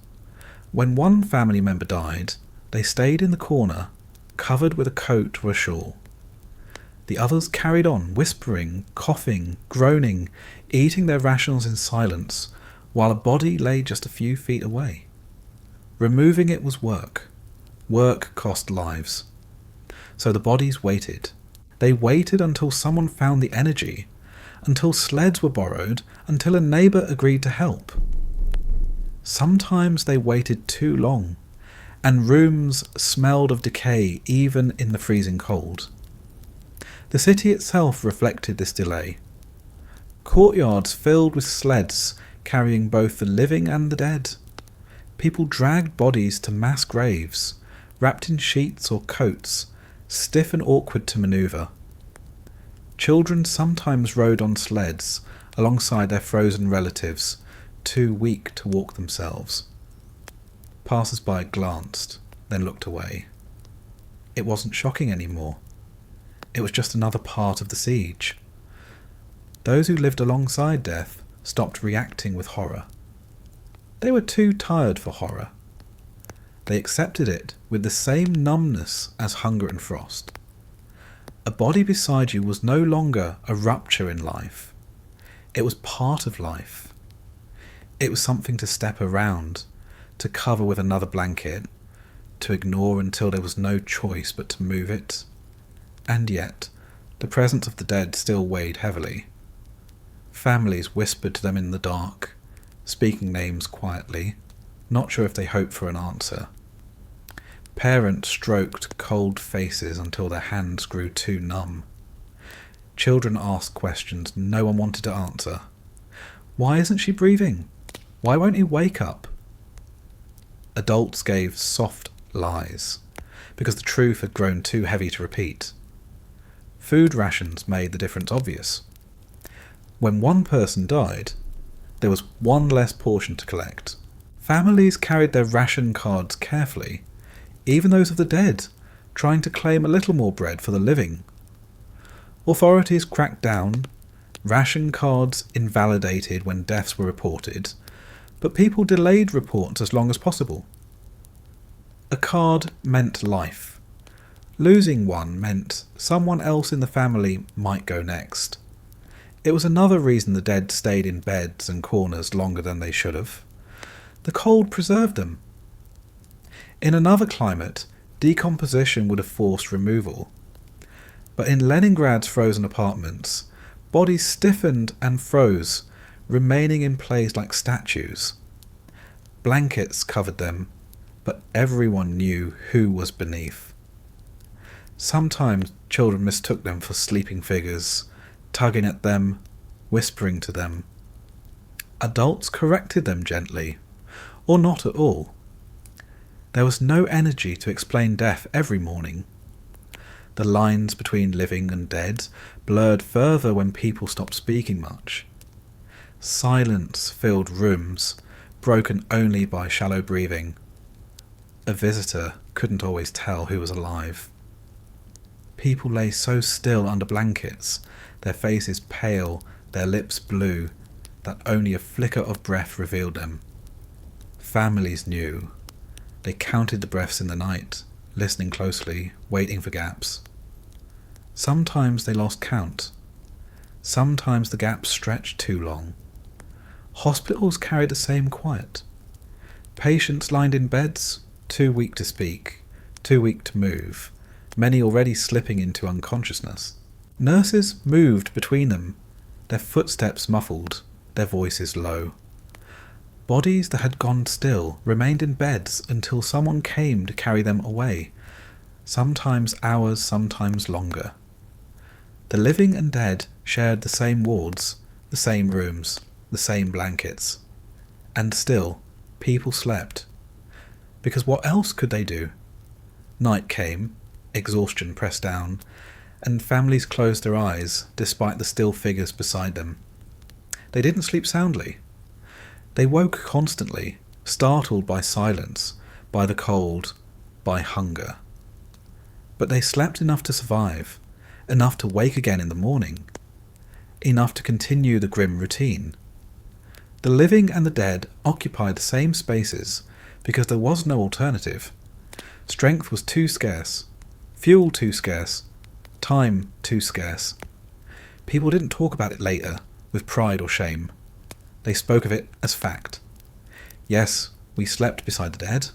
When one family member died, they stayed in the corner, covered with a coat or a shawl. The others carried on, whispering, coughing, groaning, eating their rations in silence, while a body lay just a few feet away. Removing it was work. Work cost lives. So the bodies waited. They waited until someone found the energy, until sleds were borrowed, until a neighbour agreed to help. Sometimes they waited too long, and rooms smelled of decay even in the freezing cold. The city itself reflected this delay. Courtyards filled with sleds carrying both the living and the dead. People dragged bodies to mass graves, wrapped in sheets or coats, stiff and awkward to manoeuvre. Children sometimes rode on sleds alongside their frozen relatives, too weak to walk themselves. Passers-by glanced, then looked away. It wasn't shocking anymore. It was just another part of the siege. Those who lived alongside death stopped reacting with horror. They were too tired for horror. They accepted it with the same numbness as hunger and frost. A body beside you was no longer a rupture in life. It was part of life. It was something to step around, to cover with another blanket, to ignore until there was no choice but to move it. And yet, the presence of the dead still weighed heavily. Families whispered to them in the dark, speaking names quietly, not sure if they hoped for an answer. Parents stroked cold faces until their hands grew too numb. Children asked questions no one wanted to answer. Why isn't she breathing? Why won't he wake up? Adults gave soft lies, because the truth had grown too heavy to repeat. Food rations made the difference obvious. When one person died, there was one less portion to collect. Families carried their ration cards carefully, even those of the dead, trying to claim a little more bread for the living. Authorities cracked down, ration cards invalidated when deaths were reported, but people delayed reports as long as possible. A card meant life. Losing one meant someone else in the family might go next. It was another reason the dead stayed in beds and corners longer than they should have. The cold preserved them. In another climate, decomposition would have forced removal. But in Leningrad's frozen apartments, bodies stiffened and froze, remaining in place like statues. Blankets covered them, but everyone knew who was beneath. Sometimes children mistook them for sleeping figures, tugging at them, whispering to them. Adults corrected them gently, or not at all. There was no energy to explain death every morning. The lines between living and dead blurred further when people stopped speaking much. Silence filled rooms, broken only by shallow breathing. A visitor couldn't always tell who was alive. People lay so still under blankets, their faces pale, their lips blue, that only a flicker of breath revealed them. Families knew. They counted the breaths in the night, listening closely, waiting for gaps. Sometimes they lost count. Sometimes the gaps stretched too long. Hospitals carried the same quiet. Patients lined in beds, too weak to speak, too weak to move, many already slipping into unconsciousness. Nurses moved between them, their footsteps muffled, their voices low. Bodies that had gone still remained in beds until someone came to carry them away, sometimes hours, sometimes longer. The living and dead shared the same wards, the same rooms, the same blankets. And still, people slept. Because what else could they do? Night came, exhaustion pressed down, and families closed their eyes despite the still figures beside them. They didn't sleep soundly. They woke constantly, startled by silence, by the cold, by hunger. But they slept enough to survive, enough to wake again in the morning, enough to continue the grim routine. The living and the dead occupied the same spaces because there was no alternative. Strength was too scarce, fuel too scarce, time too scarce. People didn't talk about it later with pride or shame. They spoke of it as fact. Yes, we slept beside the dead.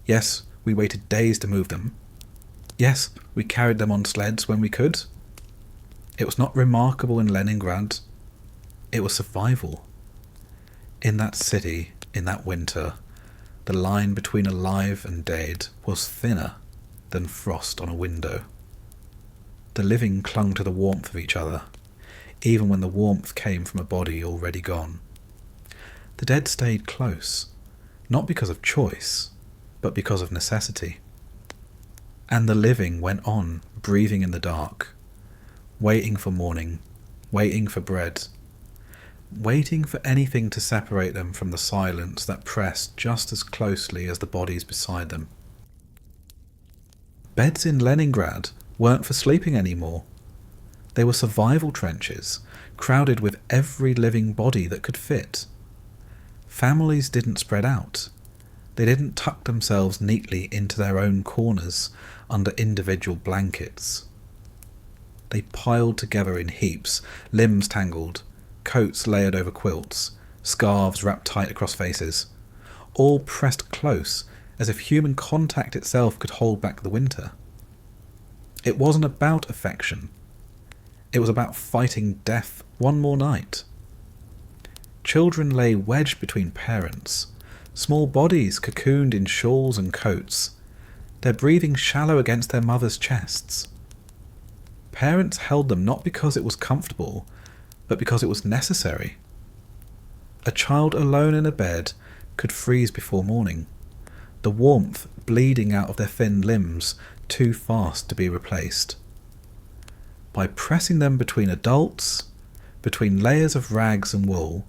Yes, we waited days to move them. Yes, we carried them on sleds when we could. It was not remarkable in Leningrad. It was survival. In that city, in that winter, the line between alive and dead was thinner than frost on a window. The living clung to the warmth of each other, even when the warmth came from a body already gone. The dead stayed close, not because of choice, but because of necessity. And the living went on, breathing in the dark, waiting for morning, waiting for bread, waiting for anything to separate them from the silence that pressed just as closely as the bodies beside them. Beds in Leningrad weren't for sleeping anymore. They were survival trenches, crowded with every living body that could fit. Families didn't spread out. They didn't tuck themselves neatly into their own corners under individual blankets. They piled together in heaps, limbs tangled, coats layered over quilts, scarves wrapped tight across faces, all pressed close as if human contact itself could hold back the winter. It wasn't about affection. It was about fighting death one more night. Children lay wedged between parents, small bodies cocooned in shawls and coats, their breathing shallow against their mothers' chests. Parents held them not because it was comfortable, but because it was necessary. A child alone in a bed could freeze before morning, the warmth bleeding out of their thin limbs too fast to be replaced. By pressing them between adults, between layers of rags and wool,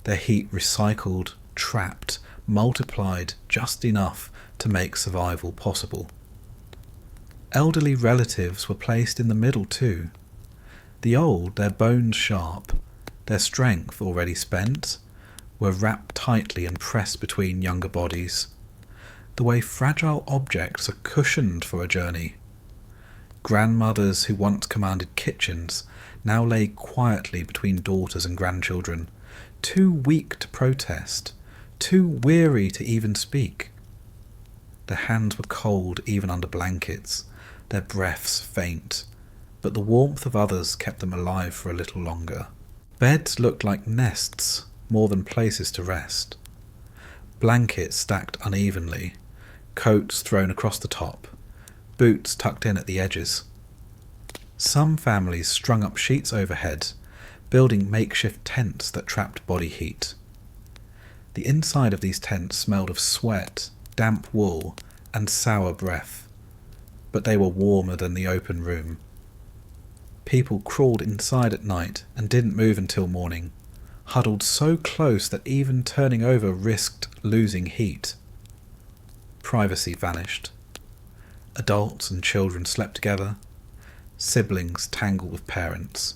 their heat recycled, trapped, multiplied just enough to make survival possible. Elderly relatives were placed in the middle too. The old, their bones sharp, their strength already spent, were wrapped tightly and pressed between younger bodies, the way fragile objects are cushioned for a journey. Grandmothers who once commanded kitchens now lay quietly between daughters and grandchildren, too weak to protest, too weary to even speak. Their hands were cold even under blankets, their breaths faint, but the warmth of others kept them alive for a little longer. Beds looked like nests more than places to rest. Blankets stacked unevenly, coats thrown across the top, boots tucked in at the edges. Some families strung up sheets overhead, building makeshift tents that trapped body heat. The inside of these tents smelled of sweat, damp wool, and sour breath, but they were warmer than the open room. People crawled inside at night and didn't move until morning, huddled so close that even turning over risked losing heat. Privacy vanished. Adults and children slept together, siblings tangled with parents,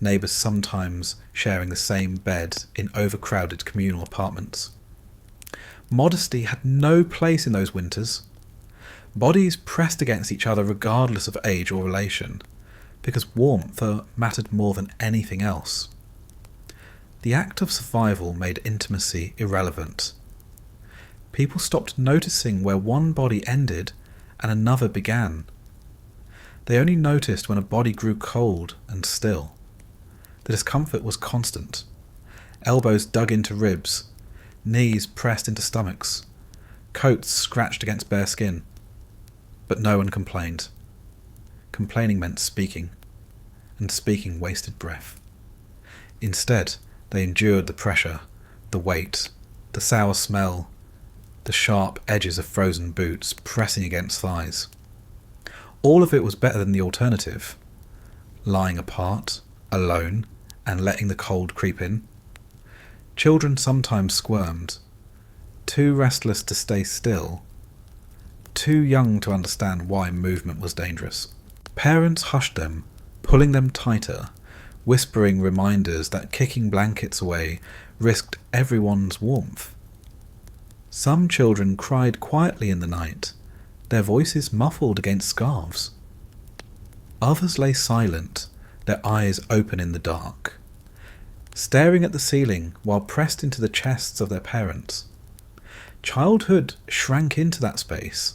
neighbours sometimes sharing the same bed in overcrowded communal apartments. Modesty had no place in those winters. Bodies pressed against each other regardless of age or relation, because warmth mattered more than anything else. The act of survival made intimacy irrelevant. People stopped noticing where one body ended and another began. They only noticed when a body grew cold and still. The discomfort was constant. Elbows dug into ribs, knees pressed into stomachs, coats scratched against bare skin. But no one complained. Complaining meant speaking, and speaking wasted breath. Instead, they endured the pressure, the weight, the sour smell, the sharp edges of frozen boots pressing against thighs. All of it was better than the alternative, lying apart, alone, and letting the cold creep in. Children sometimes squirmed, too restless to stay still, too young to understand why movement was dangerous. Parents hushed them, pulling them tighter, whispering reminders that kicking blankets away risked everyone's warmth. Some children cried quietly in the night, their voices muffled against scarves. Others lay silent, their eyes open in the dark, staring at the ceiling while pressed into the chests of their parents. Childhood shrank into that space,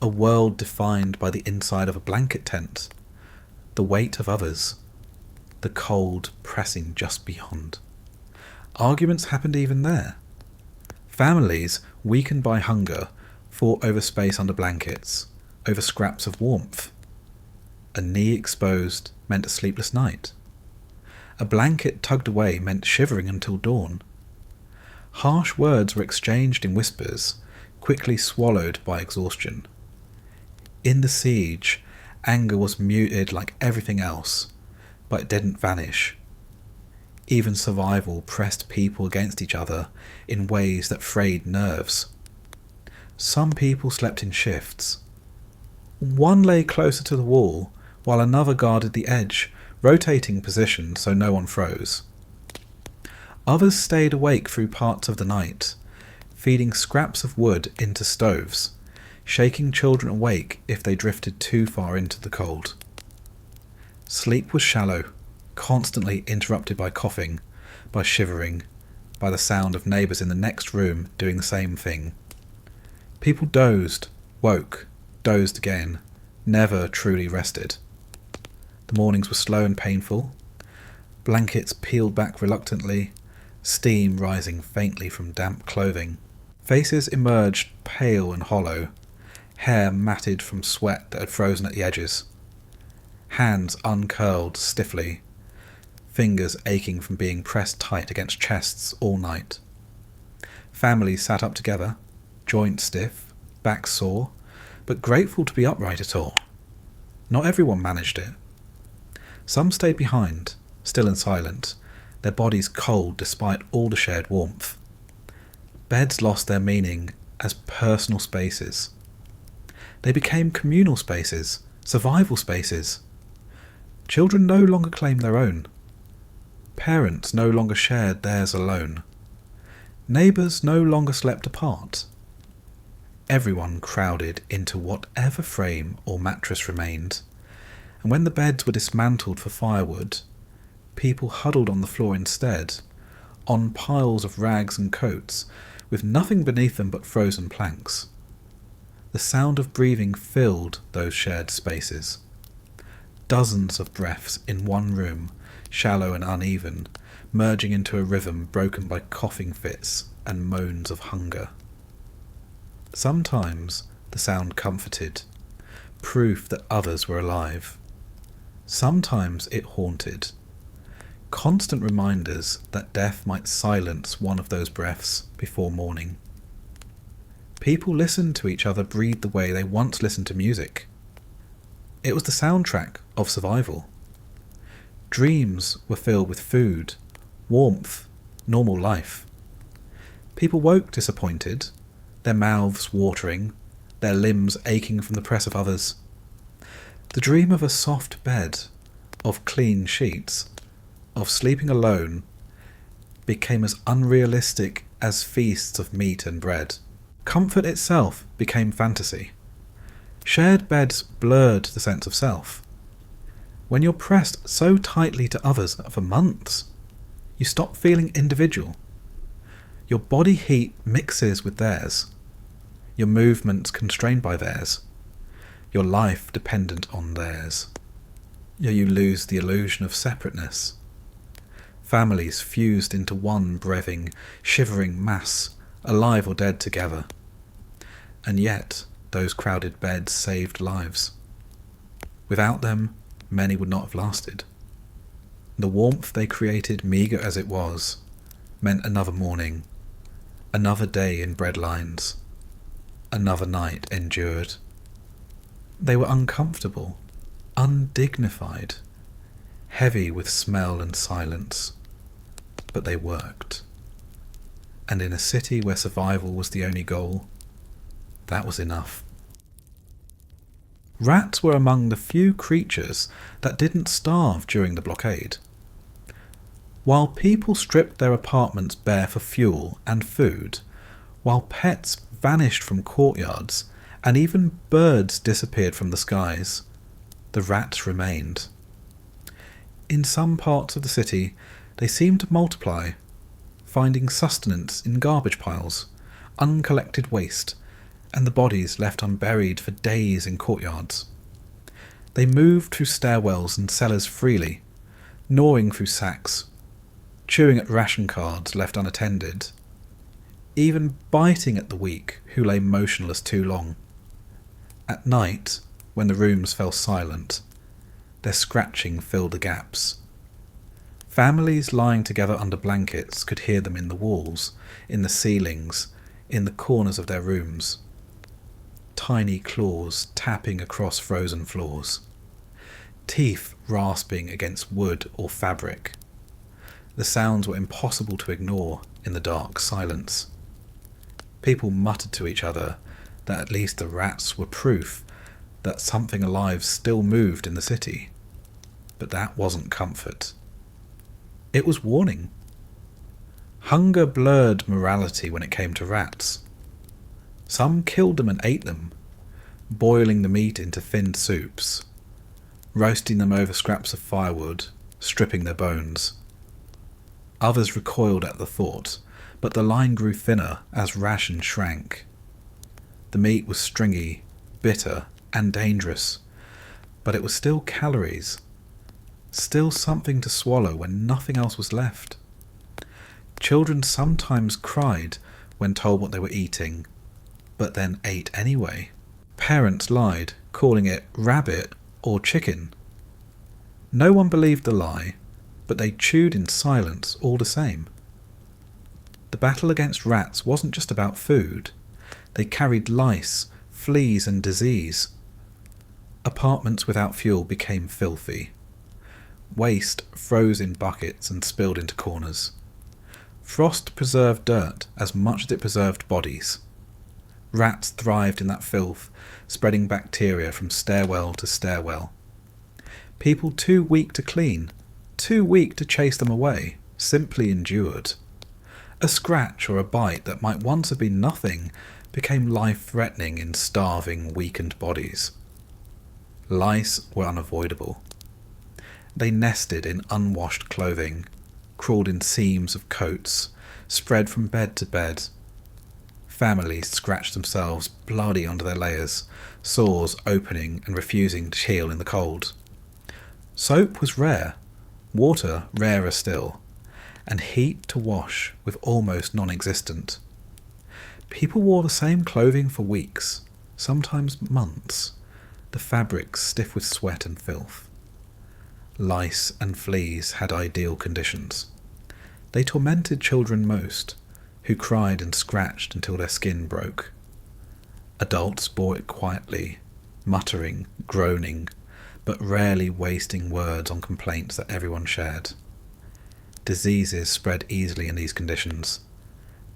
a world defined by the inside of a blanket tent, the weight of others, the cold pressing just beyond. Arguments happened even there. Families, weakened by hunger, fought over space under blankets, over scraps of warmth. A knee exposed meant a sleepless night. A blanket tugged away meant shivering until dawn. Harsh words were exchanged in whispers, quickly swallowed by exhaustion. In the siege, anger was muted like everything else, but it didn't vanish. Even survival pressed people against each other in ways that frayed nerves. Some people slept in shifts. One lay closer to the wall, while another guarded the edge, rotating positions so no one froze. Others stayed awake through parts of the night, feeding scraps of wood into stoves, shaking children awake if they drifted too far into the cold. Sleep was shallow, constantly interrupted by coughing, by shivering, by the sound of neighbours in the next room doing the same thing. People dozed, woke, dozed again, never truly rested. The mornings were slow and painful, blankets peeled back reluctantly, steam rising faintly from damp clothing. Faces emerged pale and hollow, hair matted from sweat that had frozen at the edges. Hands uncurled stiffly, fingers aching from being pressed tight against chests all night. Families sat up together, joints stiff, backs sore, but grateful to be upright at all. Not everyone managed it. Some stayed behind, still and silent, their bodies cold despite all the shared warmth. Beds lost their meaning as personal spaces. They became communal spaces, survival spaces. Children no longer claimed their own. Parents no longer shared theirs alone. Neighbours no longer slept apart. Everyone crowded into whatever frame or mattress remained, and when the beds were dismantled for firewood, people huddled on the floor instead, on piles of rags and coats, with nothing beneath them but frozen planks. The sound of breathing filled those shared spaces. Dozens of breaths in one room, shallow and uneven, merging into a rhythm broken by coughing fits and moans of hunger. Sometimes the sound comforted, proof that others were alive. Sometimes it haunted, constant reminders that death might silence one of those breaths before morning. People listened to each other breathe the way they once listened to music. It was the soundtrack of survival. Dreams were filled with food, warmth, normal life. People woke disappointed, their mouths watering, their limbs aching from the press of others. The dream of a soft bed, of clean sheets, of sleeping alone, became as unrealistic as feasts of meat and bread. Comfort itself became fantasy. Shared beds blurred the sense of self. When you're pressed so tightly to others for months, you stop feeling individual. Your body heat mixes with theirs, your movements constrained by theirs, your life dependent on theirs. You lose the illusion of separateness. Families fused into one breathing, shivering mass, alive or dead together. And yet, those crowded beds saved lives. Without them, many would not have lasted. The warmth they created, meagre as it was, meant another morning, another day in bread lines, another night endured. They were uncomfortable, undignified, heavy with smell and silence, but they worked. And in a city where survival was the only goal, that was enough. Rats were among the few creatures that didn't starve during the blockade. While people stripped their apartments bare for fuel and food, while pets vanished from courtyards and even birds disappeared from the skies, the rats remained. In some parts of the city, they seemed to multiply, finding sustenance in garbage piles, uncollected waste, and the bodies left unburied for days in courtyards. They moved through stairwells and cellars freely, gnawing through sacks, chewing at ration cards left unattended, even biting at the weak who lay motionless too long. At night, when the rooms fell silent, their scratching filled the gaps. Families lying together under blankets could hear them in the walls, in the ceilings, in the corners of their rooms. Tiny claws tapping across frozen floors. Teeth rasping against wood or fabric. The sounds were impossible to ignore in the dark silence. People muttered to each other that at least the rats were proof that something alive still moved in the city. But that wasn't comfort. It was warning. Hunger blurred morality when it came to rats. Some killed them and ate them, boiling the meat into thin soups, roasting them over scraps of firewood, stripping their bones. Others recoiled at the thought, but the line grew thinner as ration shrank. The meat was stringy, bitter, and dangerous, but it was still calories, still something to swallow when nothing else was left. Children sometimes cried when told what they were eating, but then ate anyway. Parents lied, calling it rabbit or chicken. No one believed the lie, but they chewed in silence all the same. The battle against rats wasn't just about food. They carried lice, fleas, and disease. Apartments without fuel became filthy. Waste froze in buckets and spilled into corners. Frost preserved dirt as much as it preserved bodies. Rats thrived in that filth, spreading bacteria from stairwell to stairwell. People too weak to clean, too weak to chase them away, simply endured. A scratch or a bite that might once have been nothing became life-threatening in starving, weakened bodies. Lice were unavoidable. They nested in unwashed clothing, crawled in seams of coats, spread from bed to bed. Families scratched themselves bloody under their layers, sores opening and refusing to heal in the cold. Soap was rare, water rarer still, and heat to wash was almost non-existent. People wore the same clothing for weeks, sometimes months, the fabrics stiff with sweat and filth. Lice and fleas had ideal conditions. They tormented children most, who cried and scratched until their skin broke. Adults bore it quietly, muttering, groaning, but rarely wasting words on complaints that everyone shared. Diseases spread easily in these conditions.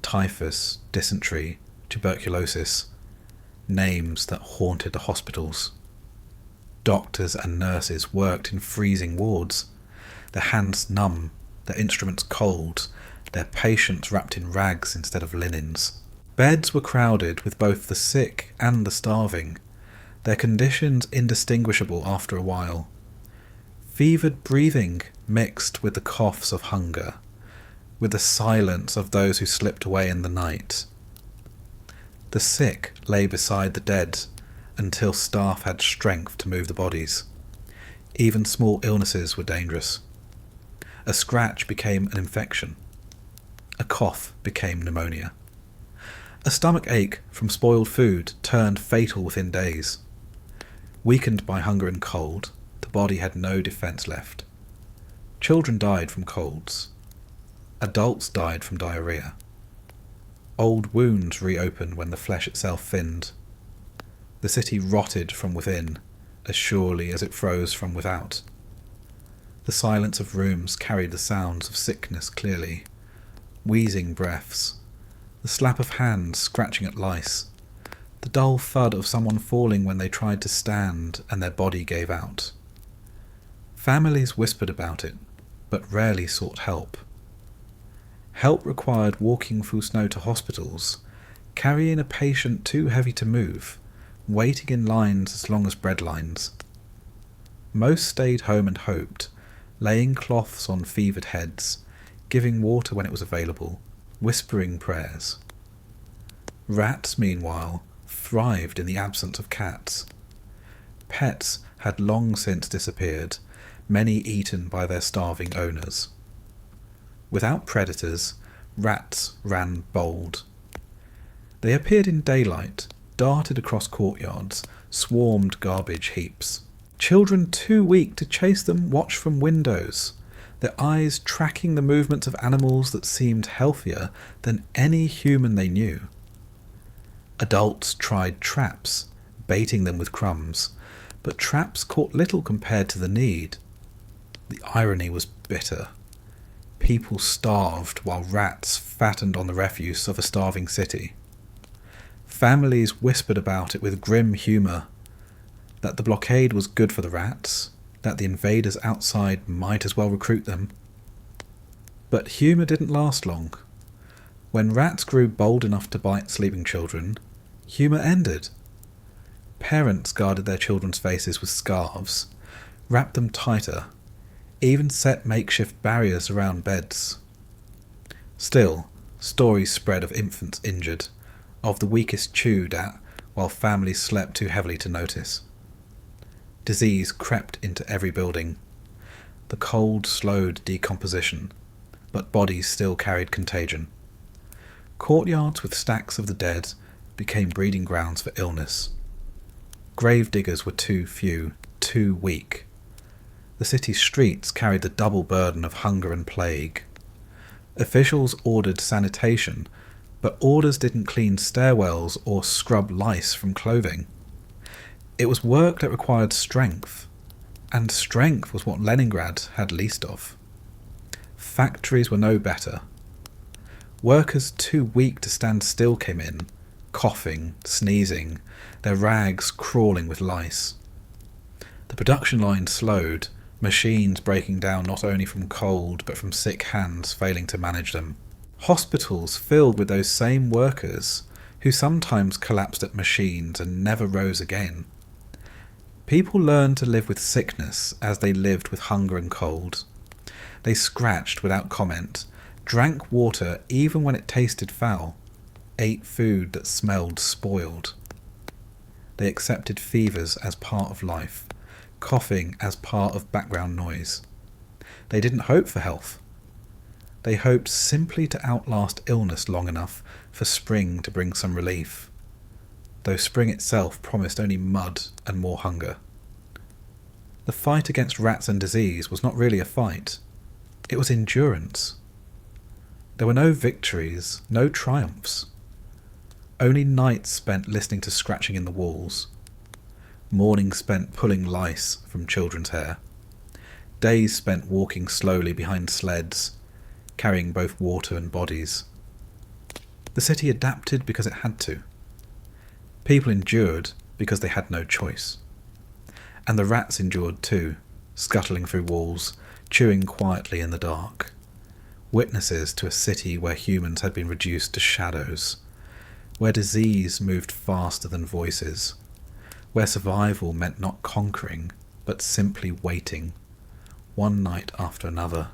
Typhus, dysentery, tuberculosis, names that haunted the hospitals. Doctors and nurses worked in freezing wards, their hands numb, their instruments cold, their patients wrapped in rags instead of linens. Beds were crowded with both the sick and the starving, their conditions indistinguishable after a while. Fevered breathing mixed with the coughs of hunger, with the silence of those who slipped away in the night. The sick lay beside the dead until staff had strength to move the bodies. Even small illnesses were dangerous. A scratch became an infection. A cough became pneumonia. A stomach ache from spoiled food turned fatal within days. Weakened by hunger and cold, the body had no defence left. Children died from colds. Adults died from diarrhoea. Old wounds reopened when the flesh itself thinned. The city rotted from within, as surely as it froze from without. The silence of rooms carried the sounds of sickness clearly. Wheezing breaths, the slap of hands scratching at lice, the dull thud of someone falling when they tried to stand and their body gave out. Families whispered about it, but rarely sought help. Help required walking through snow to hospitals, carrying a patient too heavy to move, waiting in lines as long as bread lines. Most stayed home and hoped, laying cloths on fevered heads, giving water when it was available, whispering prayers. Rats, meanwhile, thrived in the absence of cats. Pets had long since disappeared, many eaten by their starving owners. Without predators, rats ran bold. They appeared in daylight, darted across courtyards, swarmed garbage heaps. Children too weak to chase them watched from windows, their eyes tracking the movements of animals that seemed healthier than any human they knew. Adults tried traps, baiting them with crumbs, but traps caught little compared to the need. The irony was bitter. People starved while rats fattened on the refuse of a starving city. Families whispered about it with grim humour, that the blockade was good for the rats, that the invaders outside might as well recruit them. But humour didn't last long. When rats grew bold enough to bite sleeping children, humour ended. Parents guarded their children's faces with scarves, wrapped them tighter, even set makeshift barriers around beds. Still, stories spread of infants injured, of the weakest chewed at while families slept too heavily to notice. Disease crept into every building. The cold slowed decomposition, but bodies still carried contagion. Courtyards with stacks of the dead became breeding grounds for illness. Grave diggers were too few, too weak. The city's streets carried the double burden of hunger and plague. Officials ordered sanitation, but orders didn't clean stairwells or scrub lice from clothing. It was work that required strength, and strength was what Leningrad had least of. Factories were no better. Workers too weak to stand still came in, coughing, sneezing, their rags crawling with lice. The production line slowed, machines breaking down not only from cold but from sick hands failing to manage them. Hospitals filled with those same workers who sometimes collapsed at machines and never rose again. People learned to live with sickness as they lived with hunger and cold. They scratched without comment, drank water even when it tasted foul, ate food that smelled spoiled. They accepted fevers as part of life, coughing as part of background noise. They didn't hope for health. They hoped simply to outlast illness long enough for spring to bring some relief, though spring itself promised only mud and more hunger. The fight against rats and disease was not really a fight. It was endurance. There were no victories, no triumphs. Only nights spent listening to scratching in the walls. Mornings spent pulling lice from children's hair. Days spent walking slowly behind sleds, carrying both water and bodies. The city adapted because it had to. People endured because they had no choice. And the rats endured too, scuttling through walls, chewing quietly in the dark. Witnesses to a city where humans had been reduced to shadows, where disease moved faster than voices, where survival meant not conquering, but simply waiting, one night after another,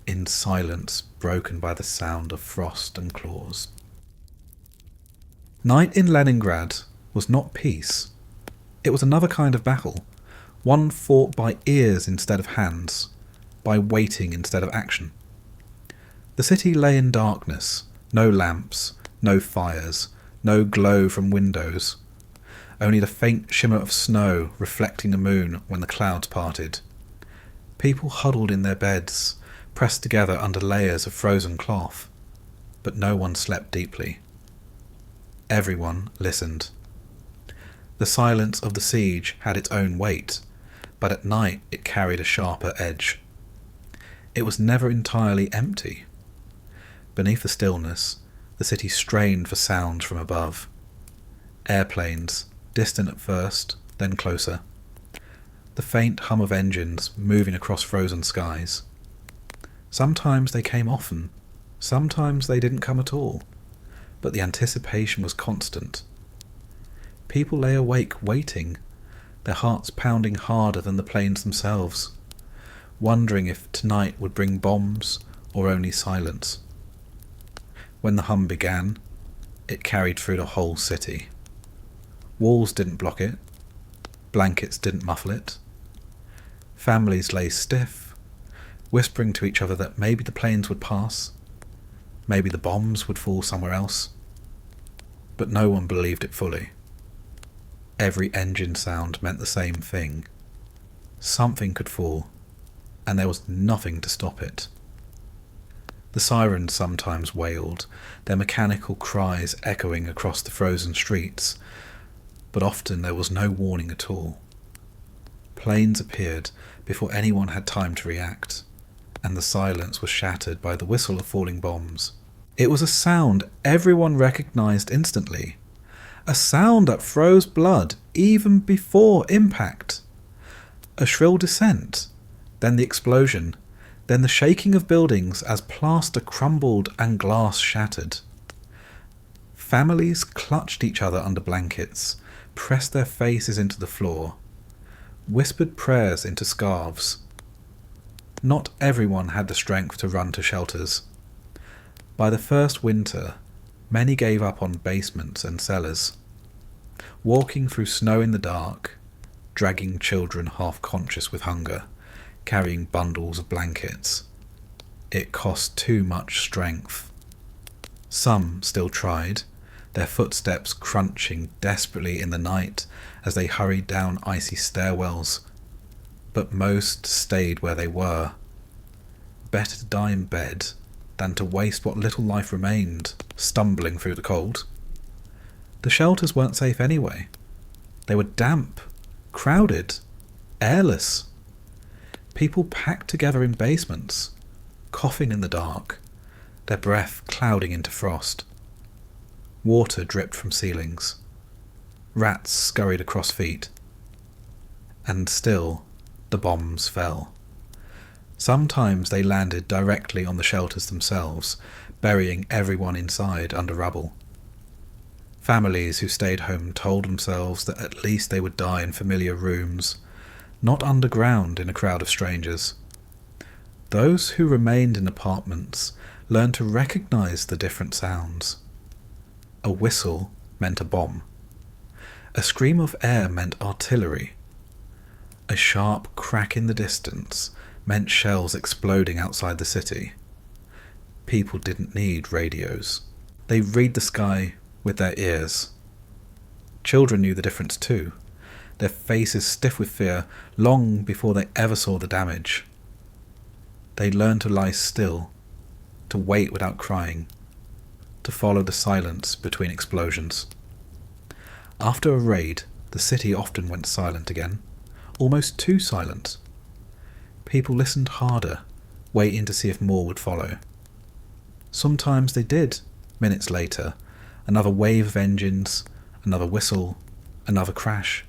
in silence broken by the sound of frost and claws. Night in Leningrad was not peace. It was another kind of battle, one fought by ears instead of hands, by waiting instead of action. The city lay in darkness, no lamps, no fires, no glow from windows, only the faint shimmer of snow reflecting the moon when the clouds parted. People huddled in their beds, pressed together under layers of frozen cloth, but no one slept deeply. Everyone listened. The silence of the siege had its own weight, but at night it carried a sharper edge. It was never entirely empty. Beneath the stillness, the city strained for sounds from above. Airplanes, distant at first, then closer. The faint hum of engines moving across frozen skies. Sometimes they came often, sometimes they didn't come at all, but the anticipation was constant. People lay awake waiting, their hearts pounding harder than the planes themselves, wondering if tonight would bring bombs or only silence. When the hum began, it carried through the whole city. Walls didn't block it, blankets didn't muffle it. Families lay stiff, whispering to each other that maybe the planes would pass, maybe the bombs would fall somewhere else. But no one believed it fully. Every engine sound meant the same thing. Something could fall, and there was nothing to stop it. The sirens sometimes wailed, their mechanical cries echoing across the frozen streets, but often there was no warning at all. Planes appeared before anyone had time to react, and the silence was shattered by the whistle of falling bombs. It was a sound everyone recognized instantly. A sound that froze blood even before impact. A shrill descent, then the explosion, then the shaking of buildings as plaster crumbled and glass shattered. Families clutched each other under blankets, pressed their faces into the floor, whispered prayers into scarves. Not everyone had the strength to run to shelters. By the first winter, many gave up on basements and cellars. Walking through snow in the dark, dragging children half-conscious with hunger, carrying bundles of blankets. It cost too much strength. Some still tried, their footsteps crunching desperately in the night as they hurried down icy stairwells, but most stayed where they were. Better to die in bed than to waste what little life remained, stumbling through the cold. The shelters weren't safe anyway. They were damp, crowded, airless. People packed together in basements, coughing in the dark, their breath clouding into frost. Water dripped from ceilings. Rats scurried across feet. And still, the bombs fell. Sometimes they landed directly on the shelters themselves, burying everyone inside under rubble. Families who stayed home told themselves that at least they would die in familiar rooms, not underground in a crowd of strangers. Those who remained in apartments learned to recognize the different sounds. A whistle meant a bomb. A scream of air meant artillery. A sharp crack in the distance meant shells exploding outside the city. People didn't need radios. They read the sky with their ears. Children knew the difference too, their faces stiff with fear long before they ever saw the damage. They learned to lie still, to wait without crying, to follow the silence between explosions. After a raid, the city often went silent again, almost too silent. People listened harder, waiting to see if more would follow. Sometimes they did, minutes later, another wave of engines, another whistle, another crash.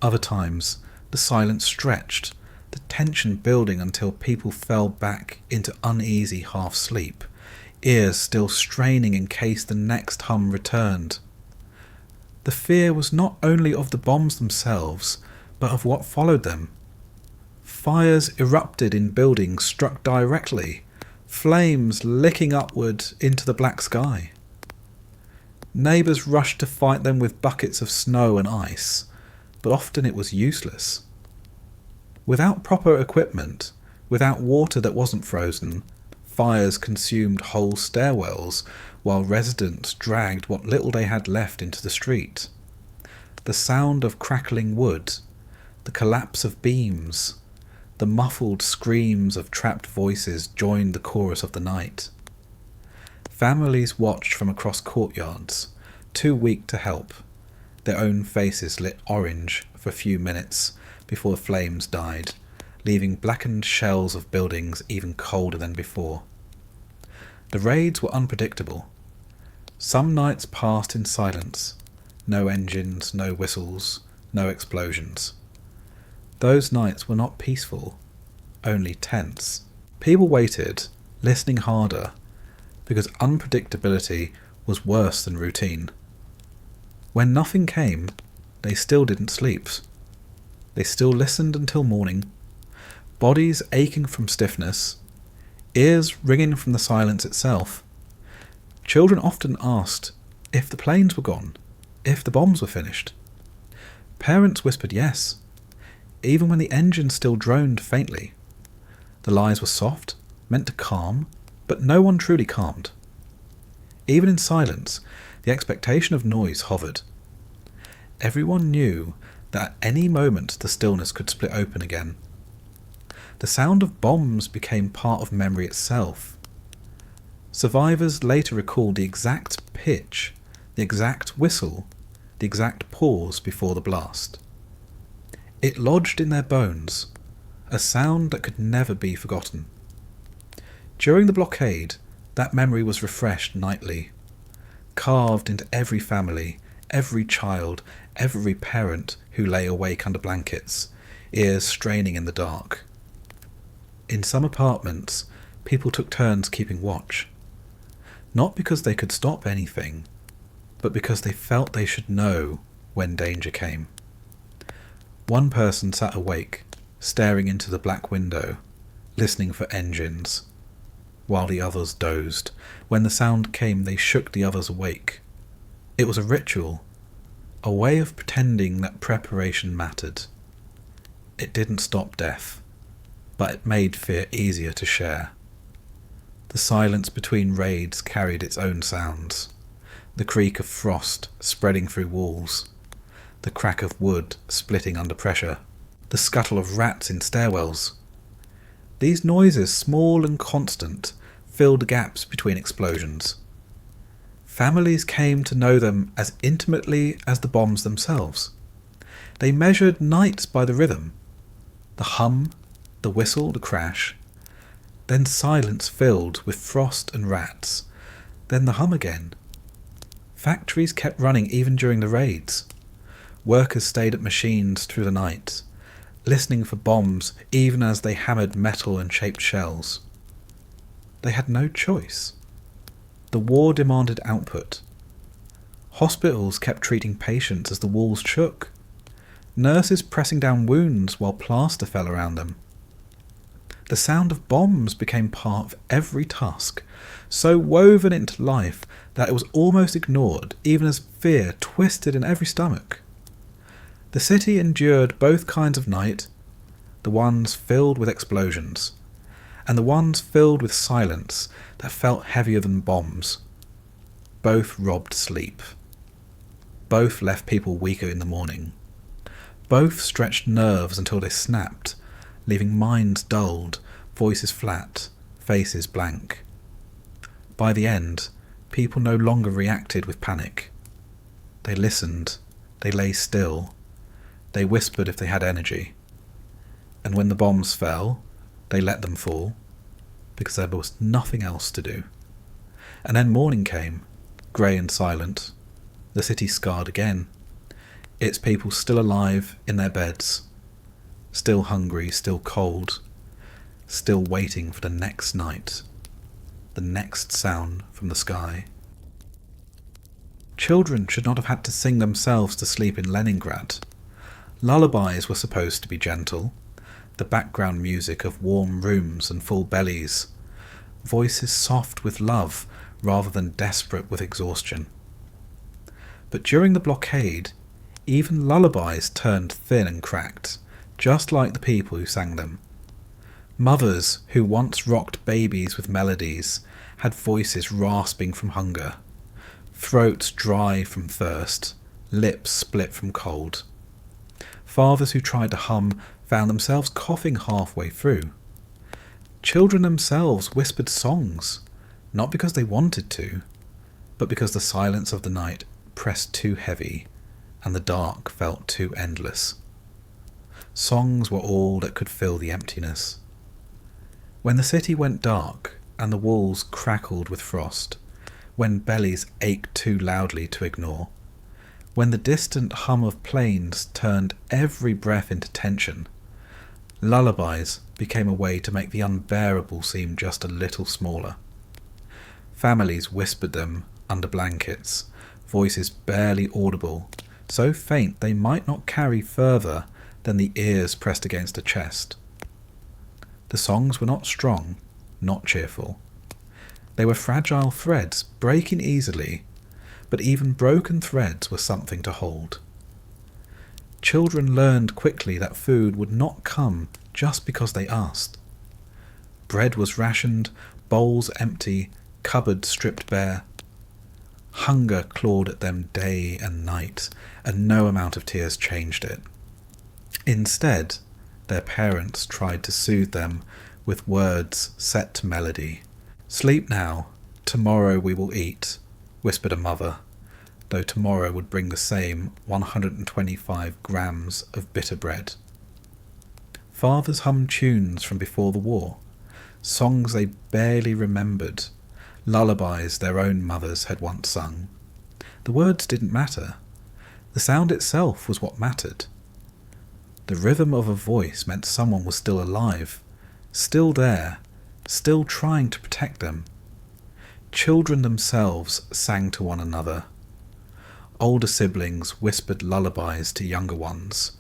Other times, the silence stretched, the tension building until people fell back into uneasy half-sleep, ears still straining in case the next hum returned. The fear was not only of the bombs themselves, but of what followed them. Fires erupted in buildings struck directly, flames licking upward into the black sky. Neighbours rushed to fight them with buckets of snow and ice, but often it was useless. Without proper equipment, without water that wasn't frozen, fires consumed whole stairwells, while residents dragged what little they had left into the street. The sound of crackling wood, the collapse of beams, the muffled screams of trapped voices joined the chorus of the night. Families watched from across courtyards, too weak to help, their own faces lit orange for a few minutes before the flames died, leaving blackened shells of buildings even colder than before. The raids were unpredictable. Some nights passed in silence. No engines, no whistles, no explosions. Those nights were not peaceful, only tense. People waited, listening harder, because unpredictability was worse than routine. When nothing came, they still didn't sleep. They still listened until morning, bodies aching from stiffness, ears ringing from the silence itself. Children often asked if the planes were gone, if the bombs were finished. Parents whispered yes, even when the engine still droned faintly. The lies were soft, meant to calm, but no one truly calmed. Even in silence, the expectation of noise hovered. Everyone knew that at any moment the stillness could split open again. The sound of bombs became part of memory itself. Survivors later recalled the exact pitch, the exact whistle, the exact pause before the blast. It lodged in their bones, a sound that could never be forgotten. During the blockade, that memory was refreshed nightly, carved into every family, every child, every parent who lay awake under blankets, ears straining in the dark. In some apartments, people took turns keeping watch, not because they could stop anything, but because they felt they should know when danger came. One person sat awake, staring into the black window, listening for engines, while the others dozed. When the sound came, they shook the others awake. It was a ritual, a way of pretending that preparation mattered. It didn't stop death, but it made fear easier to share. The silence between raids carried its own sounds. The creak of frost spreading through walls, the crack of wood splitting under pressure, the scuttle of rats in stairwells. These noises, small and constant, filled gaps between explosions. Families came to know them as intimately as the bombs themselves. They measured nights by the rhythm, the hum, the whistle, the crash, then silence filled with frost and rats, then the hum again. Factories kept running even during the raids. Workers stayed at machines through the night, listening for bombs even as they hammered metal and shaped shells. They had no choice. The war demanded output. Hospitals kept treating patients as the walls shook, nurses pressing down wounds while plaster fell around them. The sound of bombs became part of every task, so woven into life that it was almost ignored, even as fear twisted in every stomach. The city endured both kinds of night, the ones filled with explosions, and the ones filled with silence that felt heavier than bombs. Both robbed sleep. Both left people weaker in the morning. Both stretched nerves until they snapped, leaving minds dulled, voices flat, faces blank. By the end, people no longer reacted with panic. They listened, they lay still, they whispered if they had energy. And when the bombs fell, they let them fall, because there was nothing else to do. And then morning came, grey and silent, the city scarred again, its people still alive in their beds, still hungry, still cold, still waiting for the next night, the next sound from the sky. Children should not have had to sing themselves to sleep in Leningrad. Lullabies were supposed to be gentle, the background music of warm rooms and full bellies, voices soft with love rather than desperate with exhaustion. But during the blockade, even lullabies turned thin and cracked, just like the people who sang them. Mothers who once rocked babies with melodies had voices rasping from hunger, throats dry from thirst, lips split from cold. Fathers who tried to hum found themselves coughing halfway through. Children themselves whispered songs, not because they wanted to, but because the silence of the night pressed too heavy and the dark felt too endless. Songs were all that could fill the emptiness. When the city went dark and the walls crackled with frost, when bellies ached too loudly to ignore, when the distant hum of planes turned every breath into tension, lullabies became a way to make the unbearable seem just a little smaller. Families whispered them under blankets, voices barely audible, so faint they might not carry further than the ears pressed against a chest. The songs were not strong, not cheerful. They were fragile threads, breaking easily, but even broken threads were something to hold. Children learned quickly that food would not come just because they asked. Bread was rationed, bowls empty, cupboards stripped bare. Hunger clawed at them day and night, and no amount of tears changed it. Instead, their parents tried to soothe them with words set to melody. "Sleep now, tomorrow we will eat," whispered a mother, though tomorrow would bring the same 125 grams of bitter bread. Fathers hummed tunes from before the war, songs they barely remembered, lullabies their own mothers had once sung. The words didn't matter. The sound itself was what mattered. The rhythm of a voice meant someone was still alive, still there, still trying to protect them. Children themselves sang to one another. Older siblings whispered lullabies to younger ones,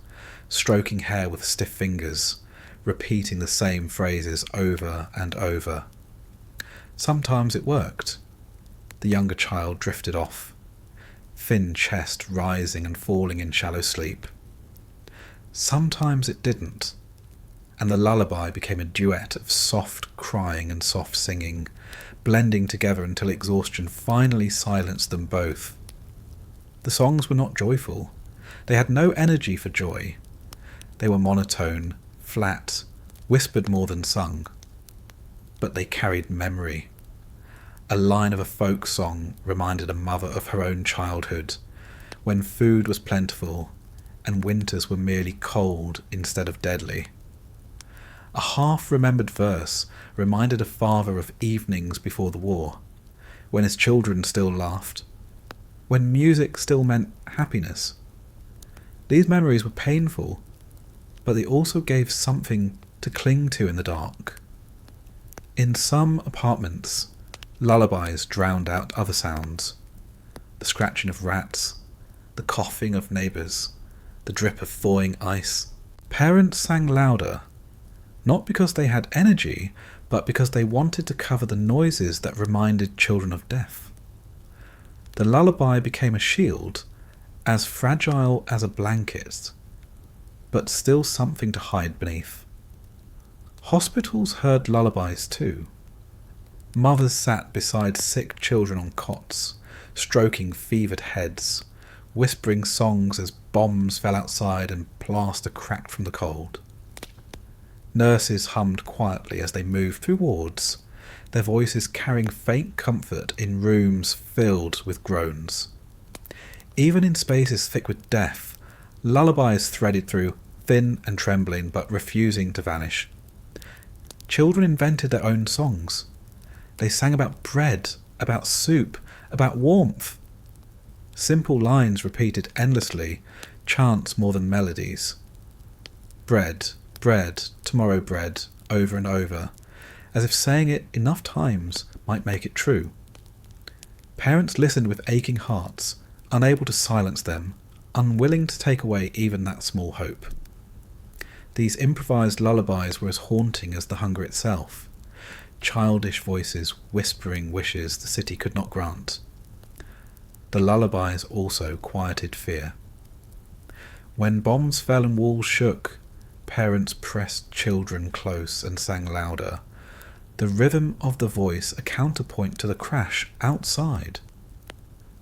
stroking hair with stiff fingers, repeating the same phrases over and over. Sometimes it worked. The younger child drifted off, thin chest rising and falling in shallow sleep. Sometimes it didn't, and the lullaby became a duet of soft crying and soft singing, blending together until exhaustion finally silenced them both. The songs were not joyful. They had no energy for joy. They were monotone, flat, whispered more than sung. But they carried memory. A line of a folk song reminded a mother of her own childhood, when food was plentiful and winters were merely cold instead of deadly. A half-remembered verse reminded a father of evenings before the war, when his children still laughed, when music still meant happiness. These memories were painful, but they also gave something to cling to in the dark. In some apartments, lullabies drowned out other sounds: the scratching of rats, the coughing of neighbours, the drip of thawing ice. Parents sang louder, not because they had energy, but because they wanted to cover the noises that reminded children of death. The lullaby became a shield, as fragile as a blanket, but still something to hide beneath. Hospitals heard lullabies too. Mothers sat beside sick children on cots, stroking fevered heads, whispering songs as bombs fell outside and plaster cracked from the cold. Nurses hummed quietly as they moved through wards, their voices carrying faint comfort in rooms filled with groans. Even in spaces thick with death, lullabies threaded through, thin and trembling but refusing to vanish. Children invented their own songs. They sang about bread, about soup, about warmth. Simple lines repeated endlessly, chants more than melodies. Bread, bread, tomorrow bread, over and over, as if saying it enough times might make it true. Parents listened with aching hearts, unable to silence them, unwilling to take away even that small hope. These improvised lullabies were as haunting as the hunger itself, childish voices whispering wishes the city could not grant. The lullabies also quieted fear. When bombs fell and walls shook, parents pressed children close and sang louder, the rhythm of the voice a counterpoint to the crash outside.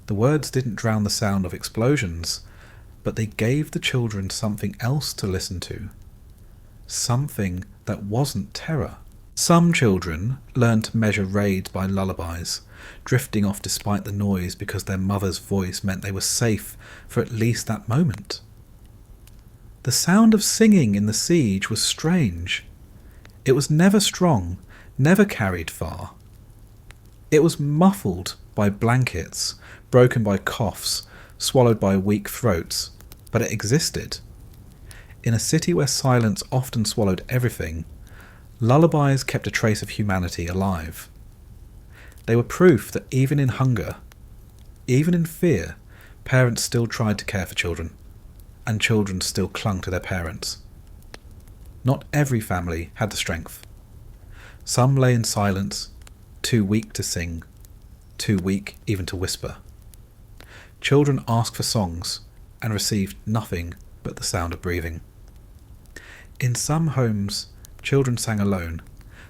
The words didn't drown the sound of explosions, but they gave the children something else to listen to, something that wasn't terror. Some children learned to measure raids by lullabies, drifting off despite the noise because their mother's voice meant they were safe for at least that moment. The sound of singing in the siege was strange. It was never strong, never carried far. It was muffled by blankets, broken by coughs, swallowed by weak throats, but it existed. In a city where silence often swallowed everything, lullabies kept a trace of humanity alive. They were proof that even in hunger, even in fear, parents still tried to care for children, and children still clung to their parents. Not every family had the strength. Some lay in silence, too weak to sing, too weak even to whisper. Children asked for songs and received nothing but the sound of breathing. In some homes, children sang alone,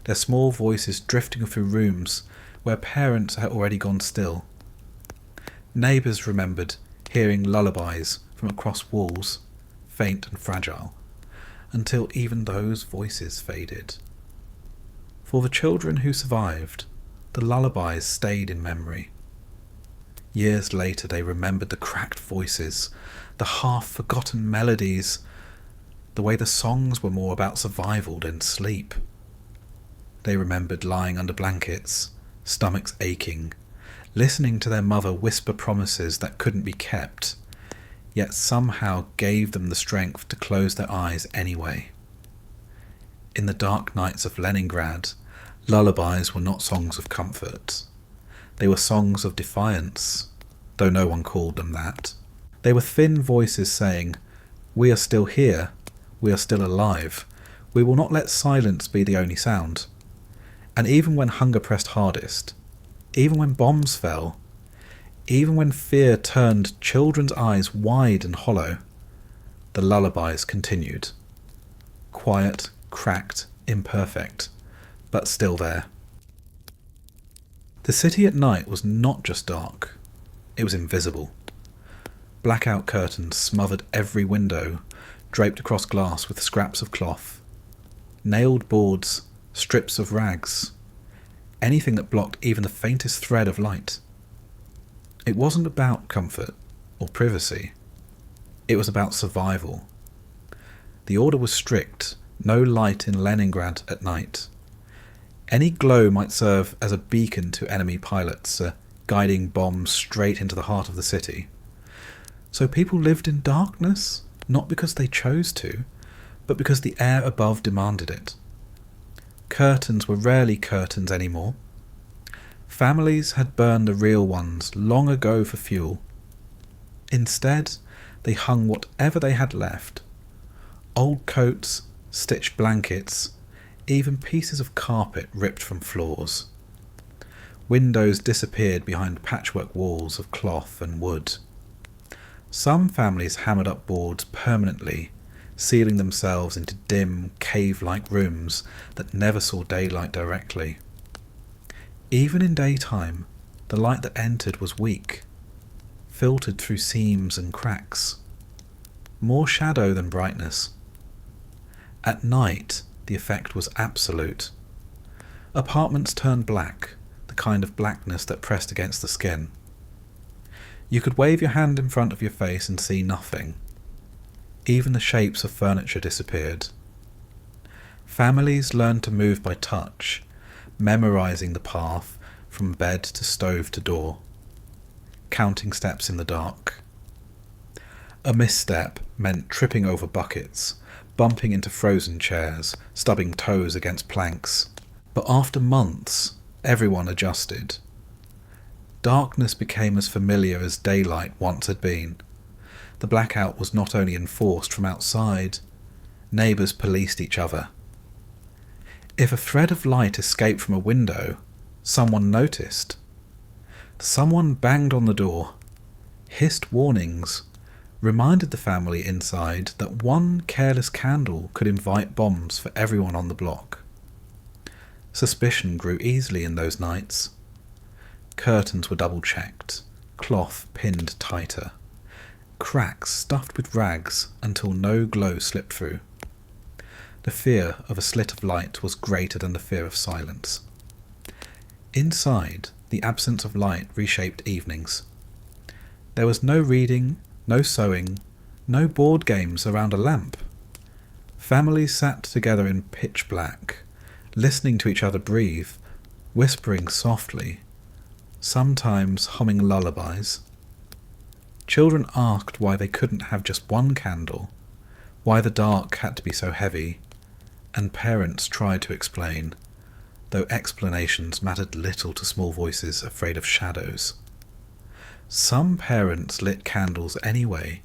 their small voices drifting through rooms where parents had already gone still. Neighbours remembered hearing lullabies from across walls, faint and fragile, until even those voices faded. For the children who survived, the lullabies stayed in memory. Years later they remembered the cracked voices, the half-forgotten melodies, the way the songs were more about survival than sleep. They remembered lying under blankets, stomachs aching, listening to their mother whisper promises that couldn't be kept, yet somehow gave them the strength to close their eyes anyway. In the dark nights of Leningrad, lullabies were not songs of comfort. They were songs of defiance, though no one called them that. They were thin voices saying, "We are still here, we are still alive, we will not let silence be the only sound." And even when hunger pressed hardest, even when bombs fell, even when fear turned children's eyes wide and hollow, the lullabies continued. Quiet, cracked, imperfect, but still there. The city at night was not just dark, it was invisible. Blackout curtains smothered every window, draped across glass with scraps of cloth. Nailed boards, strips of rags, anything that blocked even the faintest thread of light. It wasn't about comfort or privacy. It was about survival. The order was strict, no light in Leningrad at night. Any glow might serve as a beacon to enemy pilots, guiding bombs straight into the heart of the city. So people lived in darkness, not because they chose to, but because the air above demanded it. Curtains were rarely curtains anymore. Families had burned the real ones long ago for fuel. Instead, they hung whatever they had left. Old coats, stitched blankets, even pieces of carpet ripped from floors. Windows disappeared behind patchwork walls of cloth and wood. Some families hammered up boards permanently, sealing themselves into dim, cave-like rooms that never saw daylight directly. Even in daytime, the light that entered was weak, filtered through seams and cracks. More shadow than brightness. At night, the effect was absolute. Apartments turned black, the kind of blackness that pressed against the skin. You could wave your hand in front of your face and see nothing. Even the shapes of furniture disappeared. Families learned to move by touch, memorizing the path from bed to stove to door, counting steps in the dark. A misstep meant tripping over buckets, bumping into frozen chairs, stubbing toes against planks. But after months, everyone adjusted. Darkness became as familiar as daylight once had been. The blackout was not only enforced from outside, neighbours policed each other. If a thread of light escaped from a window, someone noticed. Someone banged on the door, hissed warnings, reminded the family inside that one careless candle could invite bombs for everyone on the block. Suspicion grew easily in those nights. Curtains were double-checked, cloth pinned tighter, cracks stuffed with rags until no glow slipped through. The fear of a slit of light was greater than the fear of silence. Inside, the absence of light reshaped evenings. There was no reading, no sewing, no board games around a lamp. Families sat together in pitch black, listening to each other breathe, whispering softly, sometimes humming lullabies. Children asked why they couldn't have just one candle, why the dark had to be so heavy, and parents tried to explain, though explanations mattered little to small voices afraid of shadows. Some parents lit candles anyway,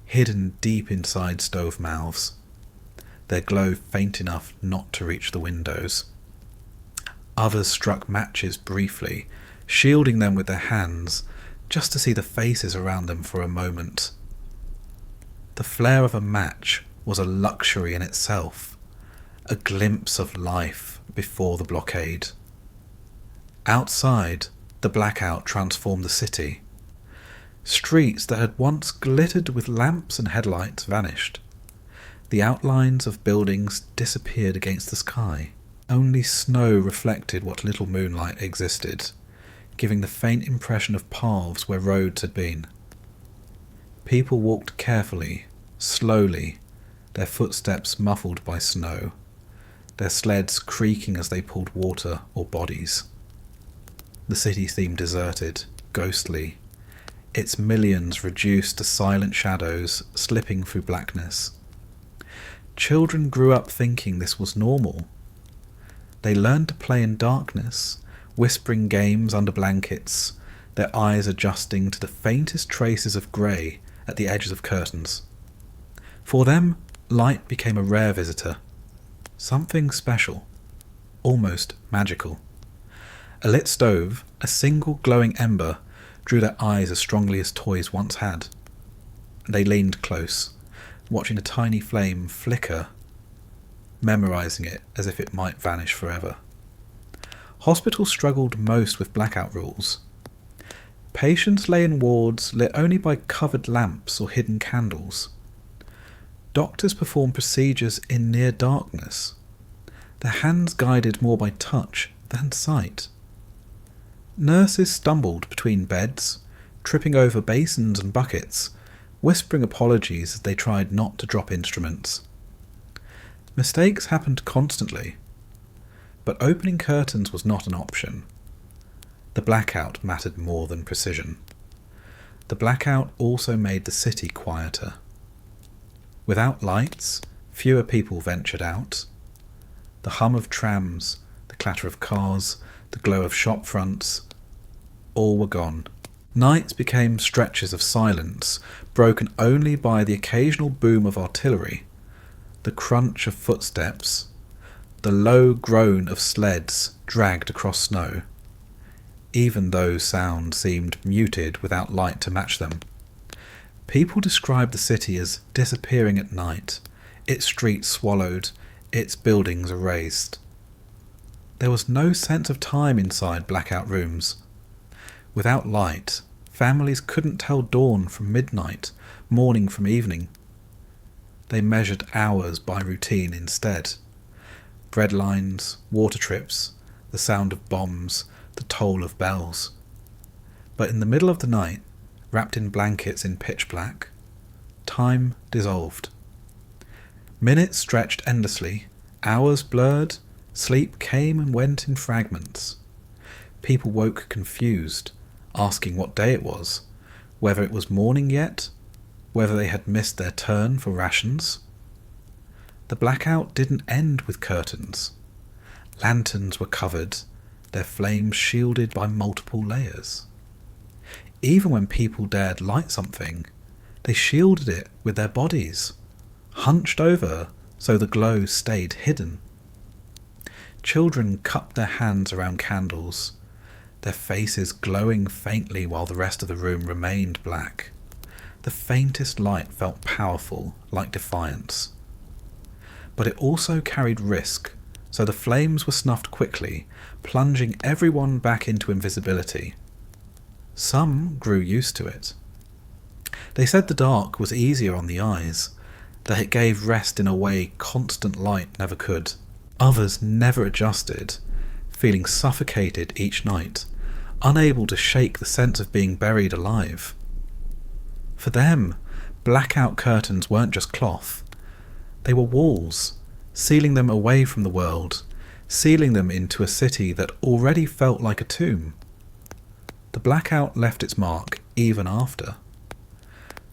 hidden deep inside stove mouths, their glow faint enough not to reach the windows. Others struck matches briefly, shielding them with their hands, just to see the faces around them for a moment. The flare of a match was a luxury in itself, a glimpse of life before the blockade. Outside, the blackout transformed the city. Streets that had once glittered with lamps and headlights vanished. The outlines of buildings disappeared against the sky. Only snow reflected what little moonlight existed, giving the faint impression of paths where roads had been. People walked carefully, slowly, their footsteps muffled by snow, their sleds creaking as they pulled water or bodies. The city seemed deserted, ghostly, its millions reduced to silent shadows slipping through blackness. Children grew up thinking this was normal. They learned to play in darkness, whispering games under blankets, their eyes adjusting to the faintest traces of grey at the edges of curtains. For them, light became a rare visitor, something special, almost magical. A lit stove, a single glowing ember, drew their eyes as strongly as toys once had. They leaned close, watching a tiny flame flicker, memorizing it as if it might vanish forever. Hospitals struggled most with blackout rules. Patients lay in wards lit only by covered lamps or hidden candles. Doctors performed procedures in near darkness, their hands guided more by touch than sight. Nurses stumbled between beds, tripping over basins and buckets, whispering apologies as they tried not to drop instruments. Mistakes happened constantly, but opening curtains was not an option. The blackout mattered more than precision. The blackout also made the city quieter. Without lights, fewer people ventured out. The hum of trams, the clatter of cars, the glow of shop fronts, all were gone. Nights became stretches of silence, broken only by the occasional boom of artillery, the crunch of footsteps, the low groan of sleds dragged across snow. Even those sounds seemed muted without light to match them. People described the city as disappearing at night, its streets swallowed, its buildings erased. There was no sense of time inside blackout rooms. Without light, families couldn't tell dawn from midnight, morning from evening. They measured hours by routine instead. Bread lines, water trips, the sound of bombs, the toll of bells. But in the middle of the night, wrapped in blankets in pitch black, time dissolved. Minutes stretched endlessly, hours blurred, sleep came and went in fragments. People woke confused, asking what day it was, whether it was morning yet, whether they had missed their turn for rations. The blackout didn't end with curtains. Lanterns were covered, their flames shielded by multiple layers. Even when people dared light something, they shielded it with their bodies, hunched over so the glow stayed hidden. Children cupped their hands around candles, their faces glowing faintly while the rest of the room remained black. The faintest light felt powerful, like defiance. But it also carried risk, so the flames were snuffed quickly, plunging everyone back into invisibility. Some grew used to it. They said the dark was easier on the eyes, that it gave rest in a way constant light never could. Others never adjusted, feeling suffocated each night, unable to shake the sense of being buried alive. For them, blackout curtains weren't just cloth. They were walls, sealing them away from the world, sealing them into a city that already felt like a tomb. The blackout left its mark even after.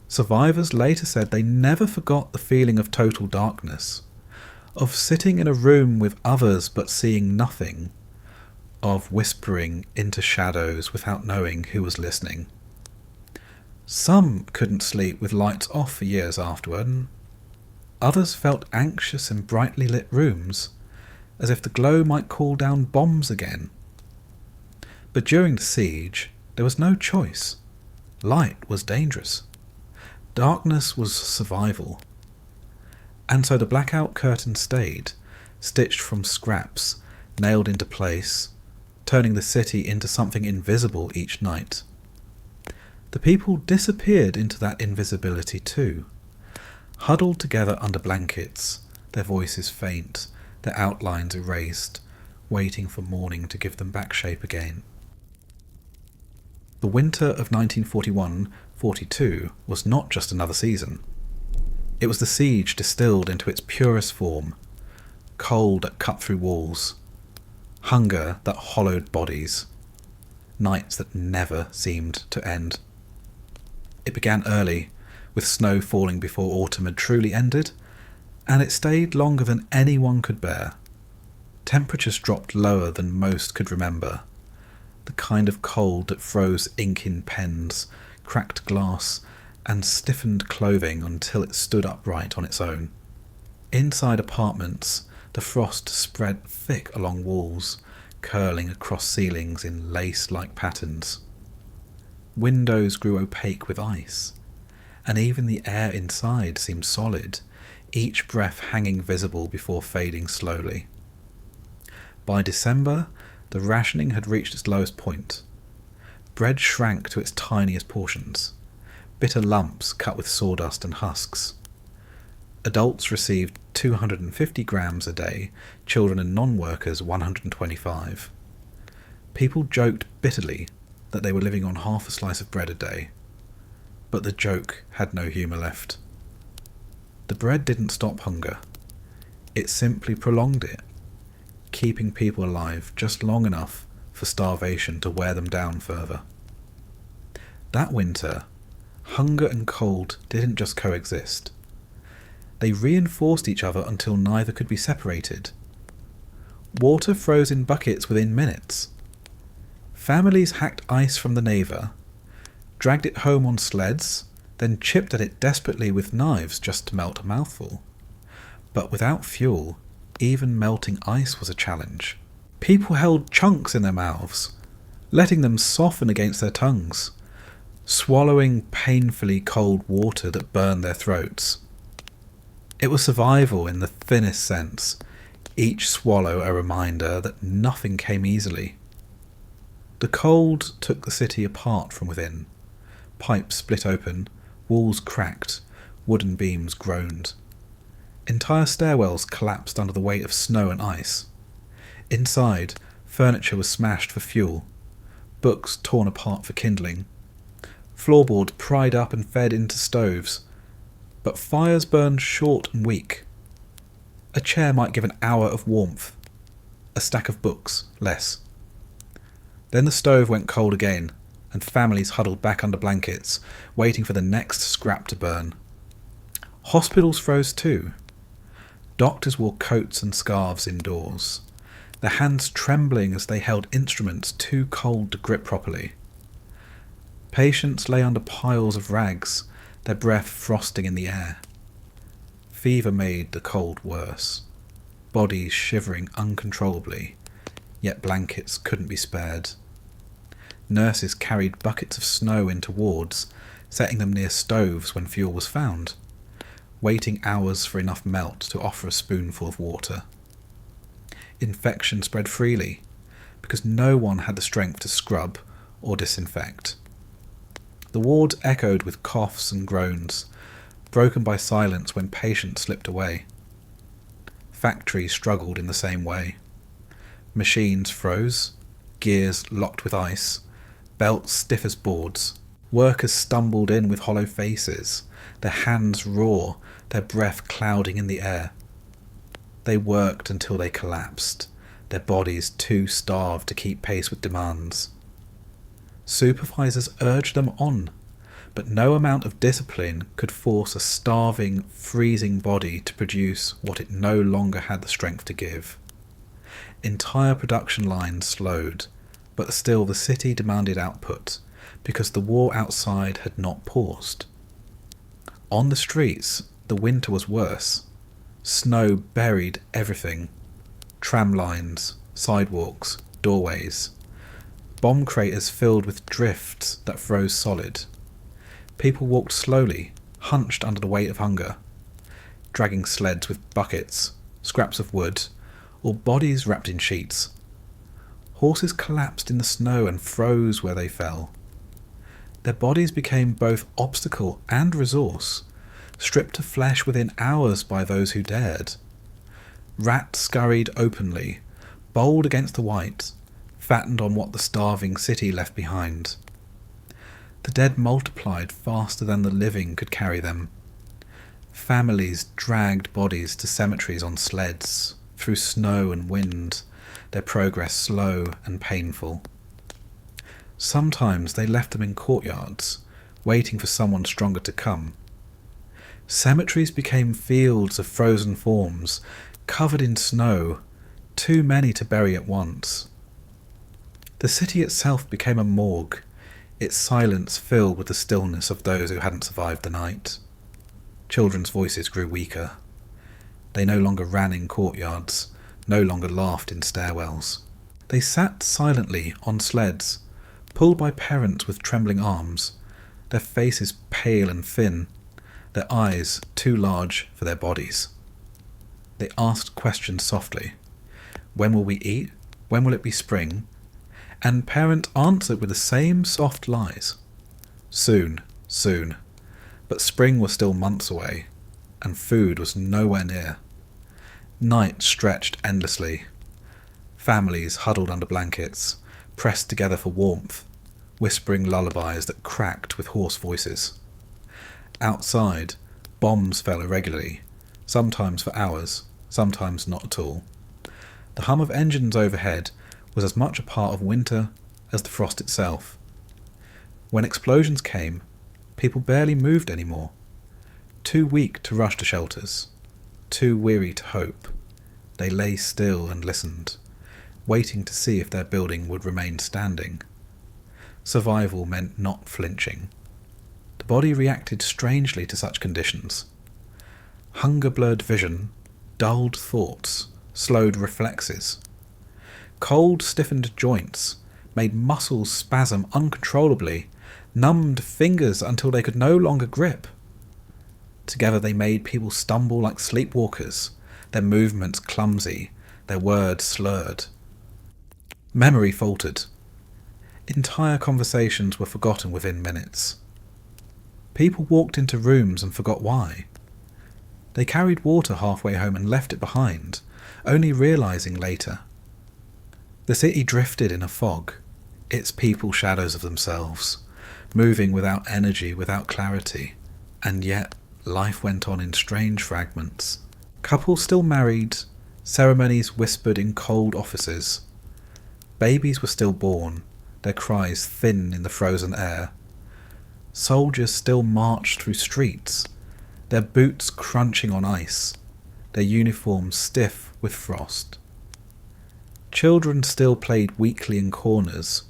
Survivors later said they never forgot the feeling of total darkness, of sitting in a room with others but seeing nothing, of whispering into shadows without knowing who was listening. Some couldn't sleep with lights off for years afterward. Others felt anxious in brightly lit rooms, as if the glow might call down bombs again. But during the siege, there was no choice. Light was dangerous. Darkness was survival. And so the blackout curtain stayed, stitched from scraps, nailed into place, turning the city into something invisible each night. The people disappeared into that invisibility too, huddled together under blankets, their voices faint, their outlines erased, waiting for morning to give them back shape again. The winter of 1941-42 was not just another season. It was the siege distilled into its purest form, cold that cut through walls, hunger that hollowed bodies, nights that never seemed to end. It began early, with snow falling before autumn had truly ended, and it stayed longer than anyone could bear. Temperatures dropped lower than most could remember, the kind of cold that froze ink in pens, cracked glass, and stiffened clothing until it stood upright on its own. Inside apartments, the frost spread thick along walls, curling across ceilings in lace-like patterns. Windows grew opaque with ice, and even the air inside seemed solid, each breath hanging visible before fading slowly. By December, the rationing had reached its lowest point. Bread shrank to its tiniest portions, bitter lumps cut with sawdust and husks. Adults received 250 grams a day, children and non-workers 125. People joked bitterly that they were living on half a slice of bread a day, but the joke had no humour left. The bread didn't stop hunger. It simply prolonged it, keeping people alive just long enough for starvation to wear them down further. That winter, hunger and cold didn't just coexist. They reinforced each other until neither could be separated. Water froze in buckets within minutes. Families hacked ice from the Neva, dragged it home on sleds, then chipped at it desperately with knives just to melt a mouthful. But without fuel, even melting ice was a challenge. People held chunks in their mouths, letting them soften against their tongues, swallowing painfully cold water that burned their throats. It was survival in the thinnest sense, each swallow a reminder that nothing came easily. The cold took the city apart from within. Pipes split open, walls cracked, wooden beams groaned. Entire stairwells collapsed under the weight of snow and ice. Inside, furniture was smashed for fuel, books torn apart for kindling, floorboards pried up and fed into stoves, but fires burned short and weak. A chair might give an hour of warmth, a stack of books less. Then the stove went cold again, and families huddled back under blankets, waiting for the next scrap to burn. Hospitals froze too. Doctors wore coats and scarves indoors, their hands trembling as they held instruments too cold to grip properly. Patients lay under piles of rags, their breath frosting in the air. Fever made the cold worse, bodies shivering uncontrollably, yet blankets couldn't be spared. Nurses carried buckets of snow into wards, setting them near stoves when fuel was found, waiting hours for enough melt to offer a spoonful of water. Infection spread freely, because no one had the strength to scrub or disinfect. The wards echoed with coughs and groans, broken by silence when patience slipped away. Factories struggled in the same way. Machines froze, gears locked with ice, belts stiff as boards. Workers stumbled in with hollow faces, their hands raw, their breath clouding in the air. They worked until they collapsed, their bodies too starved to keep pace with demands. Supervisors urged them on, but no amount of discipline could force a starving, freezing body to produce what it no longer had the strength to give. Entire production lines slowed, but still the city demanded output, because the war outside had not paused. On the streets, the winter was worse. Snow buried everything. Tram lines, sidewalks, doorways. Bomb craters filled with drifts that froze solid. People walked slowly, hunched under the weight of hunger, dragging sleds with buckets, scraps of wood, or bodies wrapped in sheets. Horses collapsed in the snow and froze where they fell. Their bodies became both obstacle and resource, stripped of flesh within hours by those who dared. Rats scurried openly, bold against the white, fattened on what the starving city left behind. The dead multiplied faster than the living could carry them. Families dragged bodies to cemeteries on sleds, through snow and wind, their progress slow and painful. Sometimes they left them in courtyards, waiting for someone stronger to come. Cemeteries became fields of frozen forms, covered in snow, too many to bury at once. The city itself became a morgue, its silence filled with the stillness of those who hadn't survived the night. Children's voices grew weaker. They no longer ran in courtyards, no longer laughed in stairwells. They sat silently on sleds, pulled by parents with trembling arms, their faces pale and thin, their eyes too large for their bodies. They asked questions softly. When will we eat? When will it be spring? And parents answered with the same soft lies. Soon, soon. But spring was still months away, and food was nowhere near. Night stretched endlessly. Families huddled under blankets, pressed together for warmth, whispering lullabies that cracked with hoarse voices. Outside, bombs fell irregularly, sometimes for hours, sometimes not at all. The hum of engines overhead was as much a part of winter as the frost itself. When explosions came, people barely moved anymore, too weak to rush to shelters, too weary to hope. They lay still and listened, waiting to see if their building would remain standing. Survival meant not flinching. The body reacted strangely to such conditions. Hunger blurred vision, dulled thoughts, slowed reflexes. Cold stiffened joints, made muscles spasm uncontrollably, numbed fingers until they could no longer grip. Together they made people stumble like sleepwalkers, their movements clumsy, their words slurred. Memory faltered. Entire conversations were forgotten within minutes. People walked into rooms and forgot why. They carried water halfway home and left it behind, only realizing later. The city drifted in a fog, its people shadows of themselves, moving without energy, without clarity, and yet life went on in strange fragments. Couples still married, ceremonies whispered in cold offices. Babies were still born, their cries thin in the frozen air. Soldiers still marched through streets, their boots crunching on ice, their uniforms stiff with frost. Children still played weakly in corners,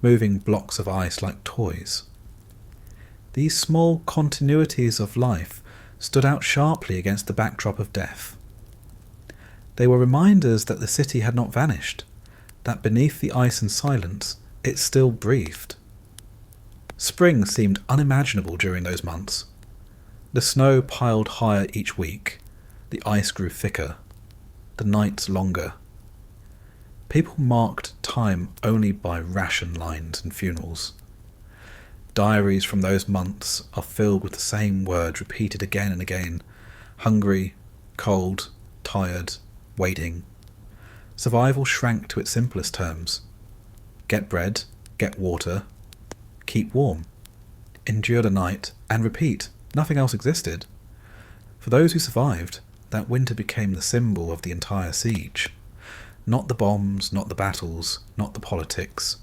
moving blocks of ice like toys. These small continuities of life stood out sharply against the backdrop of death. They were reminders that the city had not vanished, that beneath the ice and silence it still breathed. Spring seemed unimaginable during those months. The snow piled higher each week, the ice grew thicker, the nights longer. People marked time only by ration lines and funerals. Diaries from those months are filled with the same words repeated again and again. Hungry, cold, tired, waiting. Survival shrank to its simplest terms. Get bread, get water, keep warm. Endure the night, and repeat. Nothing else existed. For those who survived, that winter became the symbol of the entire siege. Not the bombs, not the battles, not the politics,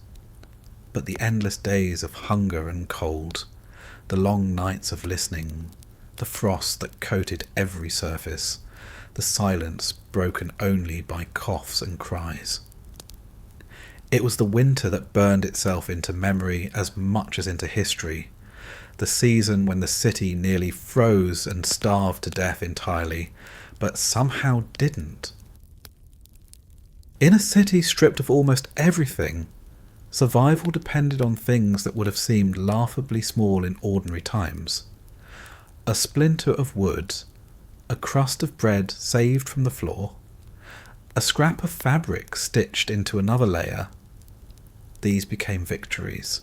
but the endless days of hunger and cold, the long nights of listening, the frost that coated every surface, the silence broken only by coughs and cries. It was the winter that burned itself into memory as much as into history, the season when the city nearly froze and starved to death entirely, but somehow didn't. In a city stripped of almost everything, survival depended on things that would have seemed laughably small in ordinary times. A splinter of wood, a crust of bread saved from the floor, a scrap of fabric stitched into another layer. These became victories.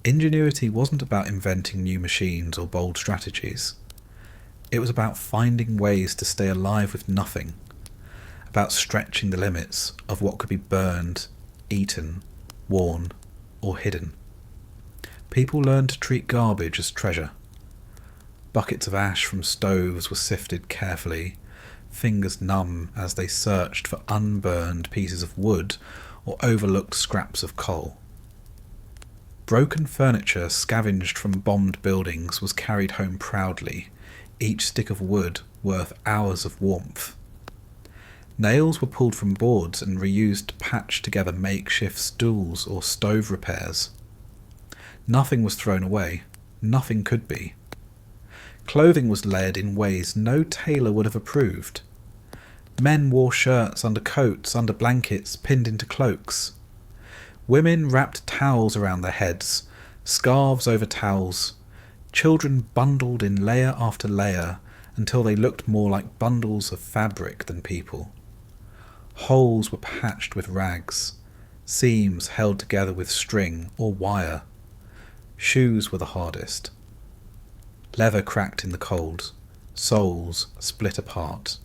Ingenuity wasn't about inventing new machines or bold strategies. It was about finding ways to stay alive with nothing, about stretching the limits of what could be burned, eaten, worn, or hidden. People learned to treat garbage as treasure. Buckets of ash from stoves were sifted carefully, fingers numb as they searched for unburned pieces of wood or overlooked scraps of coal. Broken furniture scavenged from bombed buildings was carried home proudly, each stick of wood worth hours of warmth. Nails were pulled from boards and reused to patch together makeshift stools or stove repairs. Nothing was thrown away, nothing could be. Clothing was layered in ways no tailor would have approved. Men wore shirts under coats, under blankets, pinned into cloaks. Women wrapped towels around their heads, scarves over towels. Children bundled in layer after layer until they looked more like bundles of fabric than people. Holes were patched with rags, seams held together with string or wire. Shoes were the hardest. Leather cracked in the cold, soles split apart.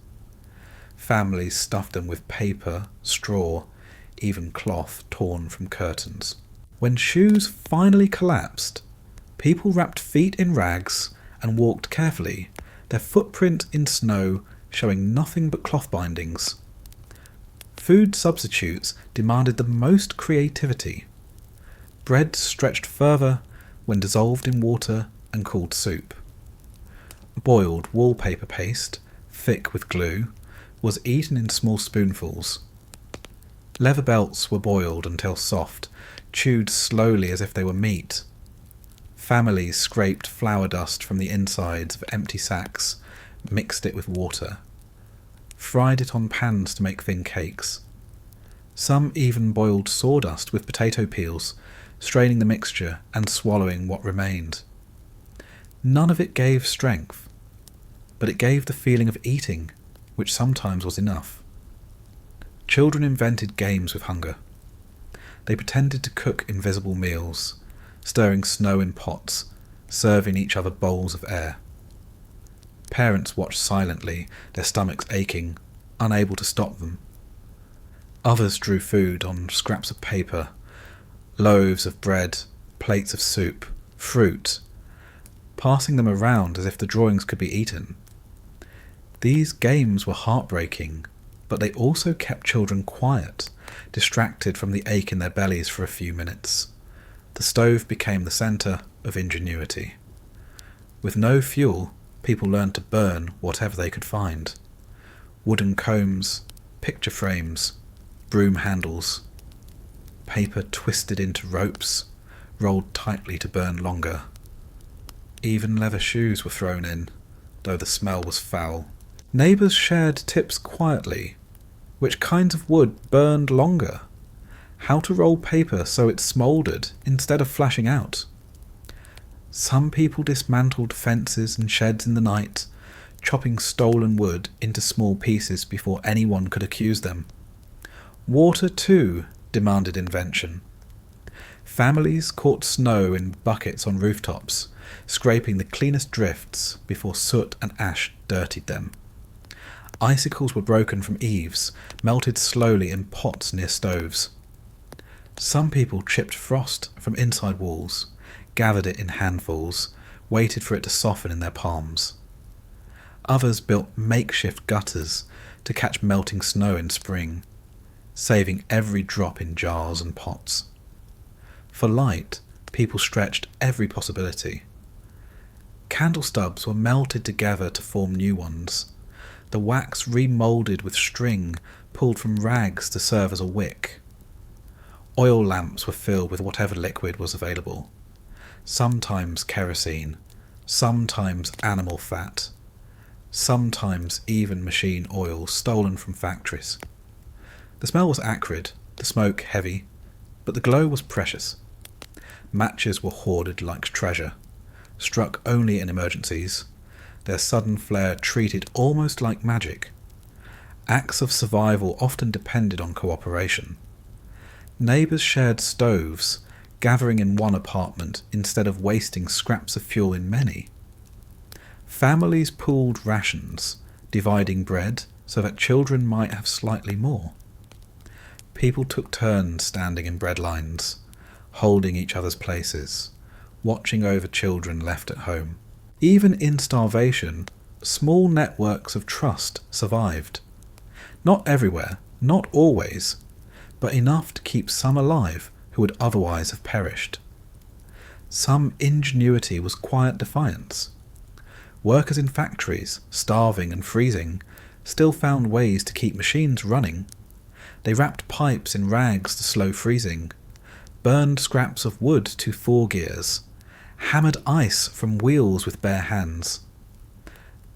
Families stuffed them with paper, straw, even cloth torn from curtains. When shoes finally collapsed, people wrapped feet in rags and walked carefully, their footprint in snow showing nothing but cloth bindings. Food substitutes demanded the most creativity. Bread stretched further when dissolved in water and called soup. Boiled wallpaper paste, thick with glue, was eaten in small spoonfuls. Leather belts were boiled until soft, chewed slowly as if they were meat. Families scraped flour dust from the insides of empty sacks, mixed it with water, fried it on pans to make thin cakes. Some even boiled sawdust with potato peels, straining the mixture and swallowing what remained. None of it gave strength, but it gave the feeling of eating, which sometimes was enough. Children invented games with hunger. They pretended to cook invisible meals, stirring snow in pots, serving each other bowls of air. Parents watched silently, their stomachs aching, unable to stop them. Others drew food on scraps of paper, loaves of bread, plates of soup, fruit, passing them around as if the drawings could be eaten. These games were heartbreaking, but they also kept children quiet, distracted from the ache in their bellies for a few minutes. The stove became the centre of ingenuity. With no fuel, people learned to burn whatever they could find. Wooden combs, picture frames, broom handles, paper twisted into ropes, rolled tightly to burn longer. Even leather shoes were thrown in, though the smell was foul. Neighbours shared tips quietly. Which kinds of wood burned longer? How to roll paper so it smouldered instead of flashing out? Some people dismantled fences and sheds in the night, chopping stolen wood into small pieces before anyone could accuse them. Water, too, demanded invention. Families caught snow in buckets on rooftops, scraping the cleanest drifts before soot and ash dirtied them. Icicles were broken from eaves, melted slowly in pots near stoves. Some people chipped frost from inside walls, gathered it in handfuls, waited for it to soften in their palms. Others built makeshift gutters to catch melting snow in spring, saving every drop in jars and pots. For light, people stretched every possibility. Candle stubs were melted together to form new ones, the wax remoulded with string pulled from rags to serve as a wick. Oil lamps were filled with whatever liquid was available, sometimes kerosene, sometimes animal fat, sometimes even machine oil stolen from factories. The smell was acrid, the smoke heavy, but the glow was precious. Matches were hoarded like treasure, struck only in emergencies, their sudden flare treated almost like magic. Acts of survival often depended on cooperation. Neighbours shared stoves, gathering in one apartment instead of wasting scraps of fuel in many. Families pooled rations, dividing bread so that children might have slightly more. People took turns standing in bread lines, holding each other's places, watching over children left at home. Even in starvation, small networks of trust survived. Not everywhere, not always, but enough to keep some alive who would otherwise have perished. Some ingenuity was quiet defiance. Workers in factories, starving and freezing, still found ways to keep machines running. They wrapped pipes in rags to slow freezing, burned scraps of wood to foregears, hammered ice from wheels with bare hands.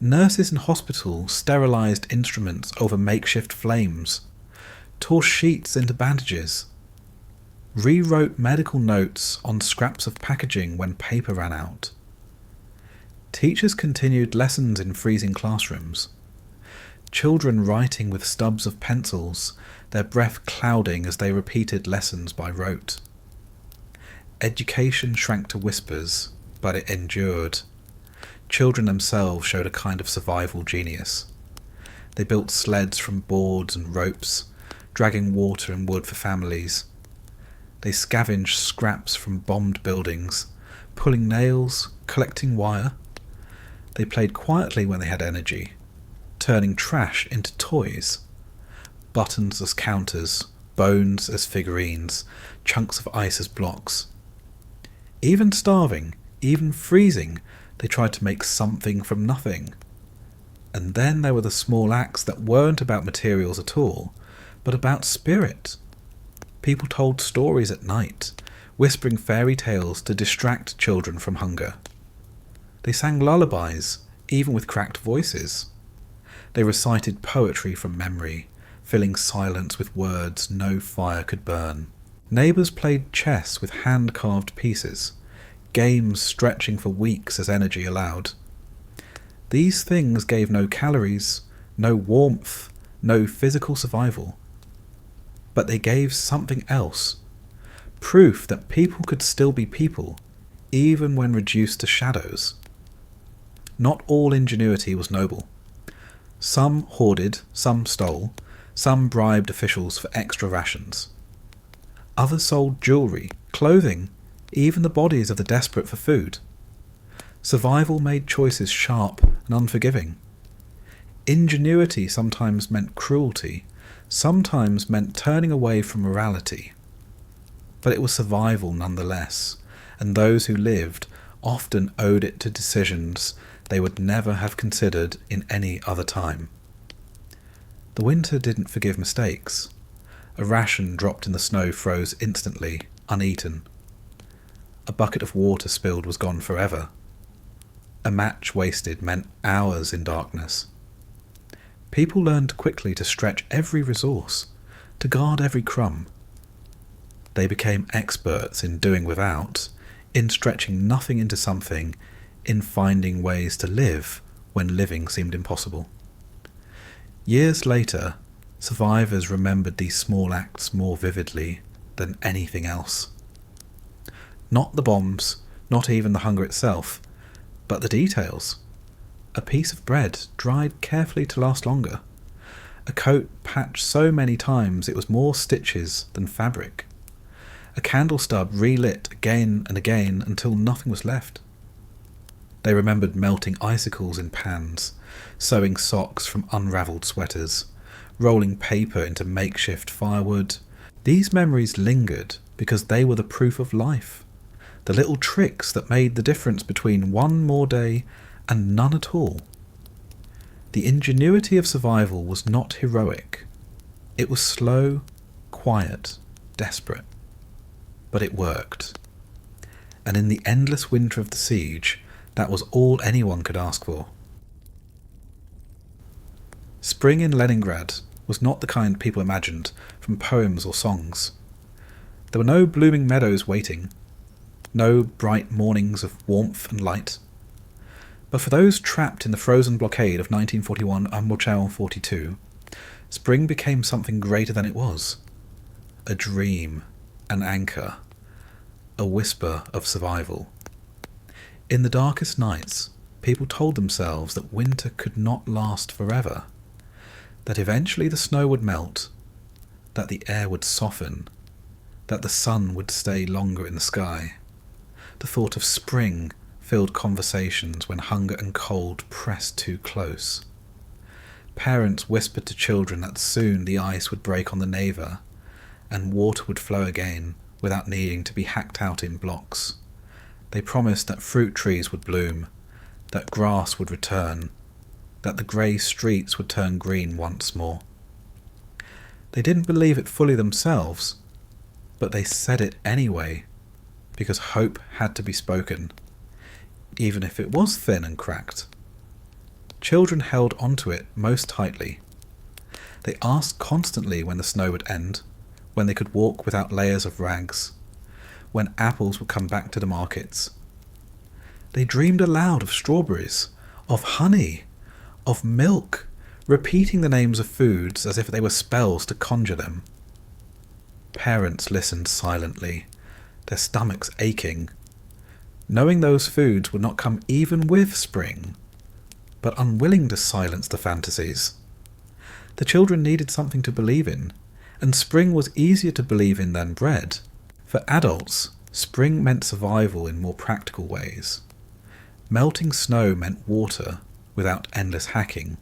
Nurses in hospitals sterilized instruments over makeshift flames, tore sheets into bandages, rewrote medical notes on scraps of packaging when paper ran out. Teachers continued lessons in freezing classrooms, children writing with stubs of pencils, their breath clouding as they repeated lessons by rote. Education shrank to whispers, but it endured. Children themselves showed a kind of survival genius. They built sleds from boards and ropes, dragging water and wood for families. They scavenged scraps from bombed buildings, pulling nails, collecting wire. They played quietly when they had energy, turning trash into toys. Buttons as counters, bones as figurines, chunks of ice as blocks. Even starving, even freezing, they tried to make something from nothing. And then there were the small acts that weren't about materials at all, but about spirit. People told stories at night, whispering fairy tales to distract children from hunger. They sang lullabies, even with cracked voices. They recited poetry from memory, filling silence with words no fire could burn. Neighbours played chess with hand-carved pieces, games stretching for weeks as energy allowed. These things gave no calories, no warmth, no physical survival. But they gave something else, proof that people could still be people, even when reduced to shadows. Not all ingenuity was noble. Some hoarded, some stole, some bribed officials for extra rations. Others sold jewellery, clothing, even the bodies of the desperate for food. Survival made choices sharp and unforgiving. Ingenuity sometimes meant cruelty, sometimes meant turning away from morality. But it was survival nonetheless, and those who lived often owed it to decisions they would never have considered in any other time. The winter didn't forgive mistakes. A ration dropped in the snow froze instantly, uneaten. A bucket of water spilled was gone forever. A match wasted meant hours in darkness. People learned quickly to stretch every resource, to guard every crumb. They became experts in doing without, in stretching nothing into something, in finding ways to live when living seemed impossible. Years later, survivors remembered these small acts more vividly than anything else. Not the bombs, not even the hunger itself, but the details. A piece of bread dried carefully to last longer. A coat patched so many times it was more stitches than fabric. A candle stub relit again and again until nothing was left. They remembered melting icicles in pans, sewing socks from unravelled sweaters, rolling paper into makeshift firewood. These memories lingered because they were the proof of life, the little tricks that made the difference between one more day and none at all. The ingenuity of survival was not heroic. It was slow, quiet, desperate. But it worked. And in the endless winter of the siege, that was all anyone could ask for. Spring in Leningrad was not the kind people imagined from poems or songs. There were no blooming meadows waiting, no bright mornings of warmth and light. But for those trapped in the frozen blockade of 1941 and 1942, spring became something greater than it was. A dream, an anchor, a whisper of survival. In the darkest nights, people told themselves that winter could not last forever, that eventually the snow would melt, that the air would soften, that the sun would stay longer in the sky. The thought of spring filled conversations when hunger and cold pressed too close. Parents whispered to children that soon the ice would break on the Neva, and water would flow again without needing to be hacked out in blocks. They promised that fruit trees would bloom, that grass would return, that the grey streets would turn green once more. They didn't believe it fully themselves, but they said it anyway, because hope had to be spoken, even if it was thin and cracked. Children held onto it most tightly. They asked constantly when the snow would end, when they could walk without layers of rags, when apples would come back to the markets. They dreamed aloud of strawberries, of honey, of milk, repeating the names of foods as if they were spells to conjure them. Parents listened silently, their stomachs aching, knowing those foods would not come even with spring, but unwilling to silence the fantasies. The children needed something to believe in, and spring was easier to believe in than bread. For adults, spring meant survival in more practical ways. Melting snow meant water without endless hacking.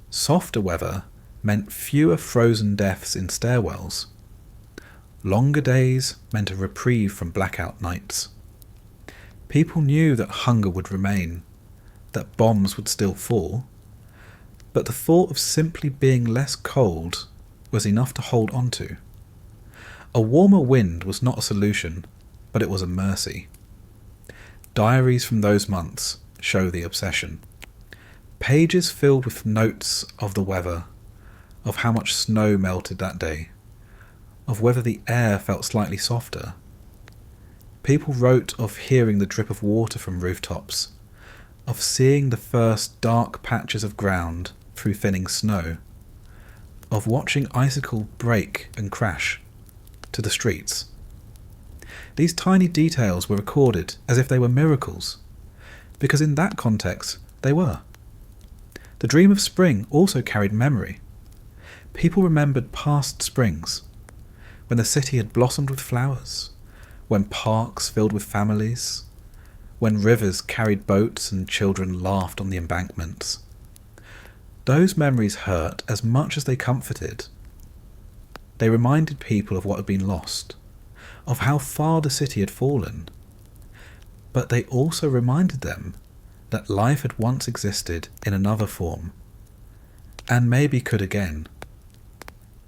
Softer weather meant fewer frozen deaths in stairwells. Longer days meant a reprieve from blackout nights. People knew that hunger would remain, that bombs would still fall, but the thought of simply being less cold was enough to hold on to. A warmer wind was not a solution, but it was a mercy. Diaries from those months show the obsession. Pages filled with notes of the weather, of how much snow melted that day, of whether the air felt slightly softer. People wrote of hearing the drip of water from rooftops, of seeing the first dark patches of ground through thinning snow, of watching icicle break and crash to the streets. These tiny details were recorded as if they were miracles, because in that context they were. The dream of spring also carried memory. People remembered past springs, when the city had blossomed with flowers, when parks filled with families, when rivers carried boats and children laughed on the embankments. Those memories hurt as much as they comforted. They reminded people of what had been lost, of how far the city had fallen. But they also reminded them that life had once existed in another form, and maybe could again.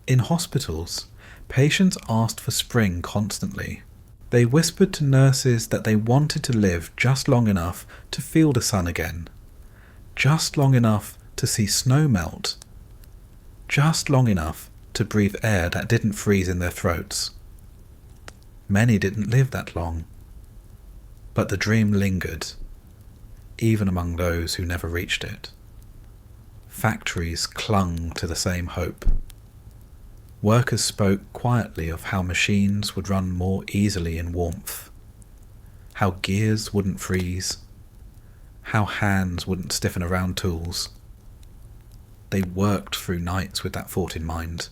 In hospitals, patients asked for spring constantly. They whispered to nurses that they wanted to live just long enough to feel the sun again, just long enough to see snow melt, just long enough to breathe air that didn't freeze in their throats. Many didn't live that long, but the dream lingered, even among those who never reached it. Factories clung to the same hope. Workers spoke quietly of how machines would run more easily in warmth. how gears wouldn't freeze, how hands wouldn't stiffen around tools. They worked through nights with that thought in mind,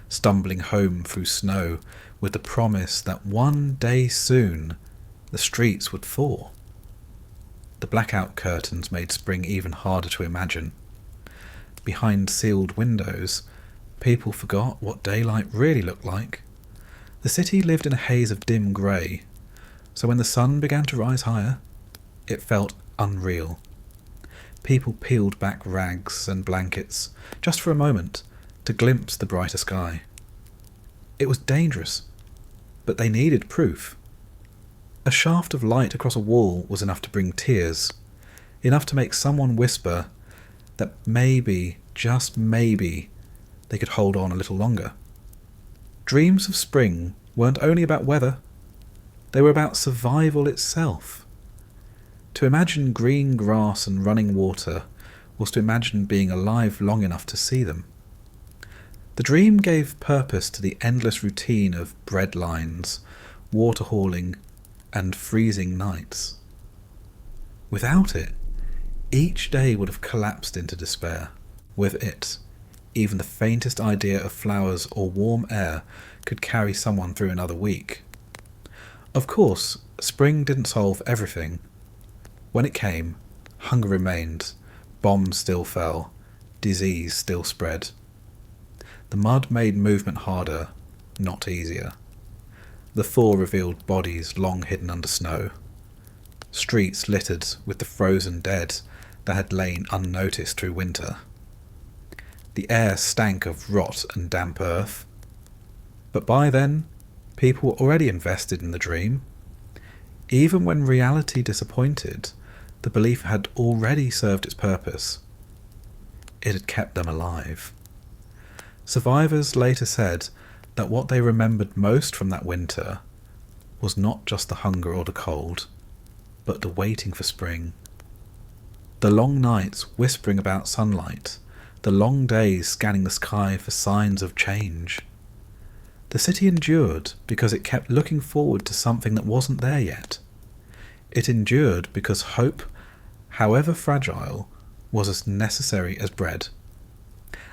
stumbling home through snow with the promise that one day soon the streets would thaw. The blackout curtains made spring even harder to imagine. Behind sealed windows, people forgot what daylight really looked like. The city lived in a haze of dim grey, so when the sun began to rise higher, it felt unreal. People peeled back rags and blankets, just for a moment, to glimpse the brighter sky. It was dangerous, but they needed proof. A shaft of light across a wall was enough to bring tears, enough to make someone whisper that maybe, just maybe, they could hold on a little longer. Dreams of spring weren't only about weather, they were about survival itself. To imagine green grass and running water was to imagine being alive long enough to see them. The dream gave purpose to the endless routine of bread lines, water hauling, and freezing nights. Without it, each day would have collapsed into despair. With it, even the faintest idea of flowers or warm air could carry someone through another week. Of course, spring didn't solve everything. When it came, hunger remained, bombs still fell, disease still spread. The mud made movement harder, not easier. The thaw revealed bodies long hidden under snow, streets littered with the frozen dead that had lain unnoticed through winter. The air stank of rot and damp earth. But by then, people were already invested in the dream. Even when reality disappointed, the belief had already served its purpose. It had kept them alive. Survivors later said that what they remembered most from that winter was not just the hunger or the cold, but the waiting for spring. The long nights whispering about sunlight, the long days scanning the sky for signs of change. The city endured because it kept looking forward to something that wasn't there yet. It endured because hope, however fragile, was as necessary as bread.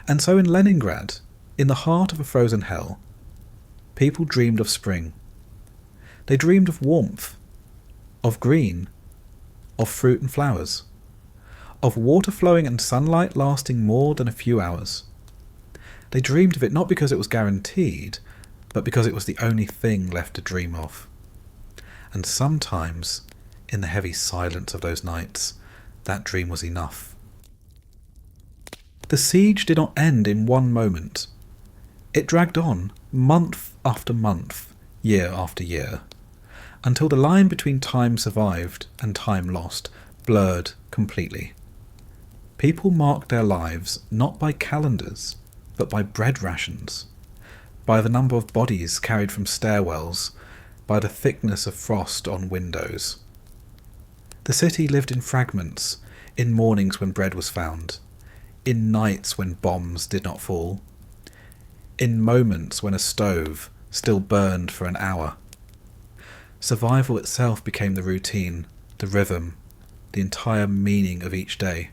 And so in Leningrad, in the heart of a frozen hell, people dreamed of spring. They dreamed of warmth, of green, of fruit and flowers, of water flowing and sunlight lasting more than a few hours. They dreamed of it not because it was guaranteed, but because it was the only thing left to dream of. And sometimes, in the heavy silence of those nights, that dream was enough. The siege did not end in one moment. It dragged on, month after month, year after year, until the line between time survived and time lost blurred completely. People marked their lives not by calendars, but by bread rations, by the number of bodies carried from stairwells, by the thickness of frost on windows. The city lived in fragments, in mornings when bread was found, in nights when bombs did not fall, in moments when a stove still burned for an hour. Survival itself became the routine, the rhythm, the entire meaning of each day.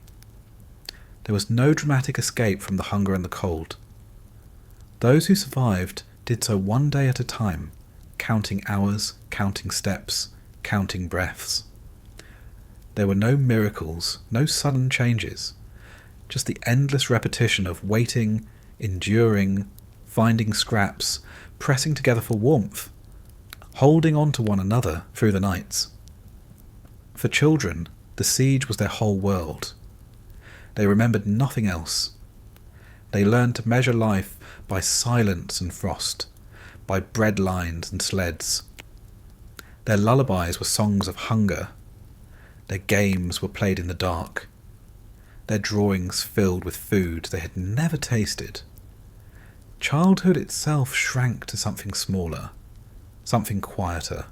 There was no dramatic escape from the hunger and the cold. Those who survived did so one day at a time, counting hours, counting steps, counting breaths. There were no miracles, no sudden changes, just the endless repetition of waiting, enduring, finding scraps, pressing together for warmth, holding on to one another through the nights. For children, the siege was their whole world. They remembered nothing else. They learned to measure life by silence and frost, by bread lines and sleds. Their lullabies were songs of hunger. Their games were played in the dark. Their drawings filled with food they had never tasted. Childhood itself shrank to something smaller, something quieter,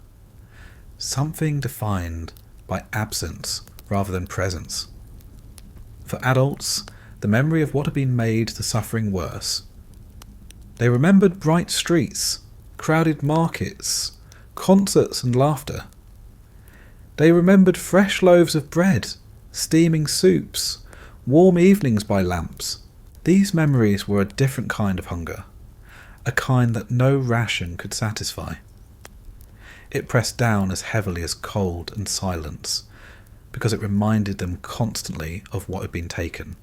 something defined by absence rather than presence. For adults, the memory of what had been made the suffering worse. They remembered bright streets, crowded markets, concerts and laughter. They remembered fresh loaves of bread, steaming soups, warm evenings by lamps. These memories were a different kind of hunger, a kind that no ration could satisfy. It pressed down as heavily as cold and silence, because it reminded them constantly of what had been taken.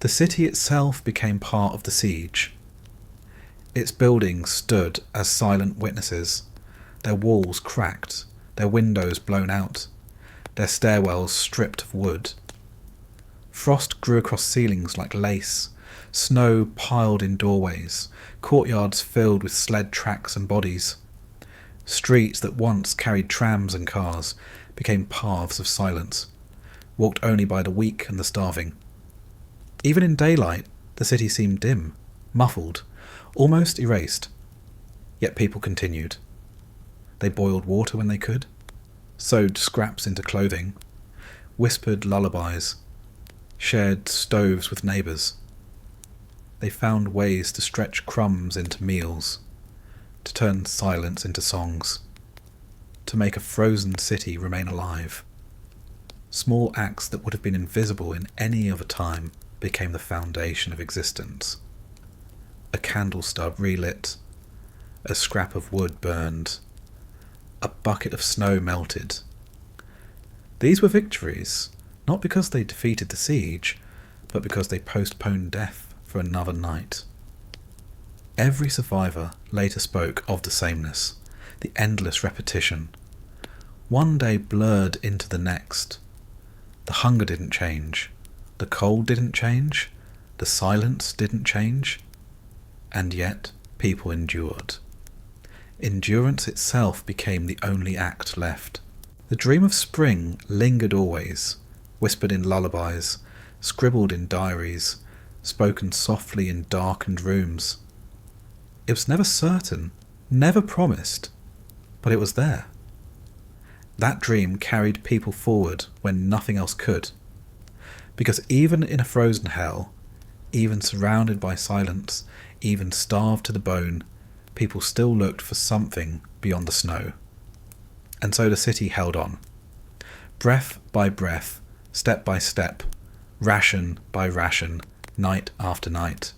The city itself became part of the siege. Its buildings stood as silent witnesses, their walls cracked, their windows blown out, their stairwells stripped of wood. Frost grew across ceilings like lace, snow piled in doorways, courtyards filled with sled tracks and bodies. Streets that once carried trams and cars became paths of silence, walked only by the weak and the starving. Even in daylight, the city seemed dim, muffled, almost erased. Yet people continued. They boiled water when they could, sewed scraps into clothing, whispered lullabies, shared stoves with neighbours. They found ways to stretch crumbs into meals, to turn silence into songs, to make a frozen city remain alive. Small acts that would have been invisible in any other time became the foundation of existence. A candle stub relit, a scrap of wood burned, a bucket of snow melted. These were victories, not because they defeated the siege, but because they postponed death for another night. Every survivor later spoke of the sameness, the endless repetition. One day blurred into the next. The hunger didn't change, the cold didn't change, the silence didn't change, and yet people endured. Endurance itself became the only act left. The dream of spring lingered always, whispered in lullabies, scribbled in diaries, spoken softly in darkened rooms. It was never certain, never promised, but it was there. That dream carried people forward when nothing else could. Because even in a frozen hell, even surrounded by silence, even starved to the bone, people still looked for something beyond the snow. And so the city held on. Breath by breath, step by step, ration by ration, night after night.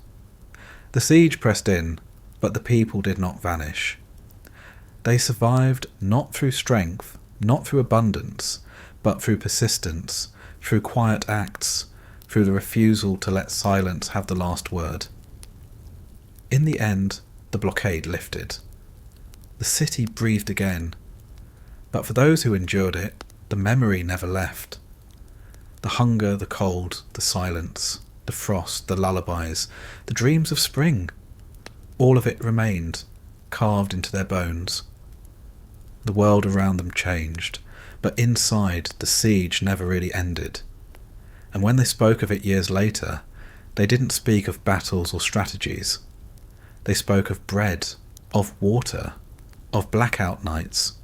The siege pressed in, but the people did not vanish. They survived not through strength, not through abundance, but through persistence, through quiet acts, through the refusal to let silence have the last word. In the end, the blockade lifted. The city breathed again. But for those who endured it, the memory never left. The hunger, the cold, the silence, the frost, the lullabies, the dreams of spring, all of it remained, carved into their bones. The world around them changed, but inside the siege never really ended. And when they spoke of it years later, they didn't speak of battles or strategies. They spoke of bread, of water, of blackout nights,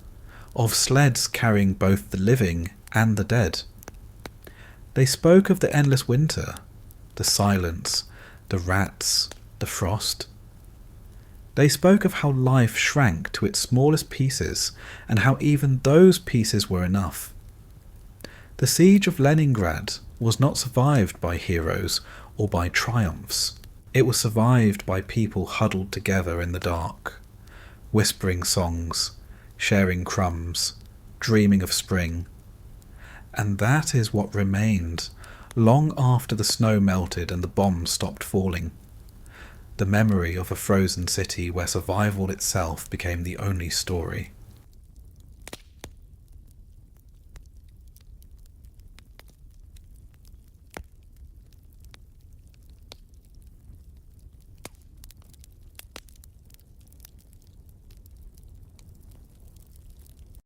of sleds carrying both the living and the dead. They spoke of the endless winter, the silence, the rats, the frost. They spoke of how life shrank to its smallest pieces, and how even those pieces were enough. The Siege of Leningrad was not survived by heroes or by triumphs. It was survived by people huddled together in the dark, whispering songs, sharing crumbs, dreaming of spring. And that is what remained long after the snow melted and the bombs stopped falling. The memory of a frozen city where survival itself became the only story.